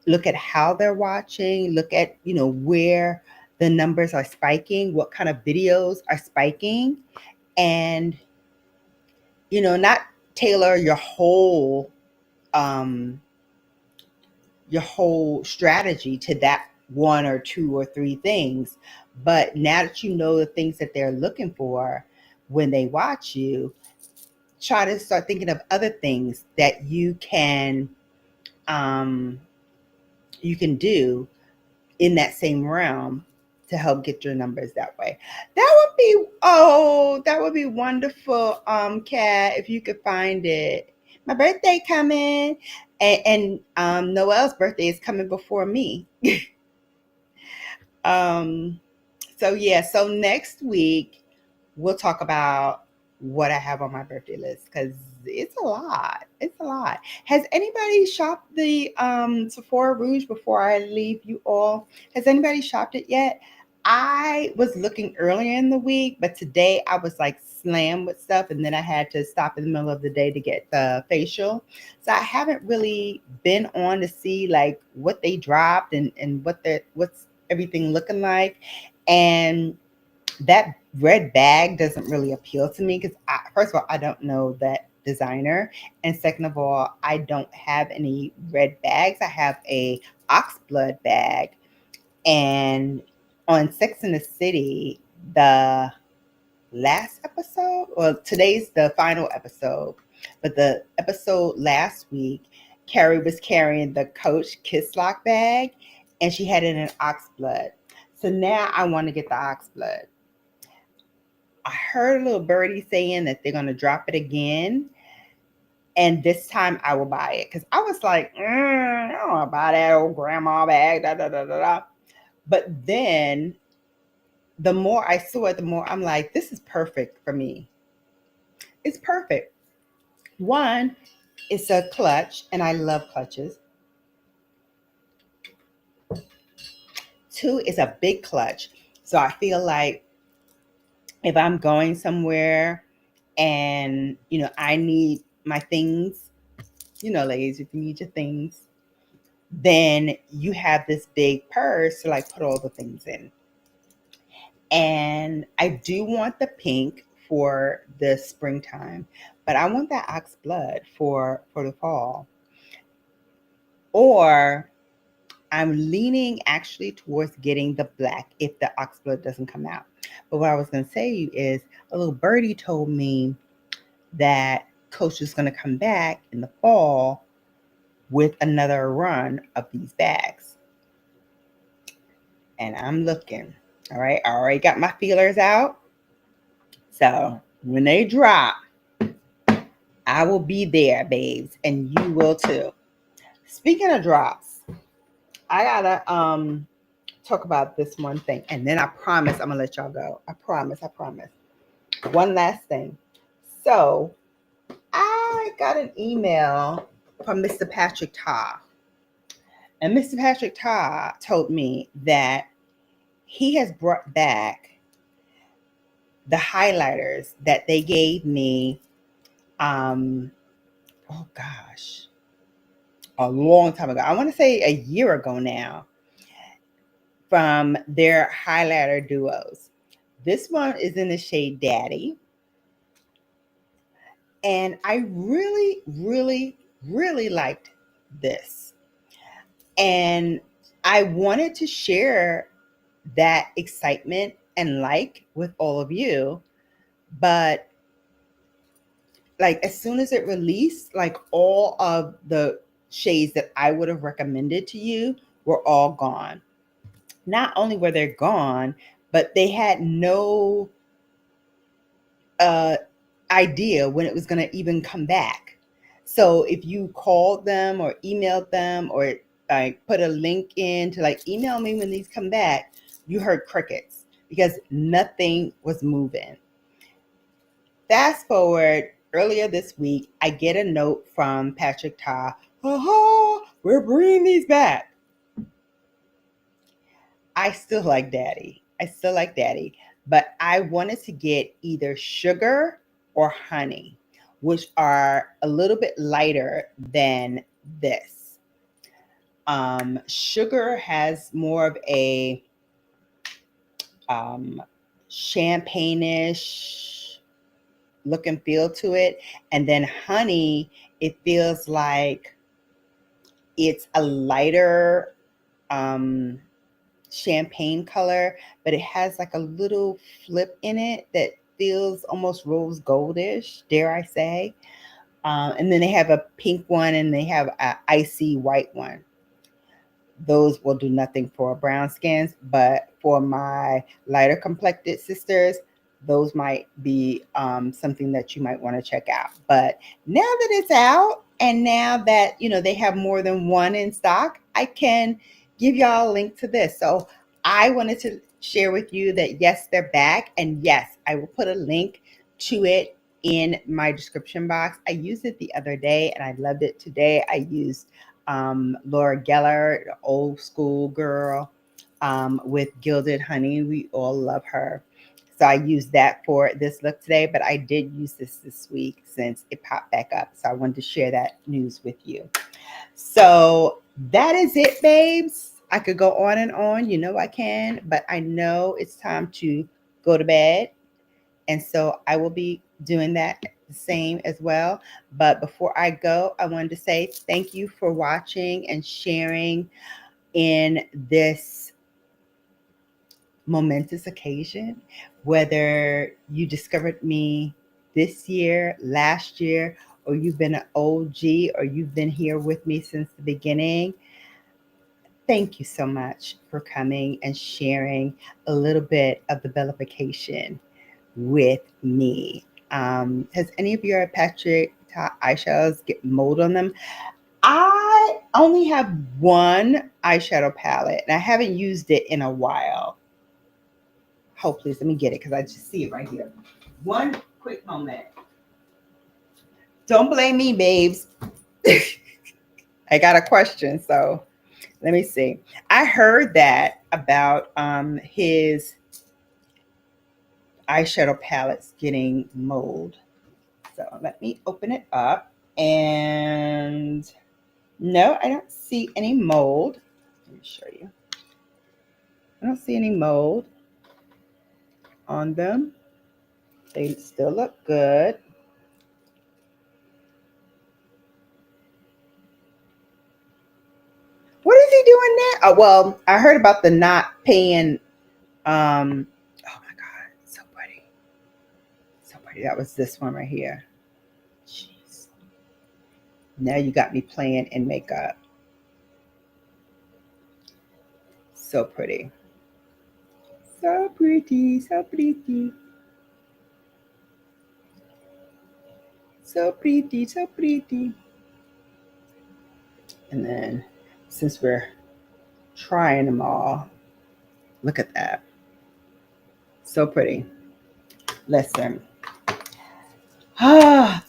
look at how they're watching, look at, where the numbers are spiking, what kind of videos are spiking, and, not tailor your whole strategy to that one or two or three things. But now that you know the things that they're looking for when they watch you, try to start thinking of other things that um, you can do in that same realm to help get your numbers that way. That would be wonderful, Kat, if you could find it. My birthday coming, and Noel's birthday is coming before me. um, so yeah, so next week we'll talk about what I have on my birthday list because it's a lot. It's a lot. Has anybody shopped the Sephora Rouge before I leave you all? Has anybody shopped it yet? I was looking earlier in the week, but today I was like slammed with stuff, and then I had to stop in the middle of the day to get the facial. So I haven't really been on to see like what they dropped and what's everything looking like. And that red bag doesn't really appeal to me because first of all, I don't know that designer, and second of all, I don't have any red bags. I have a oxblood bag, and on Sex in the City, the last episode, well, today's the final episode, but the episode last week, Carrie was carrying the Coach Kiss Lock bag, and she had it in ox blood. So now I want to get the ox blood. I heard a little birdie saying that they're going to drop it again, and this time I will buy it, because I was like, I don't want to buy that old grandma bag, da da da da da. But then the more I saw it, the more I'm like, this is perfect for me. It's perfect. One, it's a clutch, and I love clutches. Two, it's a big clutch. So I feel like if I'm going somewhere and, I need my things, ladies, if you need your things, then you have this big purse to like put all the things in. And I do want the pink for the springtime, but I want that ox blood for the fall. Or I'm leaning actually towards getting the black if the ox blood doesn't come out. But what I was going to say is a little birdie told me that Coach is going to come back in the fall with another run of these bags. And I'm looking. All right. I already got my feelers out. So when they drop, I will be there, babes, and you will too. Speaking of drops, I gotta talk about this one thing, and then I promise I'm gonna let y'all go. I promise. One last thing. So I got an email from Mr. Patrick Ta. And Mr. Patrick Ta told me that he has brought back the highlighters that they gave me, oh gosh, a long time ago. I want to say a year ago now, from their highlighter duos. This one is in the shade Daddy. And I really, really, really liked this. And I wanted to share that excitement and like with all of you. But like as soon as it released, like all of the shades that I would have recommended to you were all gone. Not only were they gone, but they had no idea when it was going to even come back. So if you called them or emailed them or like put a link in to like email me when these come back, you heard crickets because nothing was moving. Fast forward earlier this week, I get a note from Patrick Ta. We're bringing these back. I still like Daddy. But I wanted to get either sugar or honey, which are a little bit lighter than this. Sugar has more of a champagne-ish look and feel to it. And then honey, it feels like it's a lighter champagne color, but it has like a little flip in it that feels almost rose goldish, dare I say. And then they have a pink one and they have an icy white one. Those will do nothing for brown skins, but for my lighter complected sisters, those might be something that you might want to check out. But now that it's out and now that, they have more than one in stock, I can give y'all a link to this. So I wanted to share with you that yes, they're back. And yes, I will put a link to it in my description box. I used it the other day and I loved it. Today I used Laura Geller, the old school girl, with Gilded Honey. We all love her. So I used that for this look today, but I did use this week since it popped back up. So I wanted to share that news with you. So that is it, babes. I could go on and on. I can, but I know it's time to go to bed. And so I will be doing that the same as well. But before I go, I wanted to say thank you for watching and sharing in this momentous occasion, whether you discovered me this year, last year, or you've been an OG, or you've been here with me since the beginning, thank you so much for coming and sharing a little bit of the BELLAfication with me. Has any of your Patrick eyeshadows get mold on them? I only have one eyeshadow palette, and I haven't used it in a while. Hold, please, let me get it because I just see it right here. One quick moment. Don't blame me, babes. I got a question, so let me see. I heard that about his eyeshadow palettes getting mold. So let me open it up. And no, I don't see any mold. Let me show you. I don't see any mold on them. They still look good. What is he doing now? Oh, well, I heard about the not paying. Oh my God, so pretty. So pretty. That was this one right here. Jeez. Now you got me playing in makeup. So pretty. So pretty. So pretty. So pretty. So pretty. And then since we're trying them all, look at that. So pretty. Listen.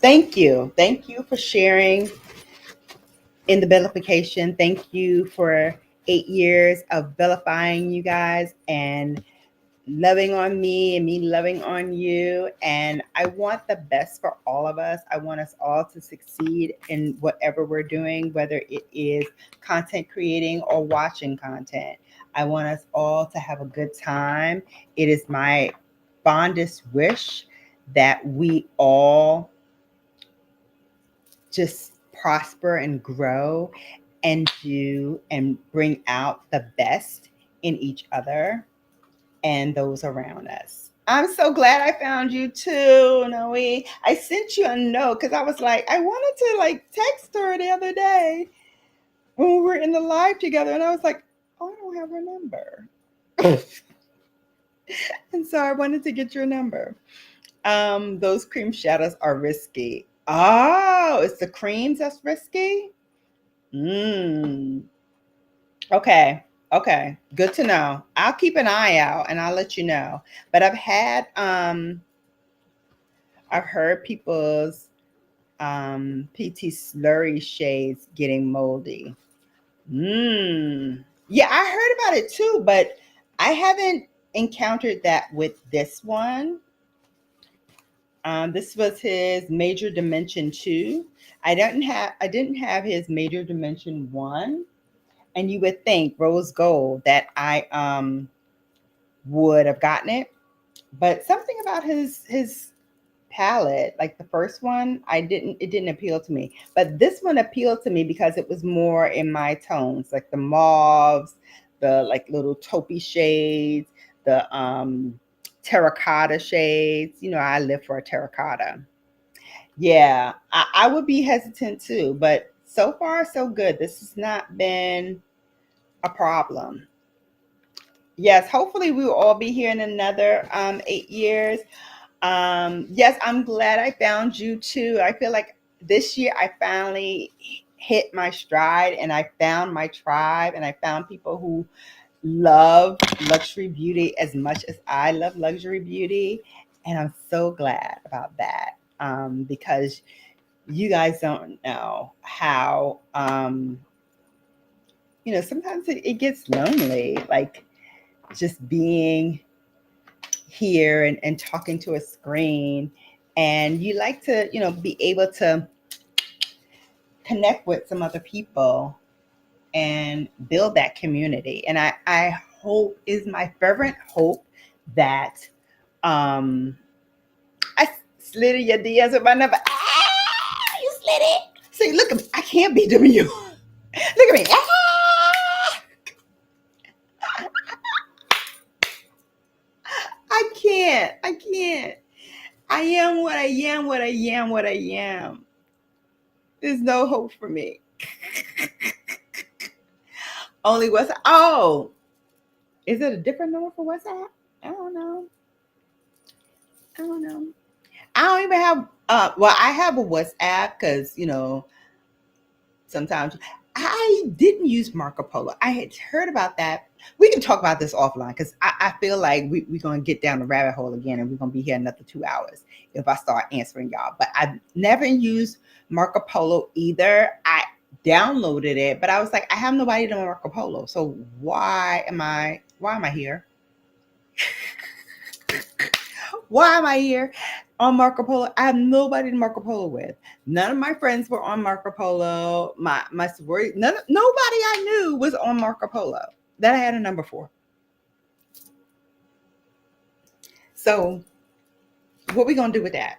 Thank you. Thank you for sharing in the BELLAfication. Thank you for 8 years of bellifying you guys and loving on me and me loving on you. And I want the best for all of us. I want us all to succeed in whatever we're doing, whether it is content creating or watching content. I want us all to have a good time. It is my fondest wish that we all just prosper and grow and do and bring out the best in each other and those around us. I'm so glad I found you too, Noe. I sent you a note because I was like, I wanted to like text her the other day when we were in the live together, and I was like, oh, I don't have her number. And so I wanted to get your number. Those cream shadows are risky. Oh, it's the creams that's risky? Okay. Okay. Good to know. I'll keep an eye out and I'll let you know. But I've heard people's PT slurry shades getting moldy. Yeah, I heard about it too, but I haven't encountered that with this one. This was his major dimension 2. I didn't have his major dimension 1. And you would think rose gold that I would have gotten it, but something about his palette, like the first one, it didn't appeal to me. But this one appealed to me because it was more in my tones, like the mauves, the like little taupey shades, the terracotta shades. You know, I live for a terracotta. Yeah, I would be hesitant too, but so far so good. This has not been a problem. Yes, hopefully we will all be here in another 8 years. Yes, I'm glad I found you too. I feel like this year I finally hit my stride and I found my tribe and I found people who love luxury beauty as much as I love luxury beauty. And I'm so glad about that because you guys don't know how, sometimes it gets lonely, like just being here and talking to a screen, and you like to be able to connect with some other people and build that community. And I hope, is my fervent hope, that I slid in your DMs with my number. You slid it. See, look at me. I can't be doing you. Look at me. can't. I can't. I am what I am, what I am, what I am. There's no hope for me. Only WhatsApp. Oh, is it a different number for WhatsApp? I don't know. I don't know. I don't even have. Well, I have a WhatsApp because sometimes I didn't use Marco Polo. I had heard about that. We can talk about this offline because I feel like we're going to get down the rabbit hole again and we're going to be here another 2 hours if I start answering y'all. But I've never used Marco Polo either. I downloaded it, but I was like, I have nobody to Marco Polo. So why am I here? Why am I here on Marco Polo? I have nobody to Marco Polo with. None of my friends were on Marco Polo. My sorority, nobody I knew was on Marco Polo that I had a number for. So what we gonna do with that?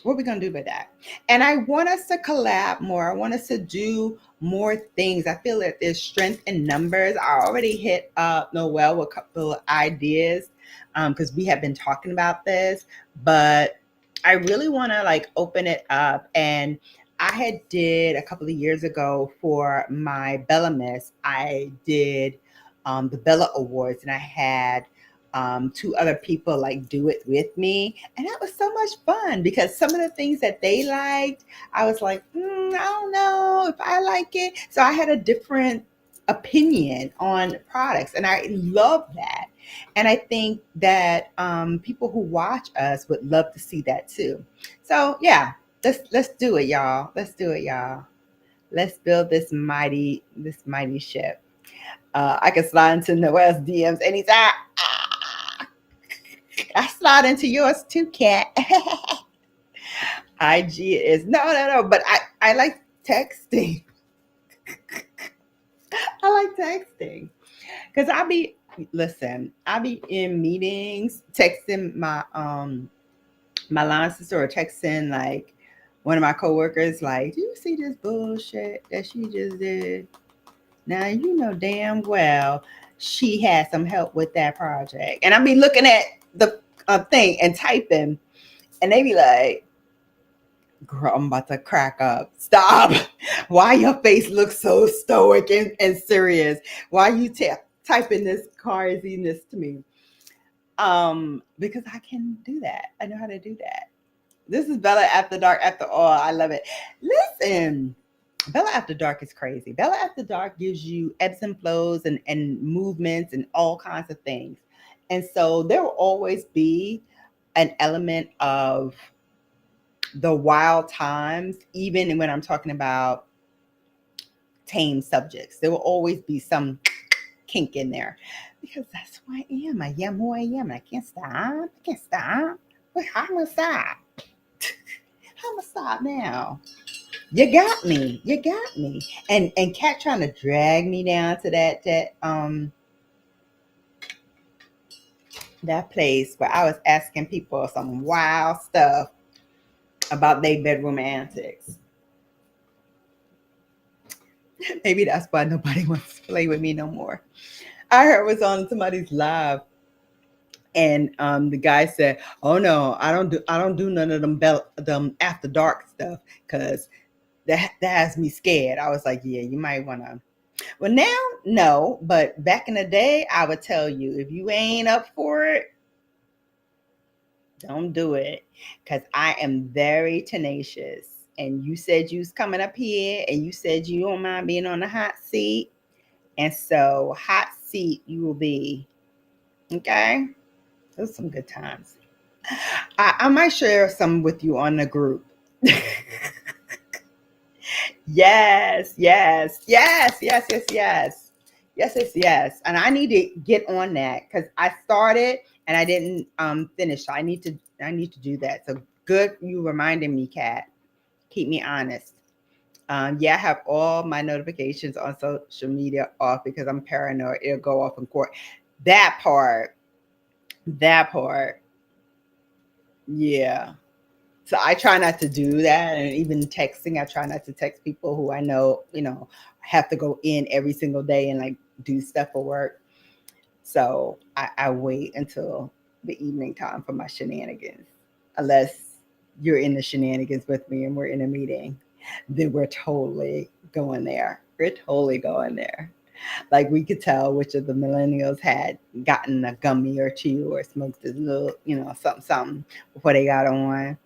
What we gonna do with that? And I want us to collab more. I want us to do more things. I feel that there's strength in numbers. I already hit up Noelle with a couple of ideas because we have been talking about this, but I really want to like open it up. And I had did a couple of years ago for my Bella Miss, I did the Bella Awards, and I had two other people like do it with me, and that was so much fun because some of the things that they liked, I was like, I don't know if I like it. So I had a different opinion on products, and I love that. And I think that people who watch us would love to see that too. So yeah, let's do it, y'all. Let's do it, y'all. Let's build this mighty ship. I can slide into Noelle's DMs anytime. I slide into yours too, cat. IG is no, but I like texting. I like texting because I be in meetings texting my line sister or texting like one of my coworkers like, do you see this bullshit that she just did? Now you know damn well she had some help with that project, and I be looking at the thing and typing, and they be like, girl, I'm about to crack up. Stop. Why your face looks so stoic and serious? Why you typing this craziness to me? Because I can do that. I know how to do that. This is Bella After Dark. After all, I love it. Listen, Bella After Dark is crazy. Bella After Dark gives you ebbs and flows and movements and all kinds of things. And so there will always be an element of the wild times, even when I'm talking about tame subjects. There will always be some kink in there because that's who I am. I am who I am. I can't stop. I can't stop. How am I stop? How am I stop now? You got me. You got me. And Kat trying to drag me down to that place where I was asking people some wild stuff about their bedroom antics. Maybe that's why nobody wants to play with me no more. I heard it was on somebody's live, and the guy said, "Oh no, I don't do none of them after dark stuff because that has me scared." I was like, "Yeah, you might want to." Well, now no, but back in the day, I would tell you if you ain't up for it, don't do it because I am very tenacious. And you said you was coming up here, and you said you don't mind being on the hot seat, and so hot seat you will be. Okay, those are some good times. I might share some with you on the group. Yes, yes, yes, yes, yes, yes. Yes, yes, yes. And I need to get on that because I started and I didn't finish. So I need to do that. So good you reminding me, Kat. Keep me honest. Yeah, I have all my notifications on social media off because I'm paranoid it'll go off in court. That part, yeah. So I try not to do that. And even texting, I try not to text people who I know, have to go in every single day and like do stuff for work. So I wait until the evening time for my shenanigans. Unless you're in the shenanigans with me and we're in a meeting, then we're totally going there. We're totally going there. Like we could tell which of the millennials had gotten a gummy or two or smoked a little, something before they got on.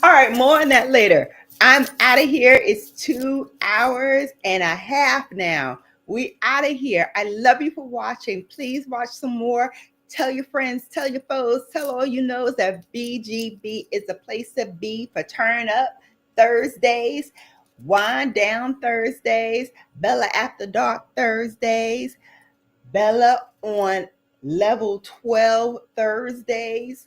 All right, more on that later. I'm out of here. It's 2 hours and a half now. We out of here. I love you for watching. Please watch some more. Tell your friends, tell your foes, tell all you know that BGB is a place to be for Turn Up Thursdays, Wind Down Thursdays, Bella After Dark Thursdays, Bella on Level 12 Thursdays,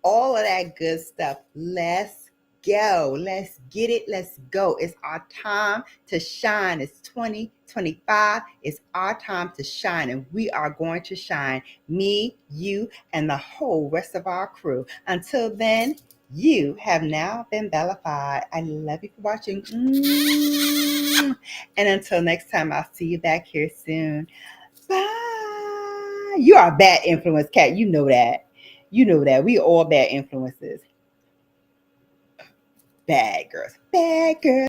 all of that good stuff. Let's go. Let's get it. Let's go. It's our time to shine. It's 2025. It's our time to shine, and we are going to shine. Me, you, and the whole rest of our crew. Until then, you have now been Bellafied. I love you for watching. And until next time, I'll see you back here soon. Bye. You are a bad influence, Cat. You know that. You know that. We all bad influences. Bad girls. Bad girls.